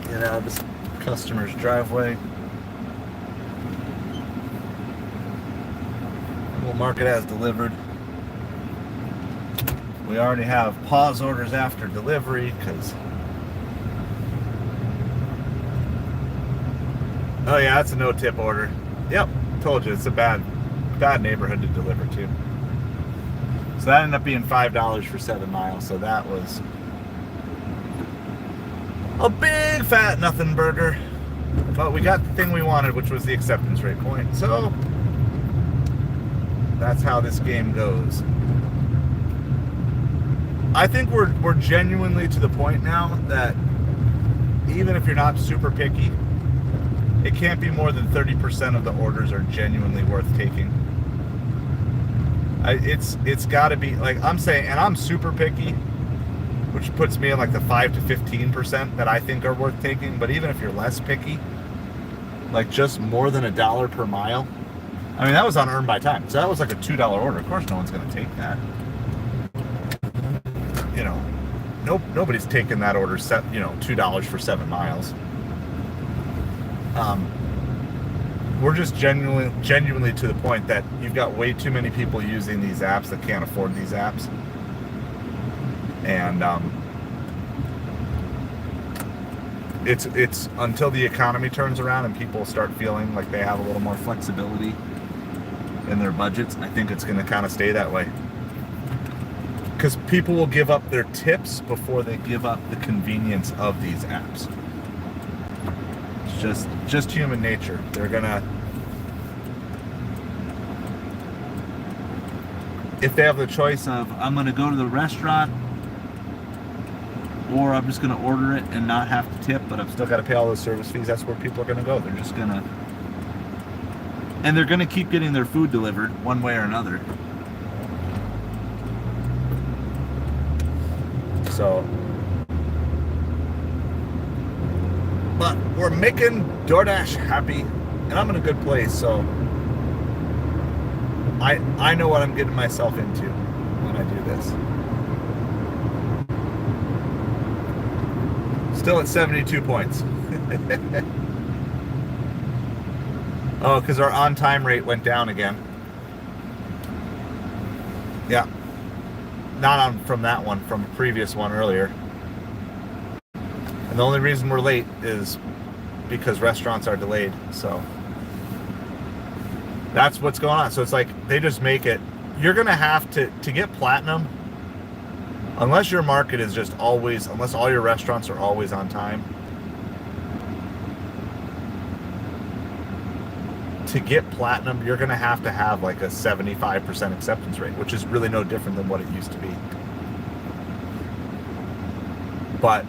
[SPEAKER 1] get out of this customer's driveway. We'll mark it as delivered. We already have pause orders after delivery because. Oh yeah, that's a no tip order. Yep, told you it's a bad neighborhood to deliver to. So that ended up being $5 for 7 miles. So that was a big fat nothing burger. But we got the thing we wanted, which was the acceptance rate point. So that's how this game goes. I think we're genuinely to the point now that even if you're not super picky, it can't be more than 30% of the orders are genuinely worth taking. It's got to be, like I'm saying, and I'm super picky, which puts me in like the 5 to 15% that I think are worth taking. But even if you're less picky, like just more than $1 per mile. I mean, that was on earned by time, so that was like a $2 order. Of course, no one's going to take that. You know, nobody's taking that order set. You know, $2 for 7 miles. We're just genuinely to the point that you've got way too many people using these apps that can't afford these apps, and it's until the economy turns around and people start feeling like they have a little more flexibility in their budgets. I think it's going to kind of stay that way because people will give up their tips before they give up the convenience of these apps. Just human nature. They're gonna, if they have the choice of I'm gonna go to the restaurant or I'm just gonna order it and not have to tip, but I've still got to pay all those service fees, that's where people are gonna go. They're just gonna, and they're gonna keep getting their food delivered one way or another. So, but we're making DoorDash happy, and I'm in a good place, so I know what I'm getting myself into when I do this. Still at 72 points. Oh, because our on-time rate went down again. Yeah. Not on from that one, from a previous one earlier. And the only reason we're late is because restaurants are delayed. So that's what's going on. So it's like they just make it, you're going to have to get platinum, unless your market is just always, unless all your restaurants are always on time. To get platinum, you're going to have like a 75% acceptance rate, which is really no different than what it used to be. But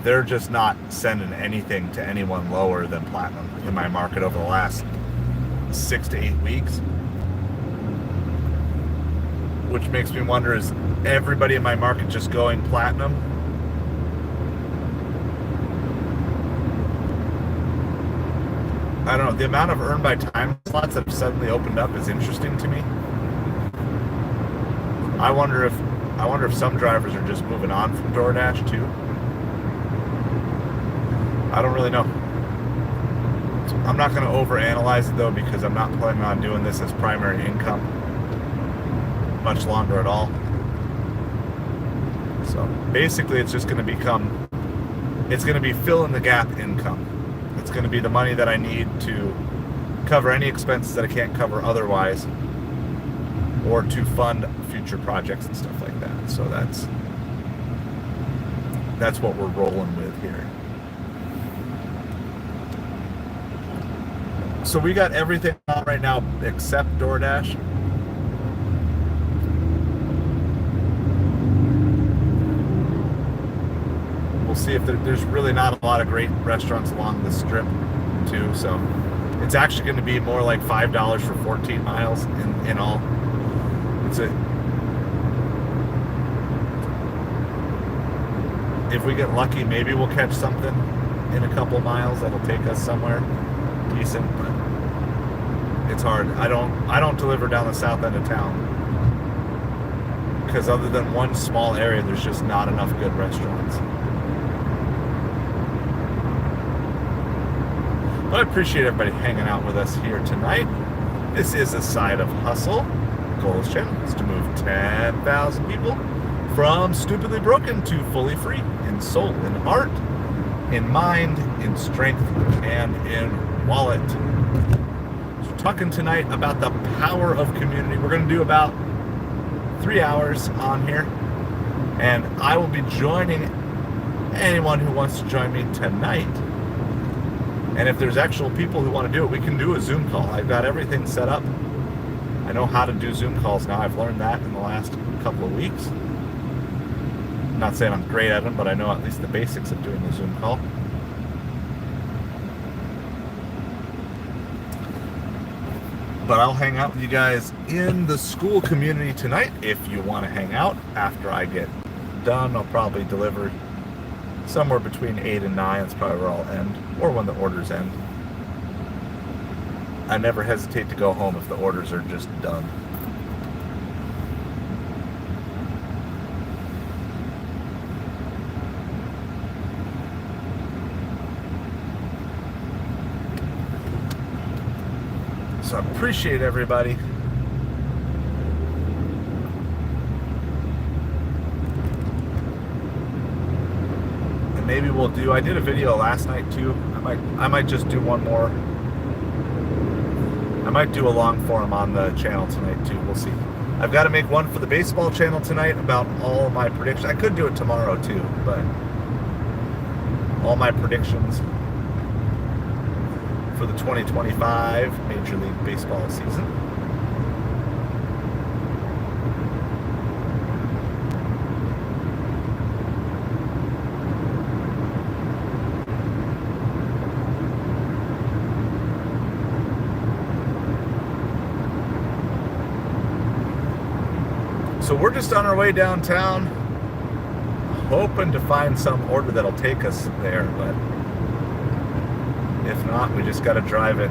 [SPEAKER 1] they're just not sending anything to anyone lower than platinum in my market over the last 6 to 8 weeks. Which makes me wonder, is everybody in my market just going platinum? I don't know. The amount of earn by time slots that have suddenly opened up is interesting to me. I wonder if some drivers are just moving on from DoorDash too. I don't really know. I'm not going to overanalyze it though, because I'm not planning on doing this as primary income much longer at all. So basically it's just going to become, it's going to be fill in the gap income. It's going to be the money that I need to cover any expenses that I can't cover otherwise, or to fund future projects and stuff like that. So that's what we're rolling with here. So we got everything on right now except DoorDash. We'll see if there's really not a lot of great restaurants along the strip too, so it's actually going to be more like $5 for 14 miles in all. It's if we get lucky, maybe we'll catch something in a couple miles that'll take us somewhere decent, but It's hard. I don't deliver down the south end of town because other than one small area, there's just not enough good restaurants. But I appreciate everybody hanging out with us here tonight. This is a side of hustle. Goal's channel is to move 10,000 people from stupidly broken to fully free in soul, in heart, in mind, in strength, and in wallet. So we're talking tonight about the power of community. We're going to do about 3 hours on here, and I will be joining anyone who wants to join me tonight. And if there's actual people who want to do it, we can do a Zoom call. I've got everything set up. I know how to do Zoom calls now. I've learned that in the last couple of weeks. I'm not saying I'm great at them, but I know at least the basics of doing the Zoom call. But I'll hang out with you guys in the school community tonight if you want to hang out. After I get done, I'll probably deliver somewhere between 8 and 9. That's probably where I'll end, or when the orders end. I never hesitate to go home if the orders are just done. So I appreciate everybody. And maybe we'll do, I did a video last night too. I might just do one more. I might do a long form on the channel tonight too. We'll see. I've got to make one for the baseball channel tonight about all my predictions. I could do it tomorrow too, but all my predictions for the 2025 Major League Baseball season. So we're just on our way downtown, hoping to find some order that'll take us there, but if not, we just got to drive it.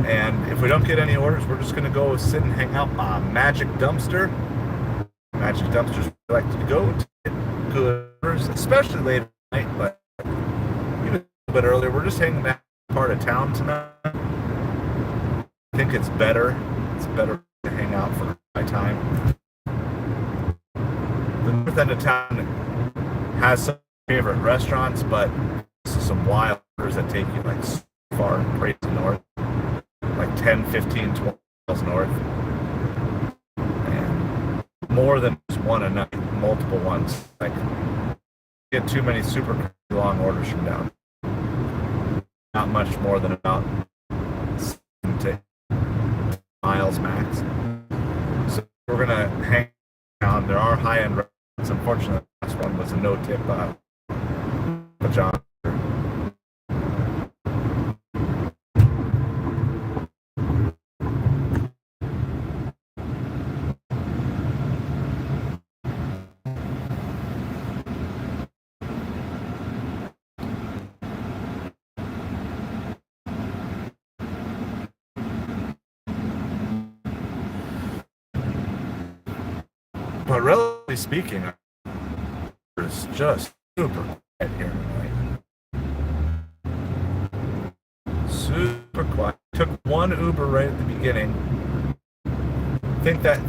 [SPEAKER 1] And if we don't get any orders, we're just going to go sit and hang out on Magic Dumpster. Magic Dumpsters we like to go to get good orders, especially late at night, but even a little bit earlier. We're just hanging back in part of town tonight. I think it's better. It's better to hang out for my time. The north end of town has some favorite restaurants, but some wild orders that take you like so far crazy north, like 10, 15, 20 miles north, and more than just one a night, multiple ones. Like, get too many super long orders from down. Not much more than about 7 to 8 miles max. So we're gonna hang down. There are high-end restaurants. Unfortunately, the last one was a no-tip John. But relatively speaking, it's just super quiet here tonight. Super quiet. Took one Uber right at the beginning. I think that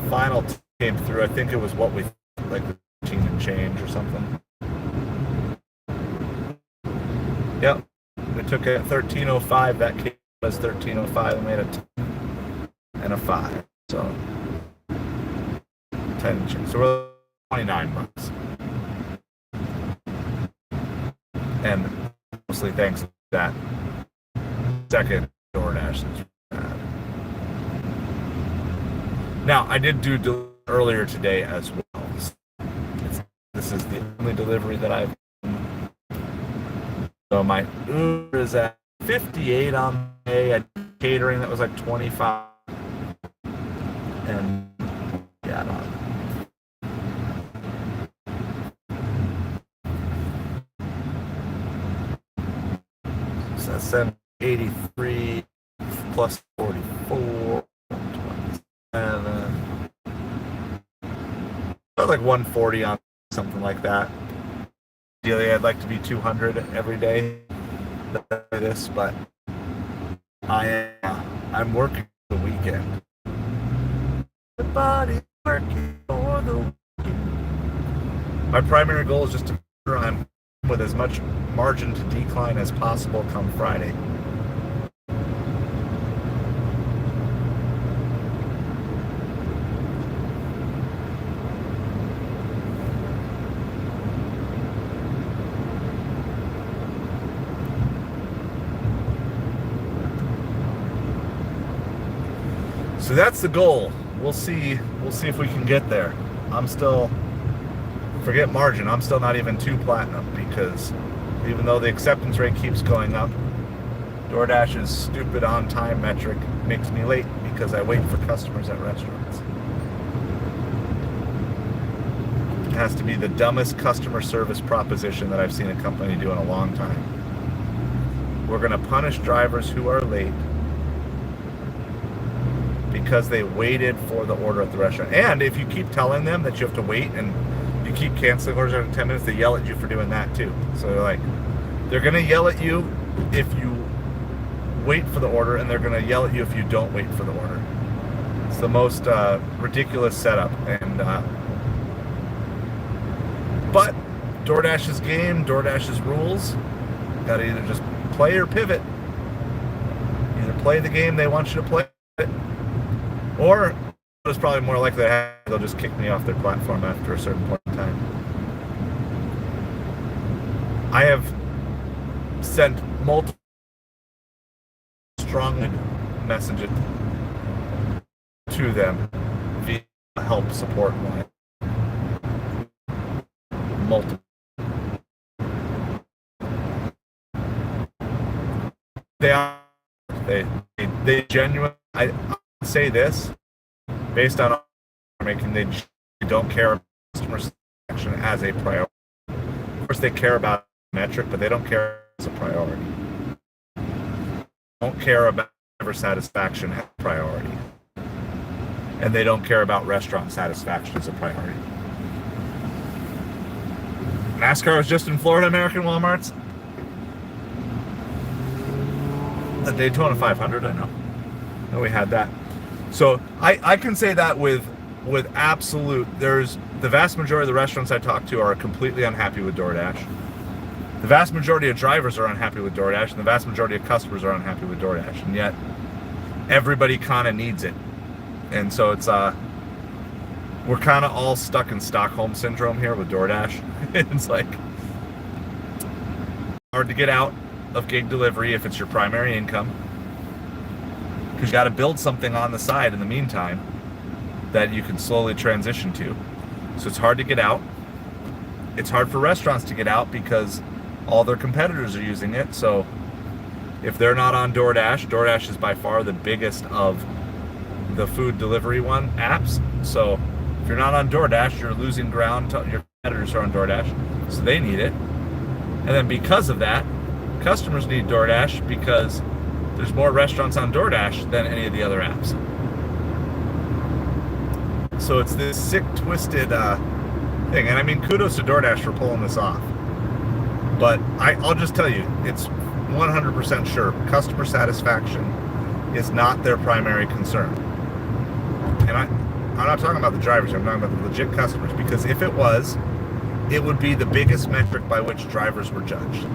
[SPEAKER 1] final came through. I think it was what we like the 13 and change or something. Yep. We took it at 13:05. That came as 13:05. We made a 10 and a 5. So 10 and change. So we're 29 bucks. And mostly thanks to that second DoorDash. Now, I did do earlier today as well. This is the only delivery that I've done. So my Uber is at 58 on the day. I did catering that was like 25. And yeah, I don't know. So that's 83 plus 44, 27. About like 140 on something like that. Ideally, I'd like to be 200 every day. This, but I'm working the weekend. Everybody's working for the weekend. My primary goal is just to make sure I'm with as much margin to decline as possible come Friday. So that's the goal. We'll see if we can get there. I'm still, forget margin, I'm still not even 2 platinum, because even though the acceptance rate keeps going up, DoorDash's stupid on-time metric makes me late because I wait for customers at restaurants. It has to be the dumbest customer service proposition that I've seen a company do in a long time. We're going to punish drivers who are late because they waited for the order at the restaurant. And if you keep telling them that you have to wait and you keep canceling orders every 10 minutes, they yell at you for doing that too. So they're going to yell at you if you wait for the order, and they're going to yell at you if you don't wait for the order. It's the most ridiculous setup. And but DoorDash's game, DoorDash's rules, got to either just play or pivot. Either play the game they want you to play, or it's probably more likely that they'll just kick me off their platform after a certain point in time. I have sent multiple strong messages to them via help support line. Multiple. They genuinely, I say this based on making, they don't care about customer satisfaction as a priority. Of course, they care about metric, but they don't care as a priority. Don't care about driver satisfaction as a priority, and they don't care about restaurant satisfaction as a priority. NASCAR was just in Florida American Walmarts. The Daytona 500, I know we had that. So I can say that with absolute, there's the vast majority of the restaurants I talk to are completely unhappy with DoorDash. The vast majority of drivers are unhappy with DoorDash, and the vast majority of customers are unhappy with DoorDash, and yet everybody kind of needs it. And so it's we're kind of all stuck in Stockholm syndrome here with DoorDash. It's like hard to get out of gig delivery if it's your primary income, because you got to build something on the side in the meantime that you can slowly transition to. So it's hard to get out. It's hard for restaurants to get out because all their competitors are using it. So if they're not on DoorDash, DoorDash is by far the biggest of the food delivery apps. So if you're not on DoorDash, you're losing ground to your competitors are on DoorDash, so they need it. And then because of that, customers need DoorDash because there's more restaurants on DoorDash than any of the other apps. So it's this sick, twisted thing. And I mean, kudos to DoorDash for pulling this off. But I'll just tell you, it's 100% sure customer satisfaction is not their primary concern. And I'm not talking about the drivers, I'm talking about the legit customers, because if it was, it would be the biggest metric by which drivers were judged.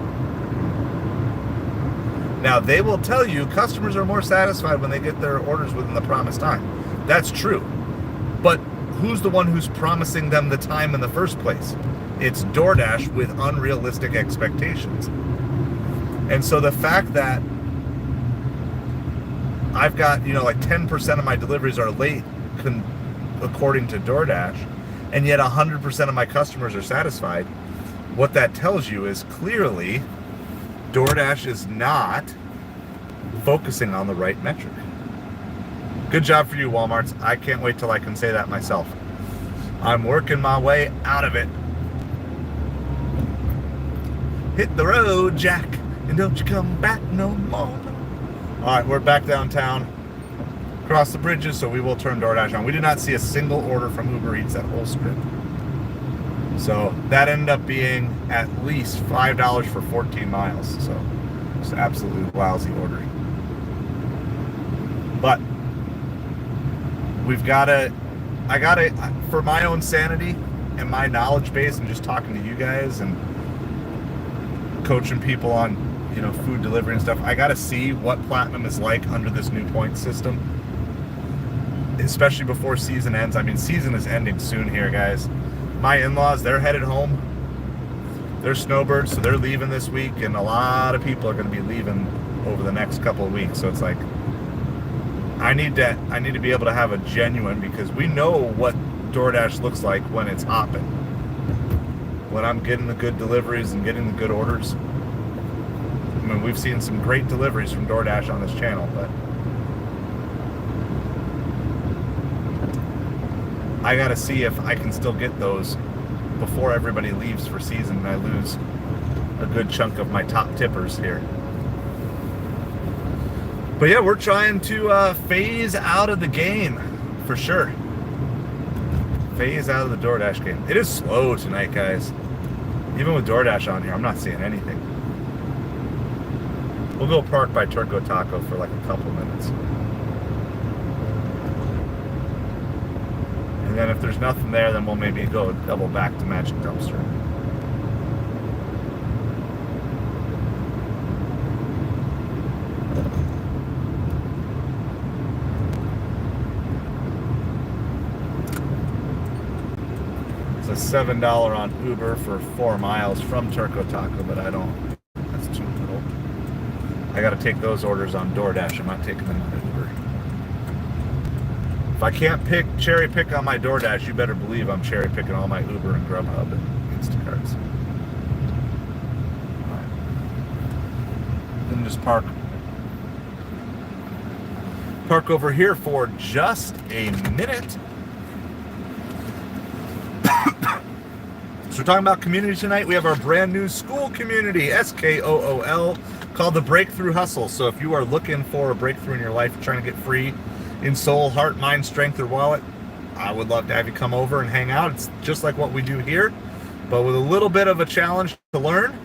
[SPEAKER 1] Now, they will tell you customers are more satisfied when they get their orders within the promised time. That's true. But who's the one who's promising them the time in the first place? It's DoorDash with unrealistic expectations. And so the fact that I've got, like 10% of my deliveries are late according to DoorDash, and yet 100% of my customers are satisfied, what that tells you is clearly DoorDash is not focusing on the right metric. Good job for you, Walmarts. I can't wait till I can say that myself. I'm working my way out of it. Hit the road, Jack, and don't you come back no more. All right, we're back downtown, across the bridges, so we will turn DoorDash on. We did not see a single order from UberEats that whole strip. So that ended up being at least $5 for 14 miles. So just absolutely lousy ordering. But I gotta, for my own sanity and my knowledge base and just talking to you guys and coaching people on, food delivery and stuff, I gotta see what Platinum is like under this new point system, especially before season ends. I mean, season is ending soon here, guys. My in-laws, they're headed home. They're snowbirds, so they're leaving this week, and a lot of people are going to be leaving over the next couple of weeks. So it's like, I need to be able to have a genuine, because we know what DoorDash looks like when it's hopping. When I'm getting the good deliveries and getting the good orders. I mean, we've seen some great deliveries from DoorDash on this channel, but I gotta see if I can still get those before everybody leaves for season and I lose a good chunk of my top tippers here. But yeah, we're trying to phase out of the game for sure. Phase out of the DoorDash game. It is slow tonight, guys. Even with DoorDash on here, I'm not seeing anything. We'll go park by Turco Taco for like a couple minutes. And then if there's nothing there, then we'll maybe go double back to Magic Dumpster. It's a $7 on Uber for 4 miles from Turco Taco, but I don't. That's too little. I got to take those orders on DoorDash. I'm not taking them on Uber. If I can't cherry pick on my DoorDash, you better believe I'm cherry picking all my Uber and Grubhub and Instacarts. All right. Then just park over here for just a minute. So we're talking about community tonight. We have our brand new school community, SKOOL, called the Breakthrough Hustle. So if you are looking for a breakthrough in your life, trying to get free in soul, heart, mind, strength, or wallet, I would love to have you come over and hang out. It's just like what we do here, but with a little bit of a challenge to learn.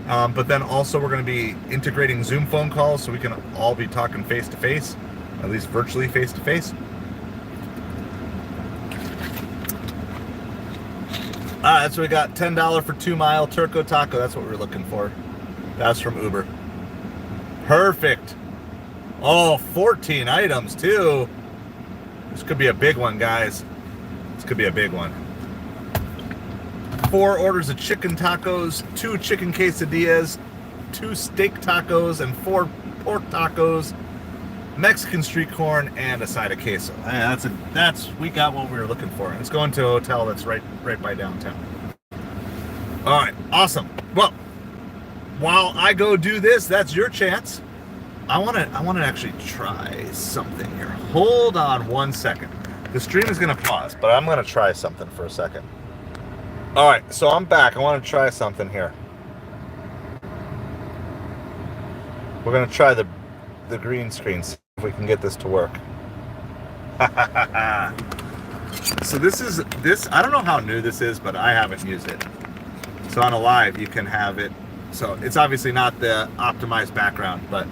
[SPEAKER 1] But then also we're going to be integrating Zoom phone calls so we can all be talking face-to-face, at least virtually face-to-face. So we got $10 for 2 mile Turco Taco. That's what we were looking for. That's from Uber. Perfect. Oh, 14 items too. This could be a big one, guys. This could be a big one. 4 orders of chicken tacos, 2 chicken quesadillas, 2 steak tacos, and 4 pork tacos, Mexican street corn, and a side of queso. We got what we were looking for. It's going to a hotel that's right by downtown. All right, awesome. Well, while I go do this, that's your chance. I want to actually try something here. Hold on one second. The stream is going to pause, but I'm going to try something for a second. All right, so I'm back. I want to try something here. We're going to try the green screen, see if we can get this to work. So this, I don't know how new this is, but I haven't used it. So on a live, you can have it. So it's obviously not the optimized background, but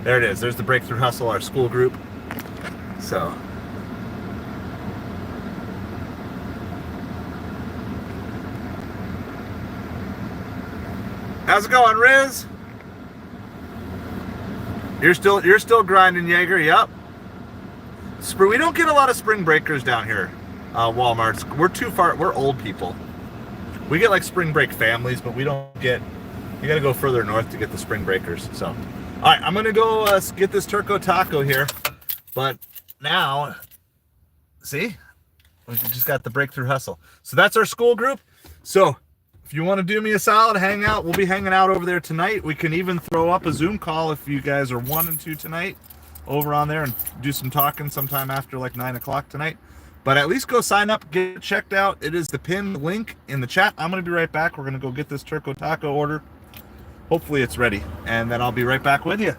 [SPEAKER 1] there it is. There's the Breakthrough Hustle, our school group. So how's it going, Riz? You're still grinding, Jaeger. Yep. We don't get a lot of spring breakers down here, Walmarts. We're too far. We're old people. We get like spring break families, but we don't get. You got to go further north to get the spring breakers. So, all right, I'm gonna go get this Turco Taco here. But now, see, we just got the Breakthrough Hustle. So that's our school group. So if you want to do me a solid, hang out. We'll be hanging out over there tonight. We can even throw up a Zoom call if you guys are wanting to tonight over on there and do some talking sometime after like 9 o'clock tonight. But at least go sign up, get it checked out. It is the pinned link in the chat. I'm going to be right back. We're going to go get this Turco Taco order. Hopefully it's ready. And then I'll be right back with you.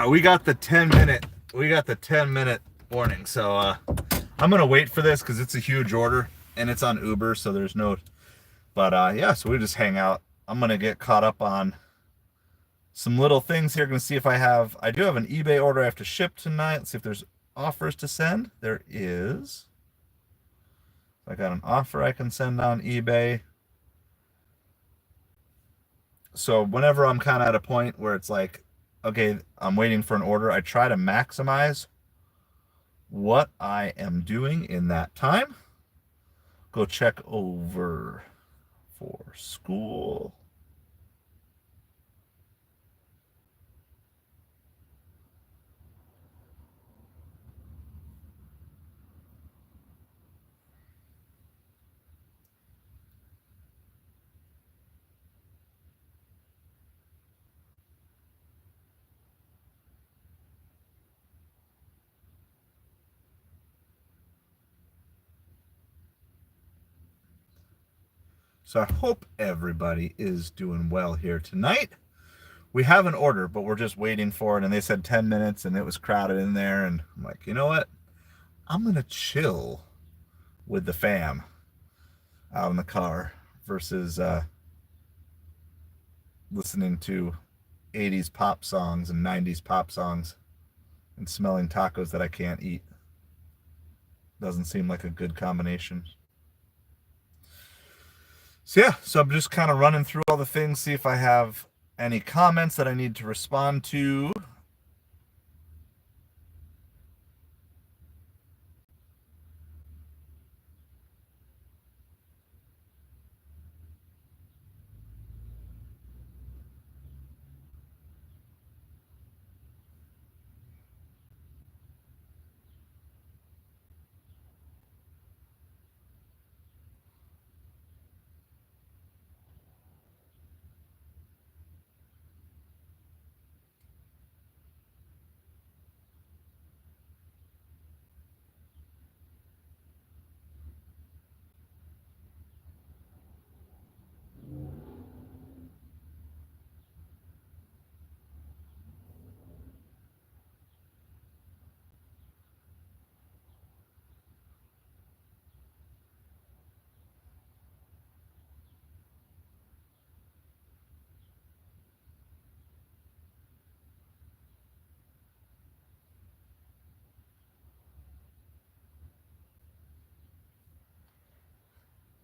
[SPEAKER 1] We got the 10-minute. We got the 10-minute warning. So I'm gonna wait for this because it's a huge order and it's on Uber, so there's no. But yeah, so we just hang out. I'm gonna get caught up on some little things here. Gonna see if I do have an eBay order I have to ship tonight. Let's see if there's offers to send. There is. I got an offer I can send on eBay. So whenever I'm kind of at a point where it's like, okay, I'm waiting for an order, I try to maximize what I am doing in that time. Go check over for school. So I hope everybody is doing well here tonight. We have an order, but we're just waiting for it. And they said 10 minutes and it was crowded in there. And I'm like, you know what? I'm going to chill with the fam out in the car versus listening to 80s pop songs and 90s pop songs and smelling tacos that I can't eat. Doesn't seem like a good combination. So yeah, so I'm just kind of running through all the things, see if I have any comments that I need to respond to.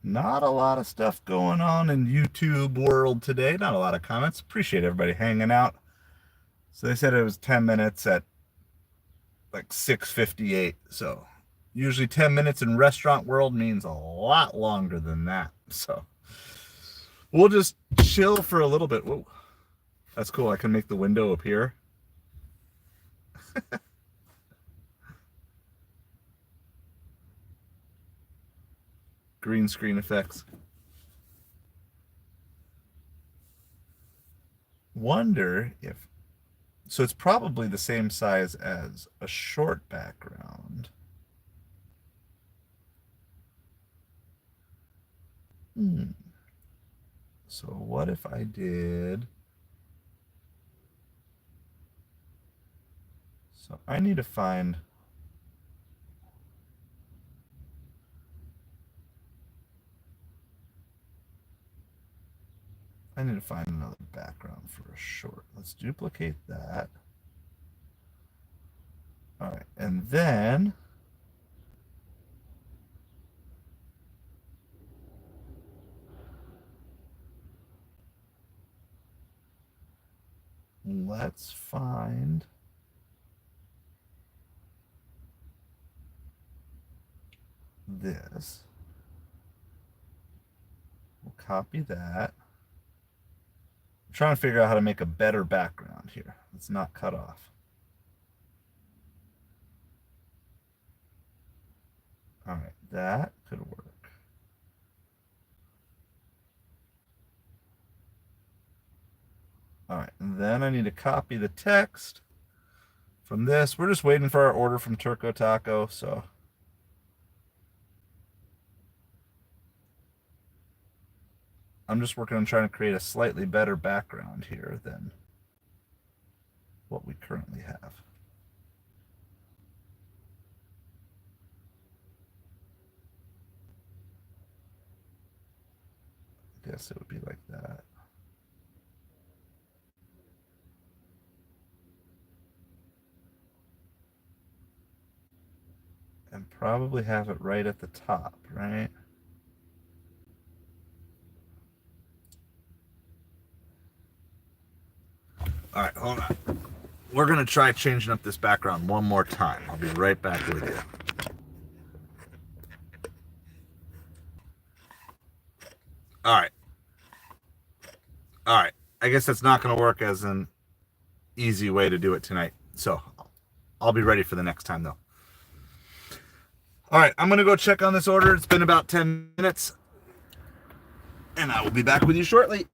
[SPEAKER 1] Not a lot of stuff going on in YouTube world today. Not a lot of comments. Appreciate everybody hanging out. So they said it was 10 minutes at like 6:58. So usually 10 minutes in restaurant world means a lot longer than that. So we'll just chill for a little bit. Whoa, that's cool. I can make the window appear. Green screen effects. Wonder if, so it's probably the same size as a short background. So what if I did, so I need to find, another background for a short. Let's duplicate that. All right, and then let's find this. We'll copy that. I'm trying to figure out how to make a better background here. It's not cut off. All right, that could work. All right, and then I need to copy the text from this. We're just waiting for our order from Turco Taco, so I'm just working on trying to create a slightly better background here than what we currently have? I guess it would be like that. And probably have it right at the top, right? All right, hold on. We're going to try changing up this background one more time. I'll be right back with you. All right. All right. I guess that's not going to work as an easy way to do it tonight. So I'll be ready for the next time, though. All right. I'm going to go check on this order. It's been about 10 minutes. And I will be back with you shortly.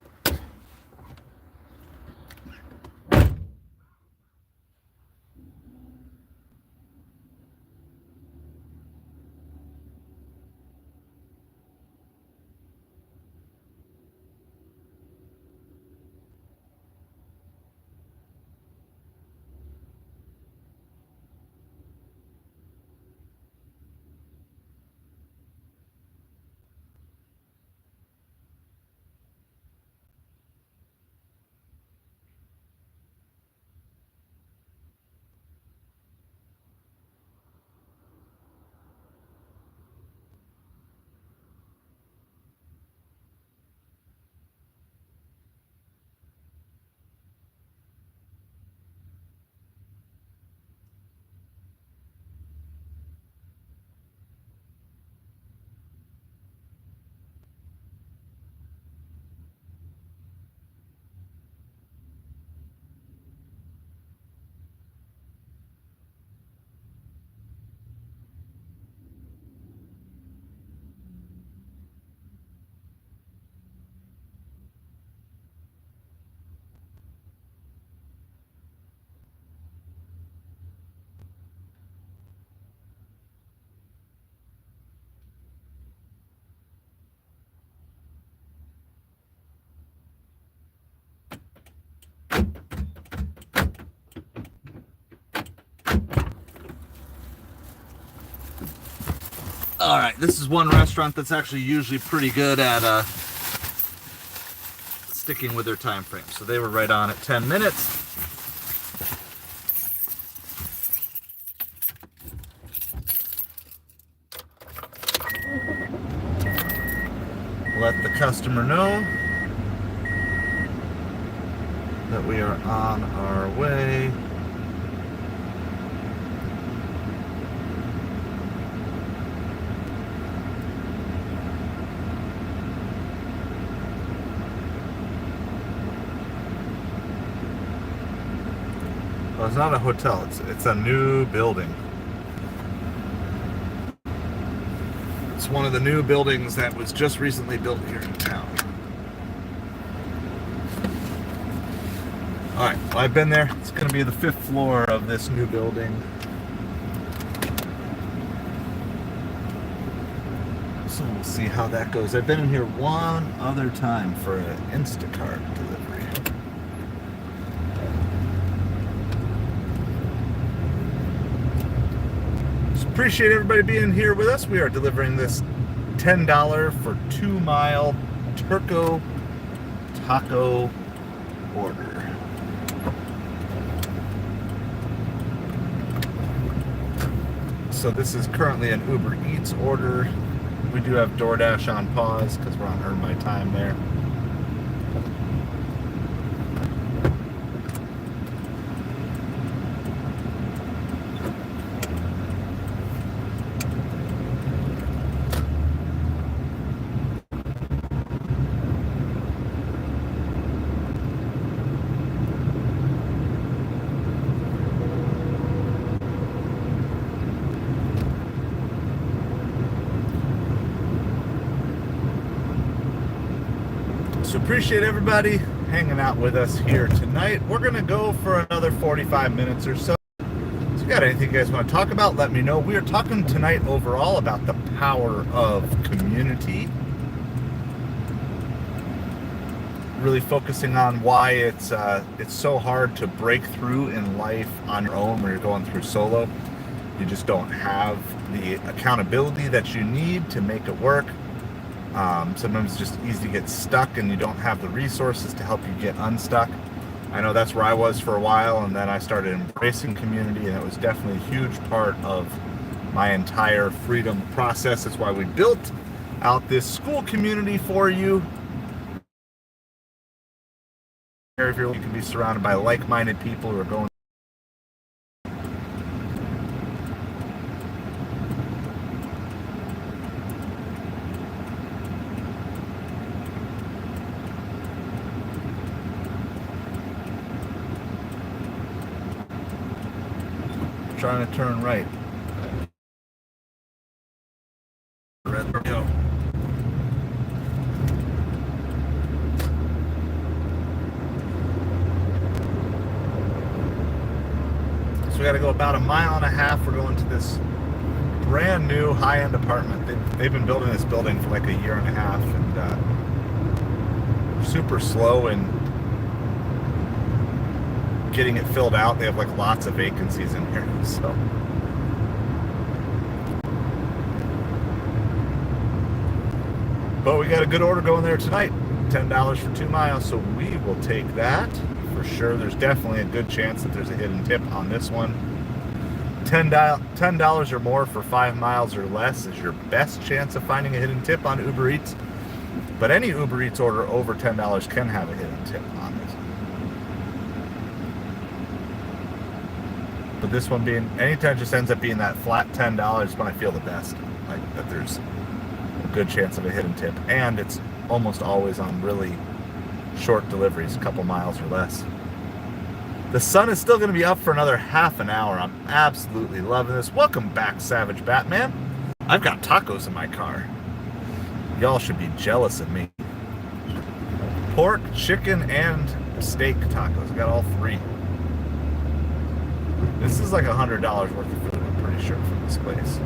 [SPEAKER 1] All right, this is one restaurant that's actually usually pretty good at sticking with their time frame. So they were right on at 10 minutes. Let the customer know that we are on our way. Well, it's not a hotel, it's a new building. It's one of the new buildings that was just recently built here in town. Alright, well, I've been there. It's going to be the 5th floor of this new building. So we'll see how that goes. I've been in here one other time for an Instacart delivery. Appreciate everybody being here with us. We are delivering this $10 for 2 mile Turco taco order. So this is currently an UberEats order. We do have DoorDash on pause because we're on Earn My Time there. So appreciate everybody hanging out with us here tonight. We're going to go for another 45 minutes or so. So if you got anything you guys want to talk about, let me know. We are talking tonight overall about the power of community. really focusing on why it's so hard to break through in life on your own when you're going through solo. You just don't have the accountability that you need to make it work. Sometimes it's just easy to get stuck and you don't have the resources to help you get unstuck. I know that's where I was for a while, and then I started embracing community, and it was definitely a huge part of my entire freedom process. That's why we built out this school community for you. If you can be surrounded by like-minded people who are going. Trying to turn right. There we go. So we got to go about a mile and a half. We're going to this brand new high-end apartment. They've been building this building for like a year and a half, and super slow in getting it filled out. They have like lots of vacancies in here, so. But we got a good order going there tonight. $10 for 2 miles, so we will take that for sure. There's definitely a good chance that there's a hidden tip on this one. $10 or more for 5 miles or less is your best chance of finding a hidden tip on Uber Eats. But any Uber Eats order over $10 can have a hidden tip on it. But this one being, anytime it just ends up being that flat $10 when I feel the best. Like that there's a good chance of a hidden tip. And it's almost always on really short deliveries, a couple miles or less. The sun is still going to be up for another half an hour. I'm absolutely loving this. Welcome back, Savage Batman. I've got tacos in my car. Y'all should be jealous of me. Pork, chicken, and steak tacos. I got all three. This is like $100 worth of food, I'm pretty sure, from this place.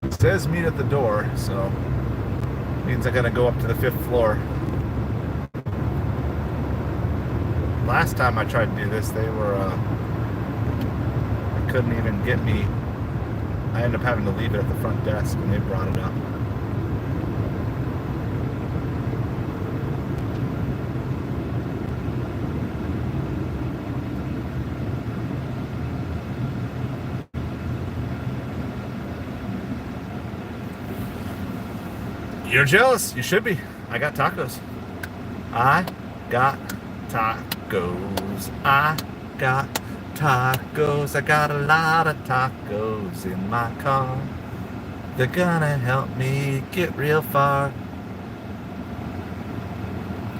[SPEAKER 1] It says meet at the door, so means I gotta go up to the 5th floor. Last time I tried to do this, they couldn't even get me. I ended up having to leave it at the front desk and they brought it up. You're jealous. You should be. I got tacos. I got tacos. I got tacos. I got a lot of tacos in my car. They're gonna help me get real far.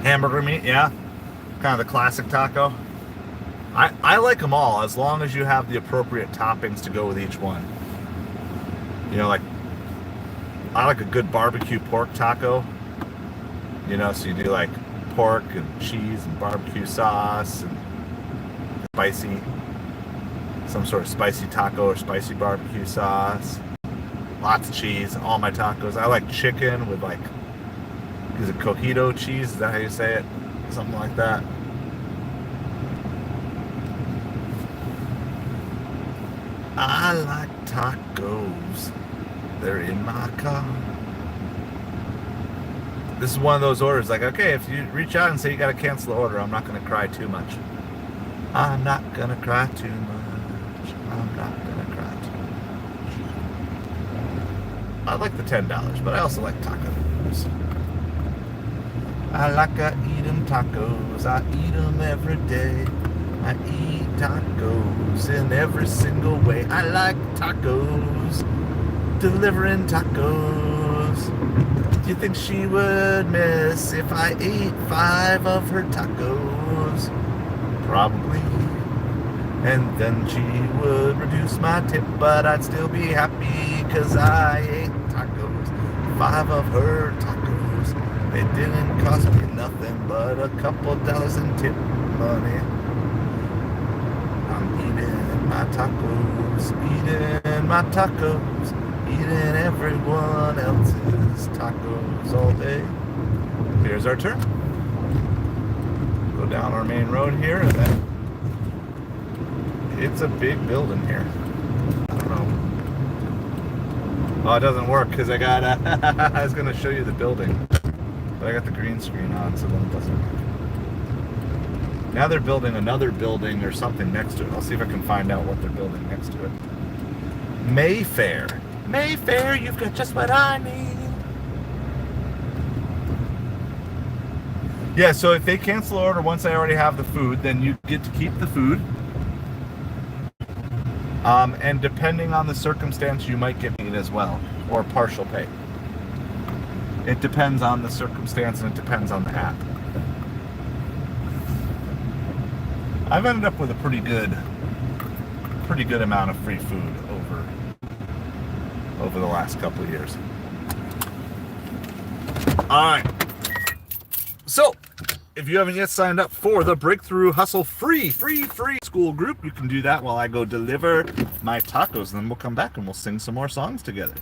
[SPEAKER 1] Hamburger meat, yeah. Kind of the classic taco. I like them all as long as you have the appropriate toppings to go with each one. You know, like I like a good barbecue pork taco. You know, so you do like pork and cheese and barbecue sauce and spicy, some sort of spicy taco or spicy barbecue sauce. Lots of cheese, all my tacos. I like chicken with like, is it cojito cheese? Is that how you say it? Something like that. I like tacos. They're in my car. This is one of those orders like, okay, if you reach out and say you got to cancel the order, I'm not going to cry too much. I'm not going to cry too much. I'm not going to cry too much. I like the $10, but I also like tacos. I like eating tacos. I eat them every day. I eat tacos in every single way. I like tacos. Delivering tacos. Do you think she would miss if I ate 5 of her tacos? Probably. And then she would reduce my tip, but I'd still be happy because I ate tacos. 5 of her tacos. They didn't cost me nothing but a couple dollars in tip money. I'm eating my tacos, eating my tacos. Eating everyone else's tacos all day. Here's our turn. Go down our main road here, and then it's a big building here. I don't know. Oh, it doesn't work because I got. I was gonna show you the building, but I got the green screen on, so then it doesn't work. Now they're building another building or something next to it. I'll see if I can find out what they're building next to it. Mayfair. Mayfair, you've got just what I need. Yeah, so if they cancel the order once I already have the food, then you get to keep the food. And depending on the circumstance, you might get paid as well, or partial pay. It depends on the circumstance and it depends on the app. I've ended up with a pretty good amount of free food over the last couple of years. All right. So, if you haven't yet signed up for the Breakthrough Hustle free school group, you can do that while I go deliver my tacos, and then we'll come back and we'll sing some more songs together.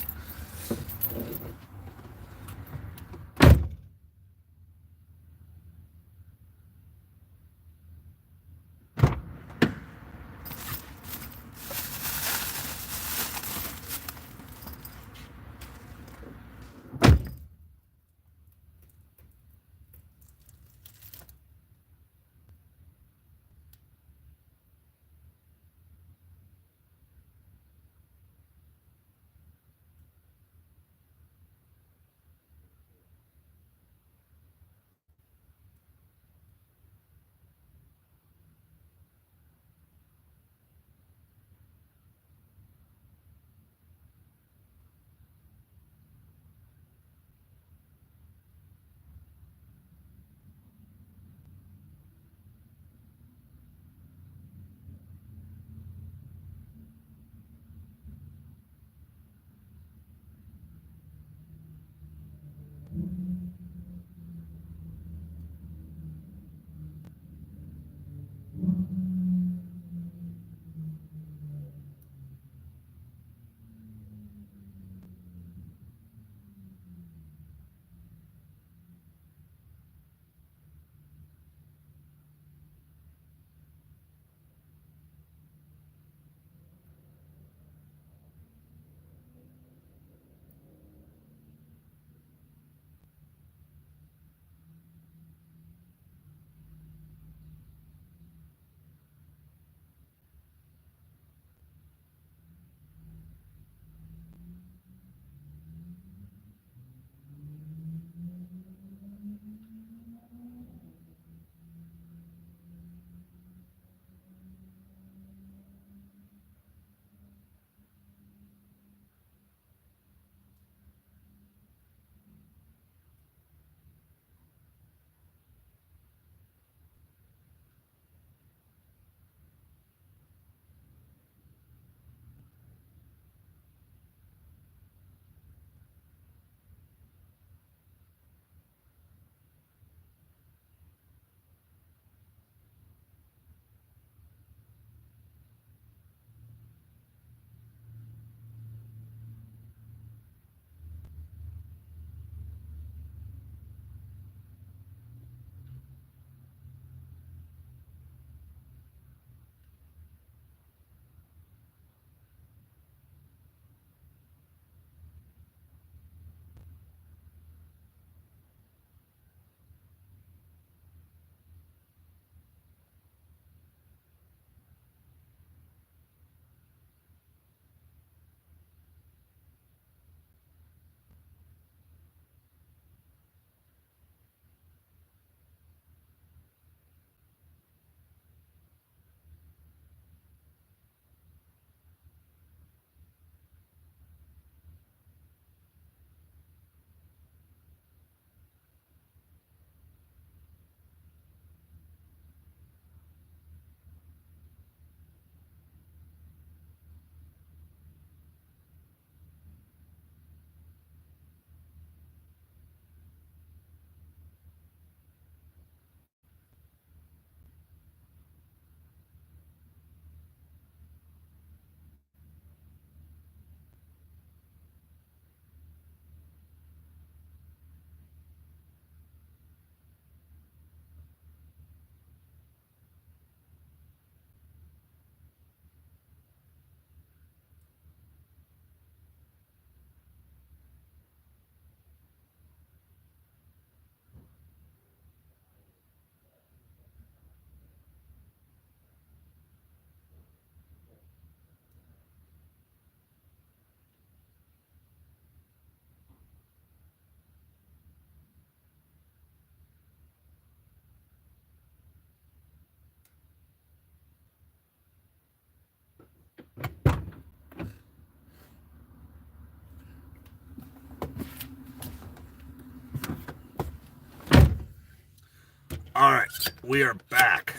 [SPEAKER 1] All right, we are back.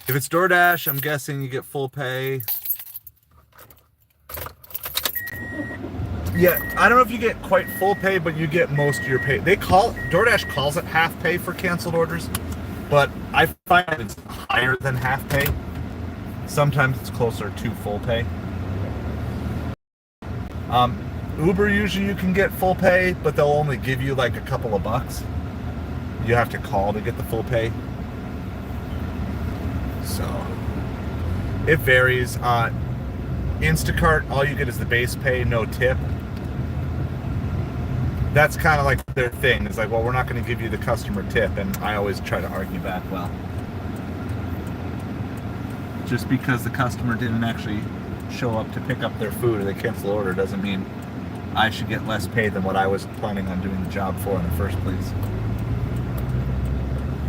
[SPEAKER 1] If it's DoorDash, I'm guessing you get full pay. Yeah, I don't know if you get quite full pay, but you get most of your pay. DoorDash calls it half pay for canceled orders, but I find it's higher than half pay. Sometimes it's closer to full pay. Uber, usually you can get full pay, but they'll only give you like a couple of bucks. You have to call to get the full pay. So it varies. Instacart, all you get is the base pay, no tip. That's kind of like their thing. It's like, well, we're not going to give you the customer tip, and I always try to argue back, well, just because the customer didn't actually show up to pick up their food or they cancel the order doesn't mean I should get less pay than what I was planning on doing the job for in the first place.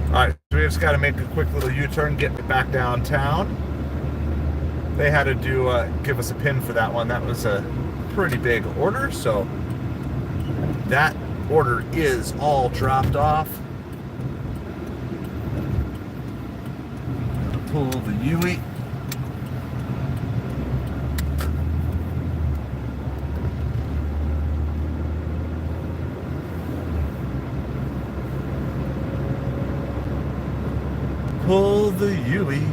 [SPEAKER 1] Alright, so we just got to make a quick little U-turn, get back downtown. They had to give us a pin for that one. That was a pretty big order, so that order is all dropped off. Pull the Yui. Pull the Yui.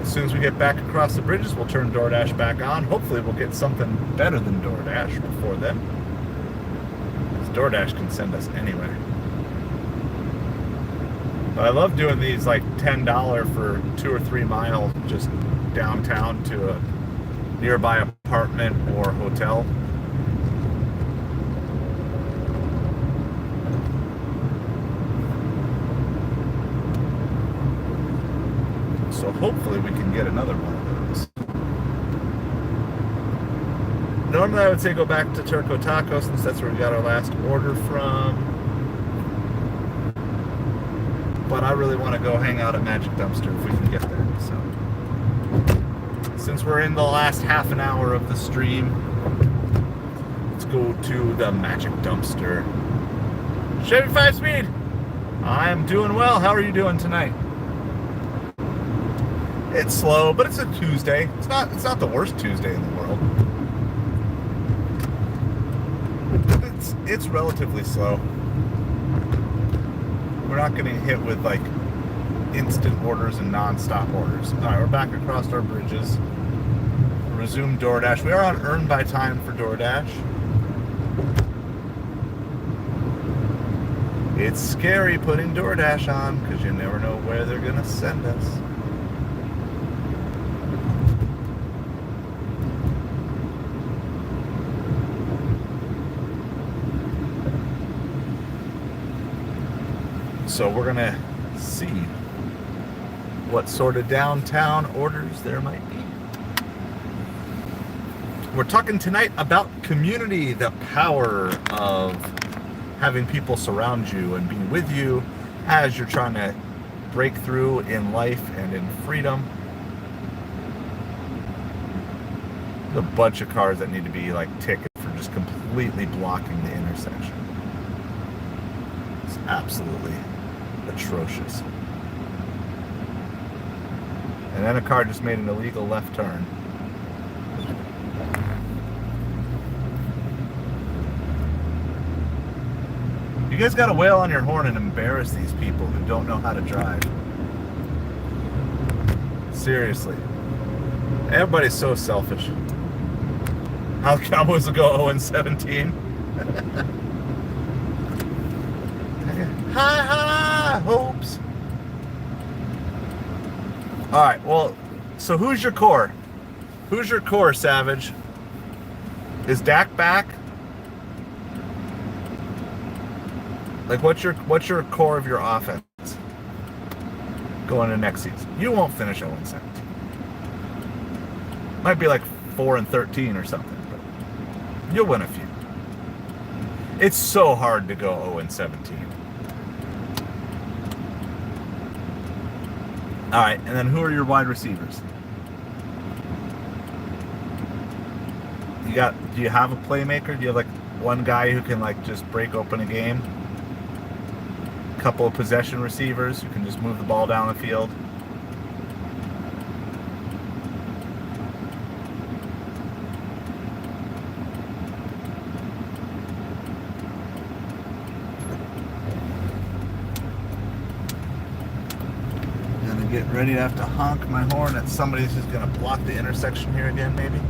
[SPEAKER 1] As soon as we get back across the bridges, we'll turn DoorDash back on. Hopefully we'll get something better than DoorDash before then. Because DoorDash can send us anywhere. But I love doing these like $10 for 2 or 3 miles just downtown to a nearby apartment or hotel. So hopefully we can get another one of those. Normally I would say go back to Turco Taco since that's where we got our last order from. But I really want to go hang out at Magic Dumpster if we can get there. So since we're in the last half an hour of the stream, let's go to the Magic Dumpster. Chevy 5-speed! I'm doing well. How are you doing tonight? It's slow, but it's a Tuesday. It's not the worst Tuesday in the world. It's relatively slow. We're not getting hit with like instant orders and non-stop orders. All right, we're back across our bridges. Resume DoorDash. We are on earn by time for DoorDash. It's scary putting DoorDash on because you never know where they're gonna send us. So we're gonna see what sort of downtown orders there might be. We're talking tonight about community, the power of having people surround you and be with you as you're trying to break through in life and in freedom. There's a bunch of cars that need to be like ticketed for just completely blocking the intersection. It's absolutely atrocious. And then a car just made an illegal left turn. You guys gotta wail on your horn and embarrass these people who don't know how to drive. Seriously. Everybody's so selfish. How the Cowboys will go 0-17? Ha hopes. All right, well, so who's your core? Who's your core, Savage? Is Dak back? Like, what's your core of your offense going into next season? You won't finish 0-17. Might be like 4-13 or something, but you'll win a few. It's so hard to go 0-17. All right, and then who are your wide receivers? Do you have a playmaker? Do you have like one guy who can like just break open a game, a couple of possession receivers who can just move the ball down the field. Getting ready to have to honk my horn at somebody's just gonna block the intersection here again, maybe.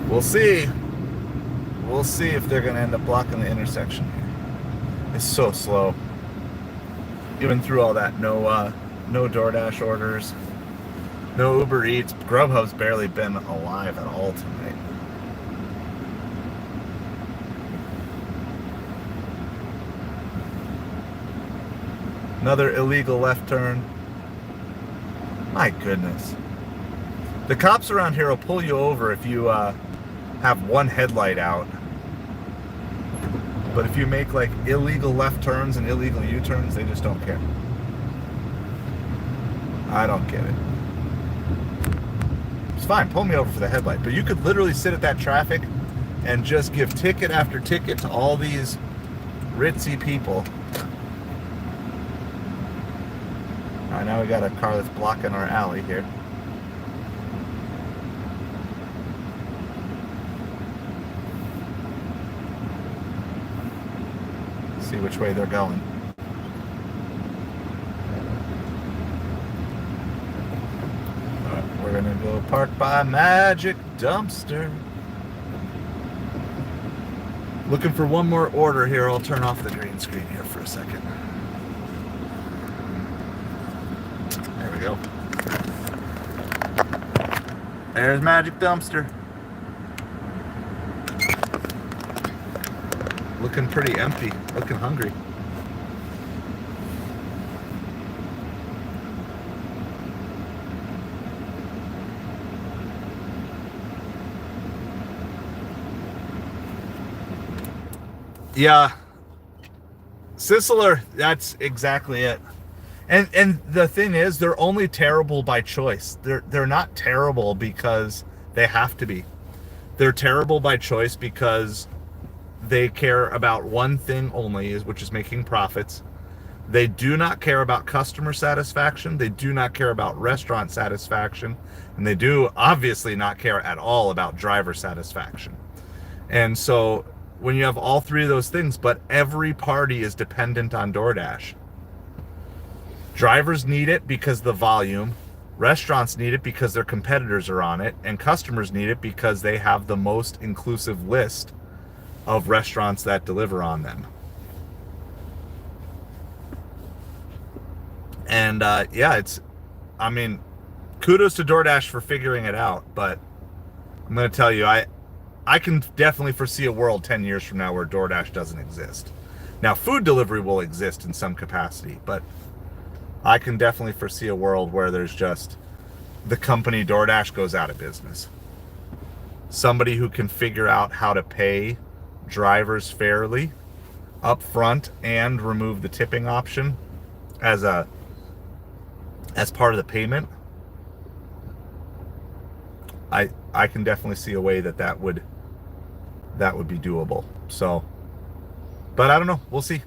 [SPEAKER 1] We'll see. We'll see if they're gonna end up blocking the intersection here. It's so slow. Even through all that, no DoorDash orders. No Uber Eats. Grubhub's barely been alive at all tonight. Another illegal left turn. My goodness. The cops around here will pull you over if you have one headlight out. But if you make like illegal left turns and illegal U-turns, they just don't care. I don't get it. It's fine, pull me over for the headlight, but you could literally sit at that traffic and just give ticket after ticket to all these ritzy people. All right, now we got a car that's blocking our alley here. See which way they're going. We're gonna go park by Magic Dumpster. Looking for one more order here. I'll turn off the green screen here for a second. There we go. There's Magic Dumpster. Looking pretty empty. Looking hungry. Yeah, Sisler, that's exactly it. And the thing is, they're only terrible by choice. They're not terrible because they have to be. They're terrible by choice because they care about one thing only, which is making profits. They do not care about customer satisfaction. They do not care about restaurant satisfaction. And they do obviously not care at all about driver satisfaction. And so when you have all three of those things, but every party is dependent on DoorDash. Drivers need it because the volume, restaurants need it because their competitors are on it, and customers need it because they have the most inclusive list of restaurants that deliver on them. And yeah, I mean, kudos to DoorDash for figuring it out, but I'm going to tell you, I can definitely foresee a world 10 years from now where DoorDash doesn't exist. Now, food delivery will exist in some capacity, but I can definitely foresee a world where there's just the company DoorDash goes out of business. Somebody who can figure out how to pay drivers fairly up front and remove the tipping option as part of the payment. I can definitely see a way that would be doable. So, but I don't know. We'll see.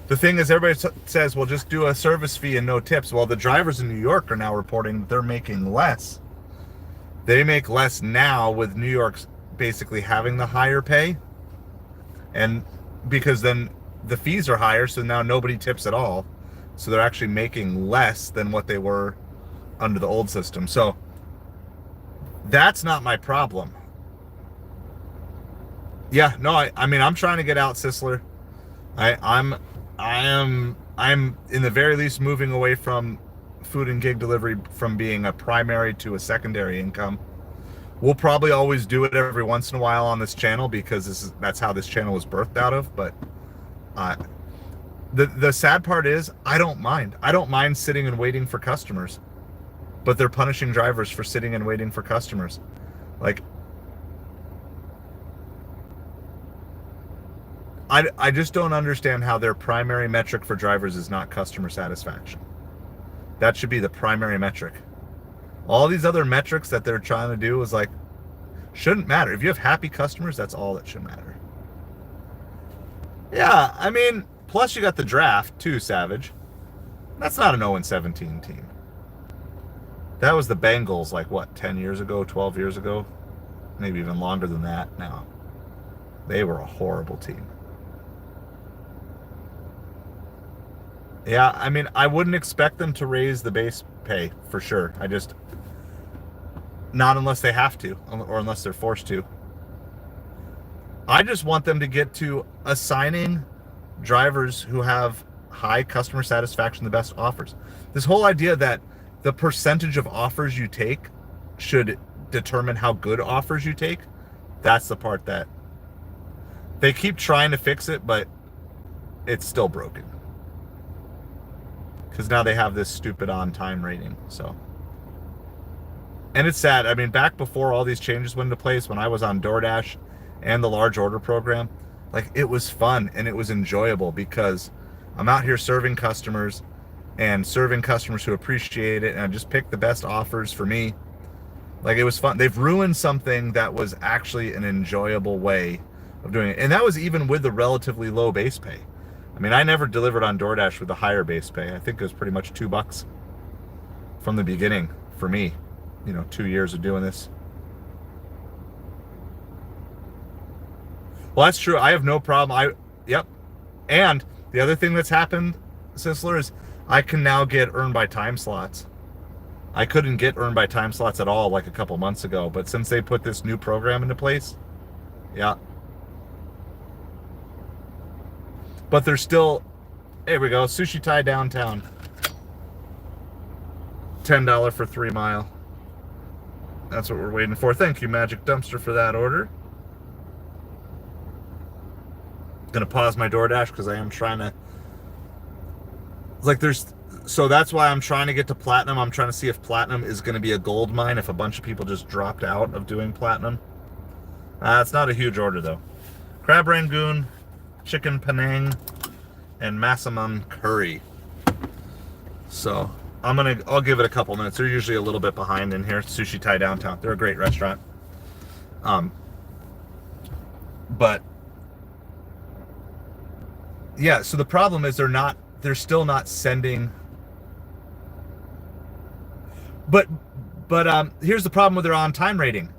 [SPEAKER 1] The thing is, everybody says, well, just do a service fee and no tips. Well, the drivers in New York are now reporting that they're making less. They make less now with New York's basically having the higher pay. And because then the fees are higher, so now nobody tips at all. So they're actually making less than what they were under the old system. So that's not my problem. Yeah, no, I mean, I'm trying to get out, Sisler. I am in the very least moving away from food and gig delivery from being a primary to a secondary income. We'll probably always do it every once in a while on this channel because that's how this channel was birthed out of. But the sad part is I don't mind. I don't mind sitting and waiting for customers. But they're punishing drivers for sitting and waiting for customers. Like, I just don't understand how their primary metric for drivers is not customer satisfaction. That should be the primary metric. All these other metrics that they're trying to do is like, shouldn't matter. If you have happy customers, that's all that should matter. Yeah, I mean, plus you got the draft too, Savage. That's not an 0-17 team. That was the Bengals like what, 10 years ago, 12 years ago? Maybe even longer than that now. They were a horrible team. Yeah, I mean, I wouldn't expect them to raise the base pay for sure. Not unless they have to, or unless they're forced to. I just want them to get to assigning drivers who have high customer satisfaction the best offers. This whole idea that the percentage of offers you take should determine how good offers you take, that's the part that they keep trying to fix it, but it's still broken. Because now they have this stupid on-time rating, so. And it's sad. I mean, back before all these changes went into place, when I was on DoorDash and the large order program, like, it was fun and it was enjoyable because I'm out here serving customers and serving customers who appreciate it, and I just picked the best offers for me. Like, it was fun. They've ruined something that was actually an enjoyable way of doing it. And that was even with the relatively low base pay. I mean, I never delivered on DoorDash with a higher base pay. I think it was pretty much $2 from the beginning for me, 2 years of doing this. Well, that's true. I have no problem. Yep. And the other thing that's happened, Sisler, is I can now get earn by time slots. I couldn't get earn by time slots at all like a couple months ago, but since they put this new program into place, yeah. But there's still, here we go, Sushi Thai downtown. $10 for 3 mile. That's what we're waiting for. Thank you, Magic Dumpster, for that order. Gonna pause my DoorDash because I am trying to, so that's why I'm trying to get to Platinum. I'm trying to see if Platinum is going to be a gold mine if a bunch of people just dropped out of doing Platinum. It's not a huge order though. Crab Rangoon, Chicken Penang, and Massaman Curry. So I'll give it a couple minutes. They're usually a little bit behind in here. Sushi Thai Downtown. They're a great restaurant. But yeah, so the problem is they're still not sending. But here's the problem with their on-time rating.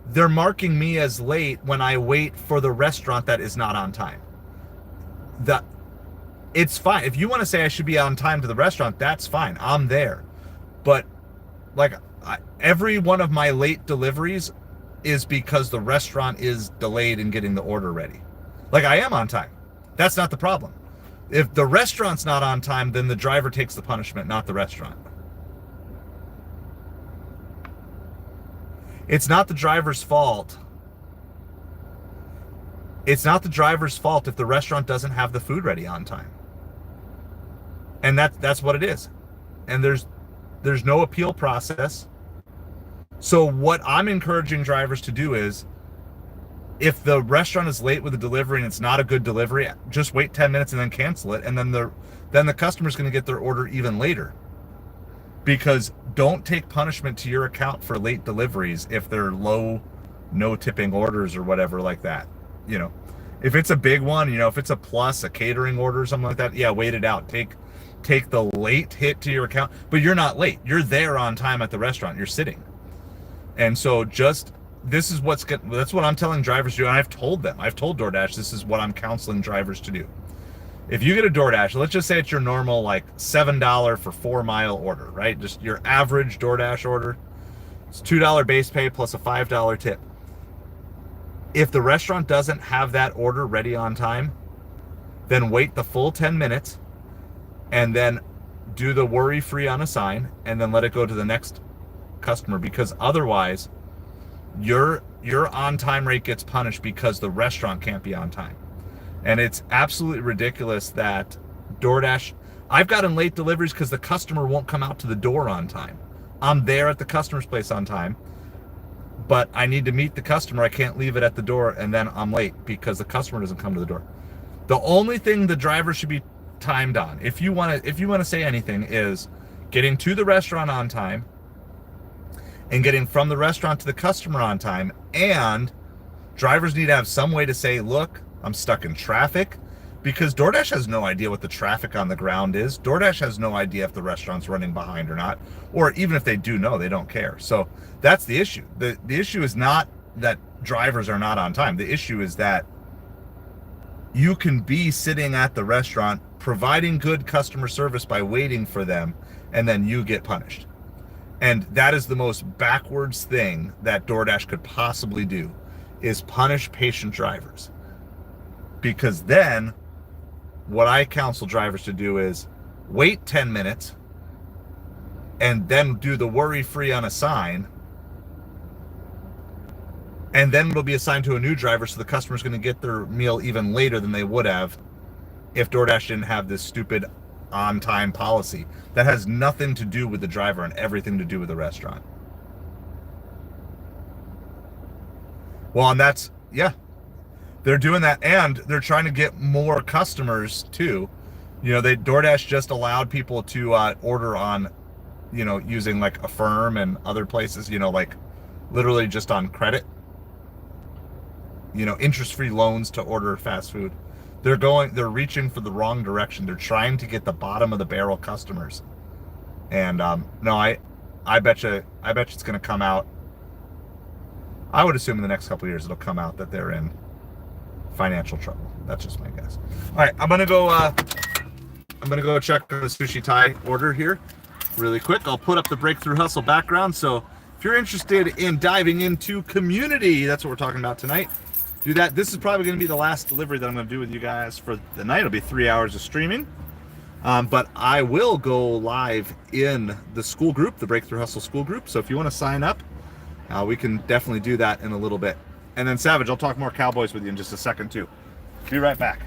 [SPEAKER 1] They're marking me as late when I wait for the restaurant that is not on time. It's fine. If you want to say I should be on time to the restaurant, that's fine. I'm there. But like every one of my late deliveries is because the restaurant is delayed in getting the order ready. Like, I am on time. That's not the problem. If the restaurant's not on time, then the driver takes the punishment, not the restaurant. It's not the driver's fault. It's not the driver's fault if the restaurant doesn't have the food ready on time. And that's what it is. And there's no appeal process. So what I'm encouraging drivers to do is, if the restaurant is late with a delivery and it's not a good delivery, just wait 10 minutes and then cancel it, and then the customer's going to get their order even later. Because don't take punishment to your account for late deliveries if they're low, no tipping orders or whatever like that. If it's a big one, if it's a plus, a catering order or something like that, yeah, wait it out. Take the late hit to your account, but you're not late. You're there on time at the restaurant. You're sitting. And so that's what I'm telling drivers to do. And I've told DoorDash, this is what I'm counseling drivers to do. If you get a DoorDash, let's just say it's your normal like $7 for 4 mile order, right? Just your average DoorDash order. It's $2 base pay plus a $5 tip. If the restaurant doesn't have that order ready on time, then wait the full 10 minutes and then do the worry-free unassign and then let it go to the next customer, because otherwise your on-time rate gets punished because the restaurant can't be on time. And it's absolutely ridiculous that DoorDash, I've gotten late deliveries because the customer won't come out to the door on time. I'm there at the customer's place on time, but I need to meet the customer. I can't leave it at the door and then I'm late because the customer doesn't come to the door. The only thing the driver should be timed on, if you want to say anything, is getting to the restaurant on time and getting from the restaurant to the customer on time. And drivers need to have some way to say, look, I'm stuck in traffic, because DoorDash has no idea what the traffic on the ground is. DoorDash has no idea if the restaurant's running behind or not, or even if they do know, they don't care. So that's the issue. The issue is not that drivers are not on time. The issue is that you can be sitting at the restaurant providing good customer service by waiting for them, and then you get punished. And that is the most backwards thing that DoorDash could possibly do, is punish patient drivers. Because then what I counsel drivers to do is wait 10 minutes and then do the worry-free unassign, and then it'll be assigned to a new driver, so the customer's going to get their meal even later than they would have if DoorDash didn't have this stupid on-time policy that has nothing to do with the driver and everything to do with the restaurant. Well, and that's, yeah, they're doing that, and they're trying to get more customers too. You know, DoorDash just allowed people to order on, you know, using like Affirm and other places, you know, like literally just on credit, you know, interest-free loans to order fast food. They're reaching for the wrong direction. They're trying to get the bottom of the barrel customers. And no, I bet you it's going to come out. I would assume in the next couple of years it'll come out that they're in financial trouble. That's just my guess. All right, I'm gonna go check the Sushi Thai order here really quick. I'll put up the Breakthrough Hustle background. So if you're interested in diving into community, that's what we're talking about tonight. Do that. This is probably going to be the last delivery that I'm going to do with you guys for the night. It'll be 3 hours of streaming. But I will go live in the school group, the Breakthrough Hustle school group. So if you want to sign up, we can definitely do that in a little bit. And then Savage, I'll talk more Cowboys with you in just a second too. Be right back.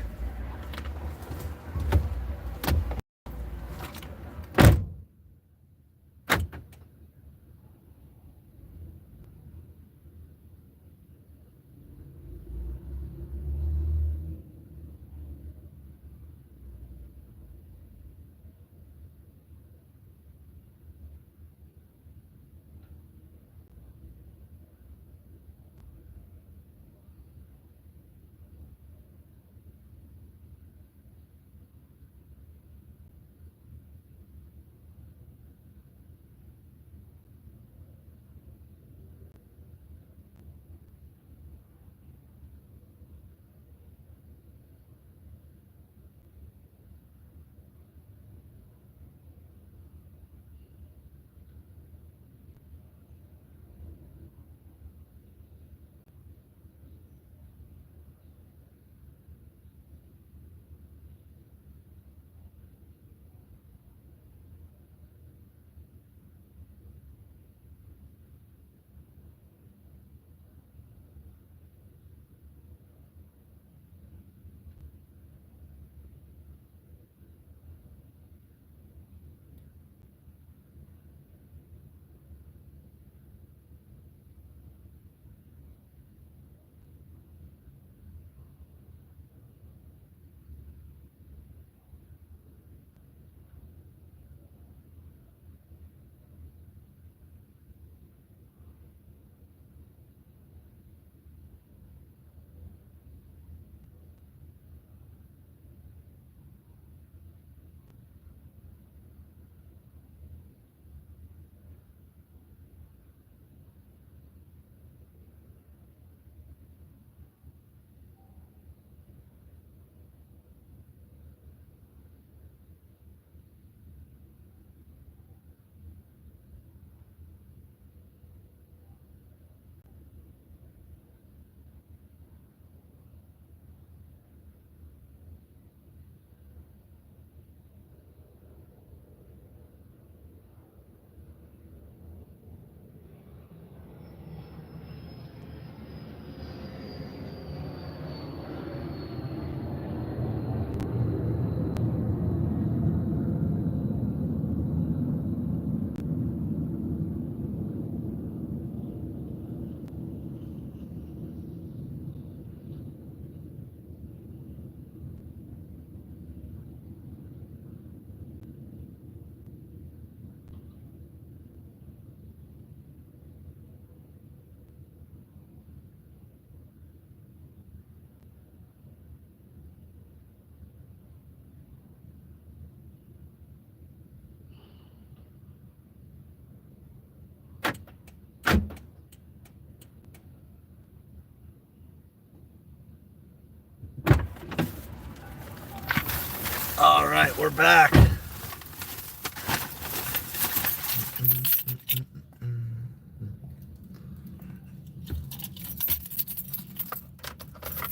[SPEAKER 1] right, we're back.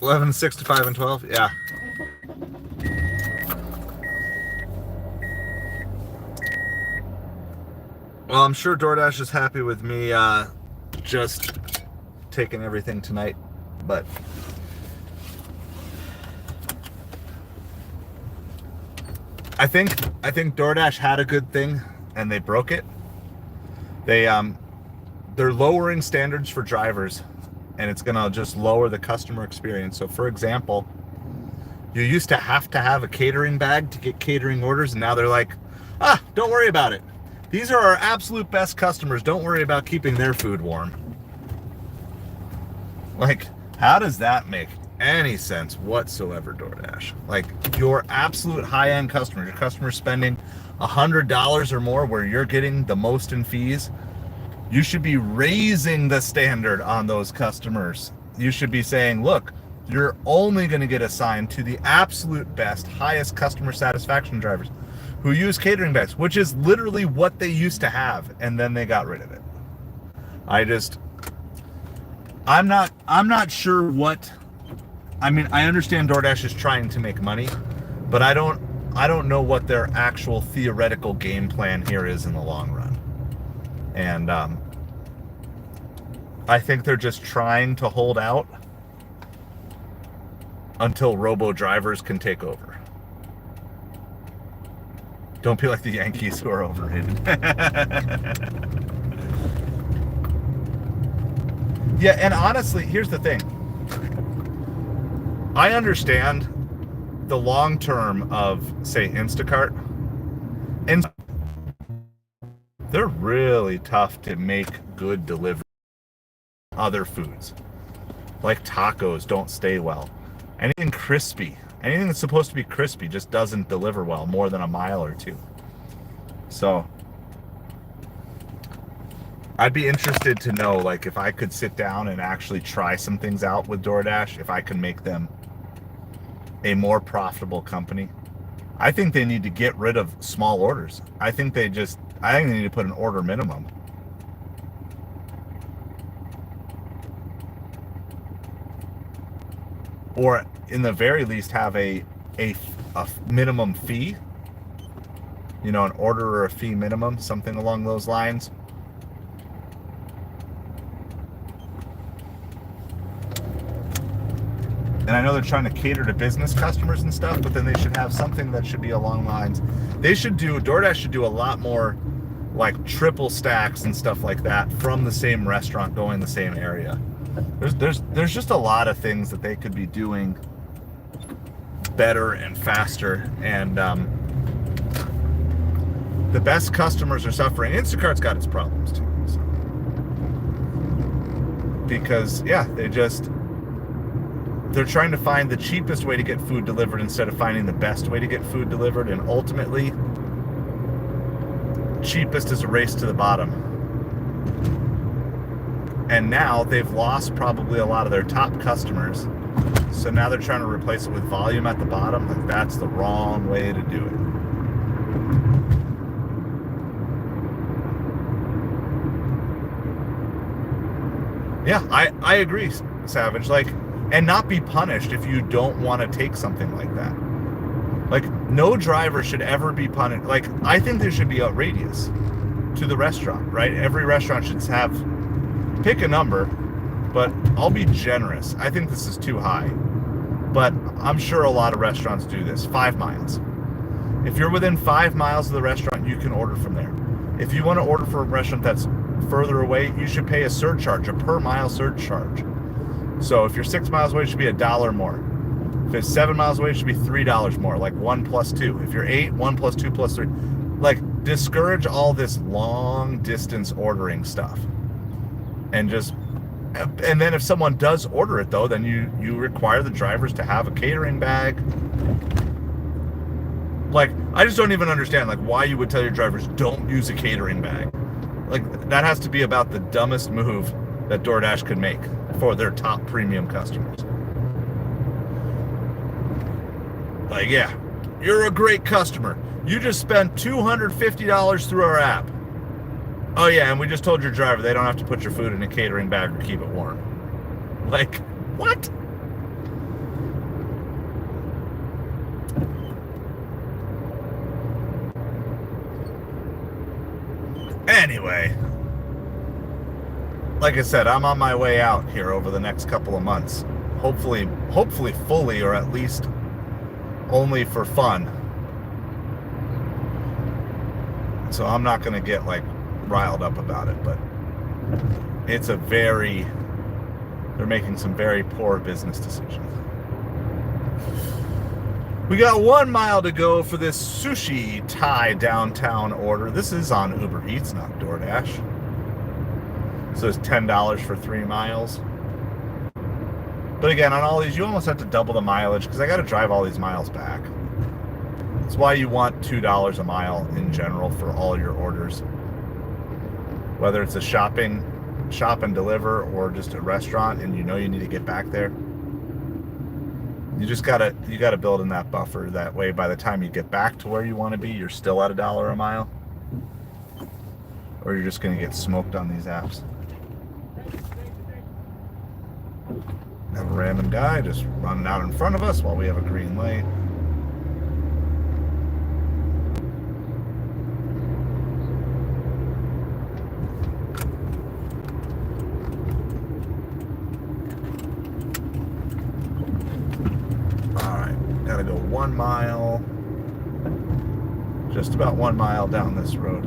[SPEAKER 1] $11, $6 to $5 and $12. Yeah. Well, I'm sure DoorDash is happy with me just taking everything tonight, but I think DoorDash had a good thing and they broke it. They're lowering standards for drivers, and it's gonna just lower the customer experience. So for example, you used to have a catering bag to get catering orders, and now they're like, don't worry about it. These are our absolute best customers. Don't worry about keeping their food warm. Like, how does that make any sense whatsoever, DoorDash? Like, your absolute high-end customers, your customers spending $100 or more where you're getting the most in fees, you should be raising the standard on those customers. You should be saying, look, you're only going to get assigned to the absolute best, highest customer satisfaction drivers who use catering bags, which is literally what they used to have, and then they got rid of it. I'm not sure what, I mean, I understand DoorDash is trying to make money, but I don't know what their actual theoretical game plan here is in the long run. And I think they're just trying to hold out until robo drivers can take over. Don't be like the Yankees who are overrated. Yeah, and honestly, here's the thing. I understand the long term of, say, Instacart. And they're really tough to make good delivery. Other foods, like tacos, don't stay well. Anything crispy, anything that's supposed to be crispy just doesn't deliver well more than a mile or two. So I'd be interested to know, like, if I could sit down and actually try some things out with DoorDash, if I can make them a more profitable company. I think they need to get rid of small orders. I think they need to put an order minimum. Or in the very least have a minimum fee, you know, an order or a fee minimum, something along those lines. And I know they're trying to cater to business customers and stuff, but then they should have something that should be along lines. DoorDash should do a lot more like triple stacks and stuff like that from the same restaurant going the same area. There's just a lot of things that they could be doing better and faster, and the best customers are suffering. Instacart's got its problems too, so. Because yeah, they're trying to find the cheapest way to get food delivered instead of finding the best way to get food delivered, and ultimately cheapest is a race to the bottom. And now they've lost probably a lot of their top customers. So now they're trying to replace it with volume at the bottom. Like, that's the wrong way to do it. Yeah, I agree, Savage. Like, and not be punished if you don't want to take something like that. Like, no driver should ever be punished. Like, I think there should be a radius to the restaurant, right? Every restaurant should have, pick a number, but I'll be generous. I think this is too high, but I'm sure a lot of restaurants do this. 5 miles. If you're within 5 miles of the restaurant, you can order from there. If you want to order for a restaurant that's further away, you should pay a surcharge, a per mile surcharge. So if you're 6 miles away, it should be $1 more. If it's 7 miles away, it should be $3 more, like 1 plus 2. If you're 8, 1 plus 2 plus 3. Like, discourage all this long distance ordering stuff. And then if someone does order it though, then you require the drivers to have a catering bag. Like, I just don't even understand, like, why you would tell your drivers don't use a catering bag. Like, that has to be about the dumbest move that DoorDash could make for their top premium customers. Like, yeah, You're a great customer. You just spent $250 through our app. Oh yeah, and we just told your driver they don't have to put your food in a catering bag or keep it warm. Like, what? Anyway, like I said, I'm on my way out here over the next couple of months. Hopefully fully, or at least only for fun. So I'm not going to get like riled up about it, but they're making some very poor business decisions. We got 1 mile to go for this sushi Thai downtown order. This is on UberEats, not DoorDash. So it's $10 for 3 miles. But again, on all these, you almost have to double the mileage because I got to drive all these miles back. That's why you want $2 a mile in general for all your orders. Whether it's a shop and deliver or just a restaurant and you know you need to get back there. You gotta build in that buffer. That way by the time you get back to where you want to be, you're still at $1 a mile. Or you're just gonna get smoked on these apps. Have a random guy just running out in front of us while we have a green light. Gotta go 1 mile, just about 1 mile down this road.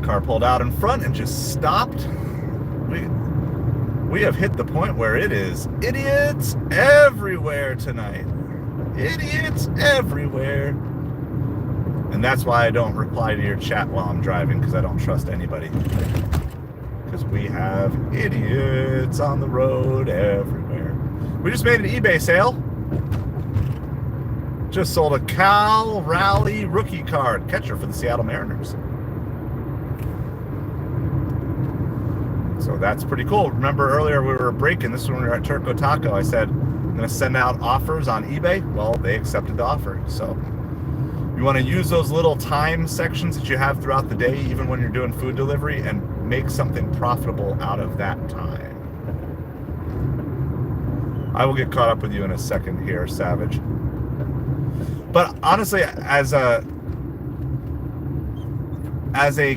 [SPEAKER 1] Car pulled out in front and just stopped. We have hit the point where it is idiots everywhere tonight. Idiots everywhere. And that's why I don't reply to your chat while I'm driving, because I don't trust anybody. Because we have idiots on the road everywhere. We just made an eBay sale. Just sold a Cal Raleigh rookie card, catcher for the Seattle Mariners. So that's pretty cool. Remember earlier we were breaking, this is when we were at Turco Taco, I said I'm going to send out offers on eBay. Well, they accepted the offer. So you want to use those little time sections that you have throughout the day, even when you're doing food delivery, and make something profitable out of that time. I will get caught up with you in a second here, Savage. But honestly, as a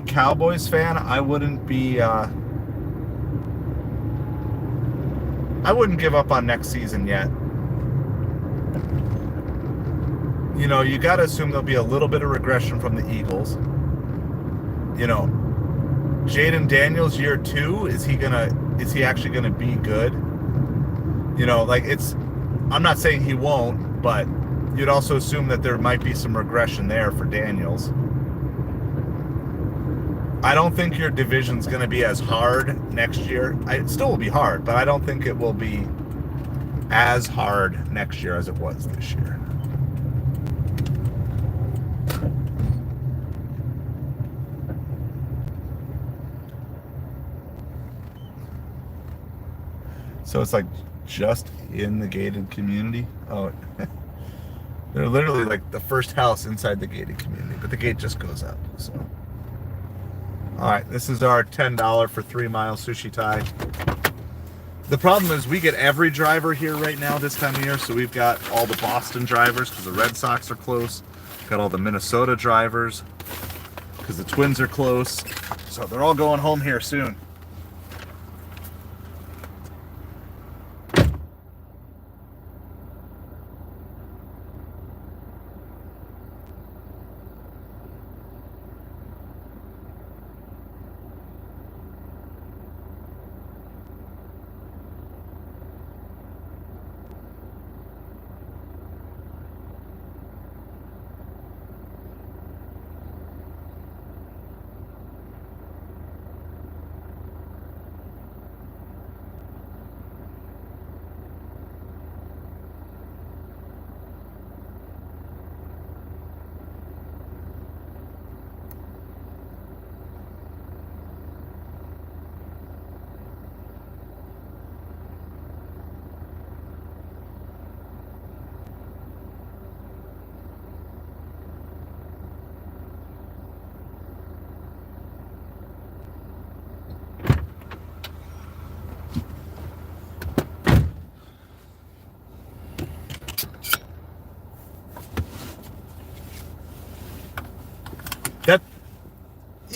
[SPEAKER 1] Cowboys fan, I wouldn't give up on next season yet. You know, you got to assume there'll be a little bit of regression from the Eagles. You know, Jaden Daniels year 2, is he actually gonna be good? You know, like I'm not saying he won't, but you'd also assume that there might be some regression there for Daniels. I don't think your division's gonna be as hard next year. It still will be hard, but I don't think it will be as hard next year as it was this year. So it's like just in the gated community. Oh, they're literally like the first house inside the gated community, but the gate just goes up. So, all right, this is our $10 for 3 mile sushi Thai. The problem is we get every driver here right now this time of year. So we've got all the Boston drivers because the Red Sox are close. Got all the Minnesota drivers because the Twins are close. So they're all going home here soon.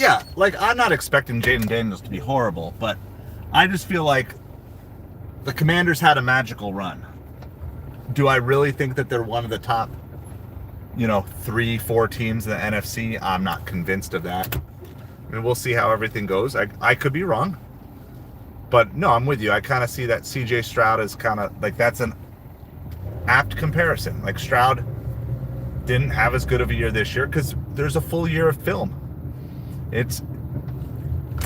[SPEAKER 1] yeah, like I'm not expecting Jaden Daniels to be horrible, but I just feel like the Commanders had a magical run. Do I really think that they're one of the top, 3-4 teams in the NFC? I'm not convinced of that. I mean, we'll see how everything goes. I could be wrong. But no, I'm with you. I kind of see that CJ Stroud is kind of like, that's an apt comparison. Like, Stroud didn't have as good of a year this year because there's a full year of film. It's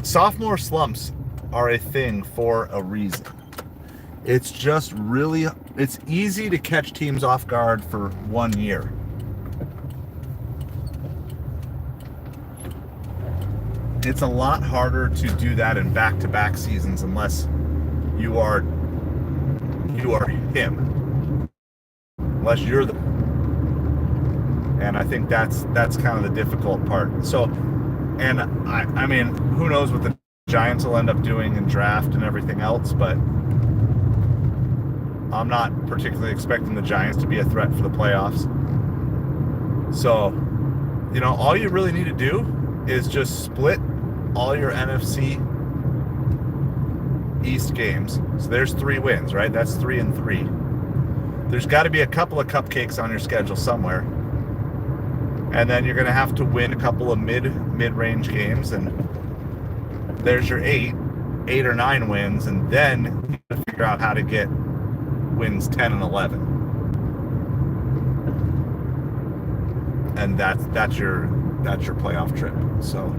[SPEAKER 1] sophomore slumps are a thing for a reason. It's just really, it's easy to catch teams off guard for 1 year. It's a lot harder to do that in back-to-back seasons unless you are him. Unless you're the, and I think that's kind of the difficult part. So, and I mean, who knows what the Giants will end up doing in draft and everything else, but I'm not particularly expecting the Giants to be a threat for the playoffs. So, all you really need to do is just split all your NFC East games. So there's 3 wins, right? That's 3-3. There's got to be a couple of cupcakes on your schedule somewhere. And then you're going to have to win a couple of mid-range games, and there's your 8 or 9 wins, and then you have to figure out how to get wins 10 and 11. And that's your playoff trip. So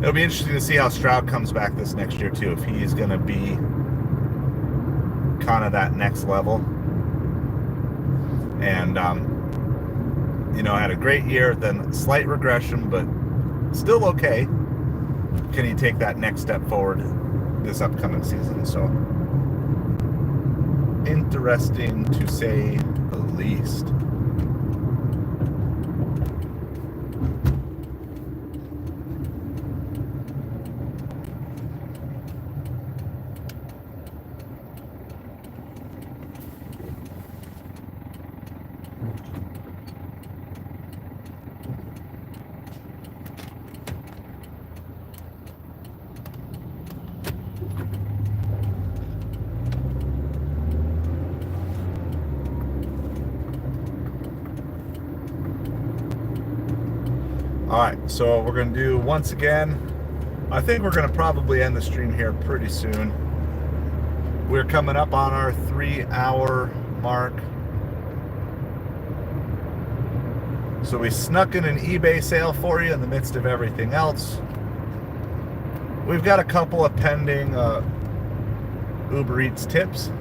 [SPEAKER 1] it'll be interesting to see how Stroud comes back this next year too, if he's going to be kind of that next level. And had a great year, then slight regression, but still okay. Can he take that next step forward this upcoming season? So interesting to say the least. Alright, so we're going to do, once again, I think we're going to probably end the stream here pretty soon. We're coming up on our 3-hour mark. So we snuck in an eBay sale for you in the midst of everything else. We've got a couple of pending UberEats tips.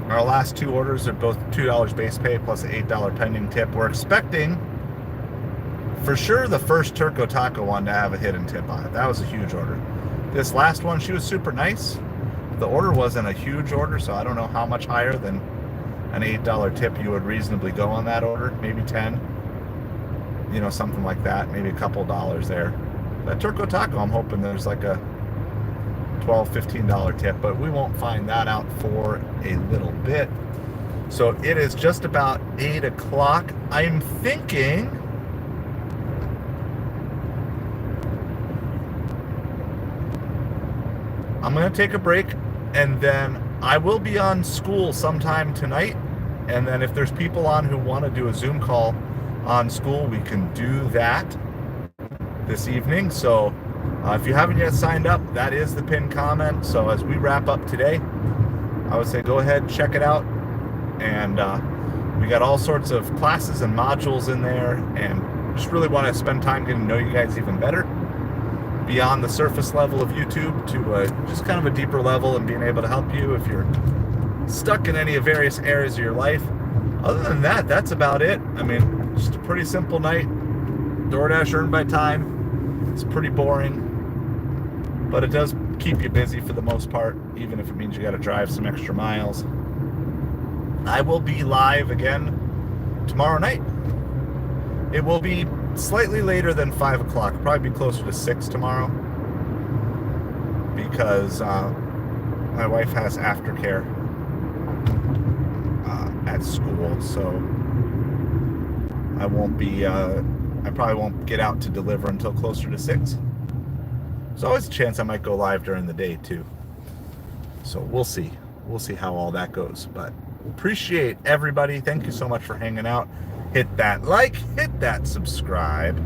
[SPEAKER 1] Our last 2 orders are both $2 base pay plus an $8 pending tip. We're expecting, for sure, the first Turco Taco one to have a hidden tip on it. That was a huge order. This last one, she was super nice. The order wasn't a huge order, so I don't know how much higher than an $8 tip you would reasonably go on that order. Maybe 10, something like that. Maybe a couple dollars there. That Turco Taco, I'm hoping there's like a $12, $15 tip, but we won't find that out for a little bit. So it is just about 8 o'clock. I'm thinking I'm going to take a break, and then I will be on school sometime tonight. And then if there's people on who want to do a Zoom call on school, we can do that this evening. So if you haven't yet signed up, that is the pinned comment. So as we wrap up today, I would say go ahead, check it out. And we got all sorts of classes and modules in there, and just really want to spend time getting to know you guys even better, beyond the surface level of YouTube to just kind of a deeper level, and being able to help you if you're stuck in any of various areas of your life. Other than that, that's about it. I mean, just a pretty simple night. DoorDash earned by time. It's pretty boring, but it does keep you busy for the most part, even if it means you got to drive some extra miles. I will be live again tomorrow night. It will be slightly later than 5 o'clock. Probably be closer to 6 tomorrow. Because my wife has aftercare at school, so I won't be, I probably won't get out to deliver until closer to 6. There's always a chance I might go live during the day too. So we'll see. We'll see how all that goes. But appreciate everybody. Thank you so much for hanging out. Hit that like, hit that subscribe,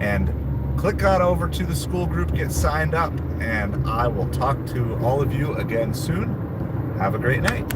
[SPEAKER 1] and click on over to the school group, get signed up, and I will talk to all of you again soon. Have a great night.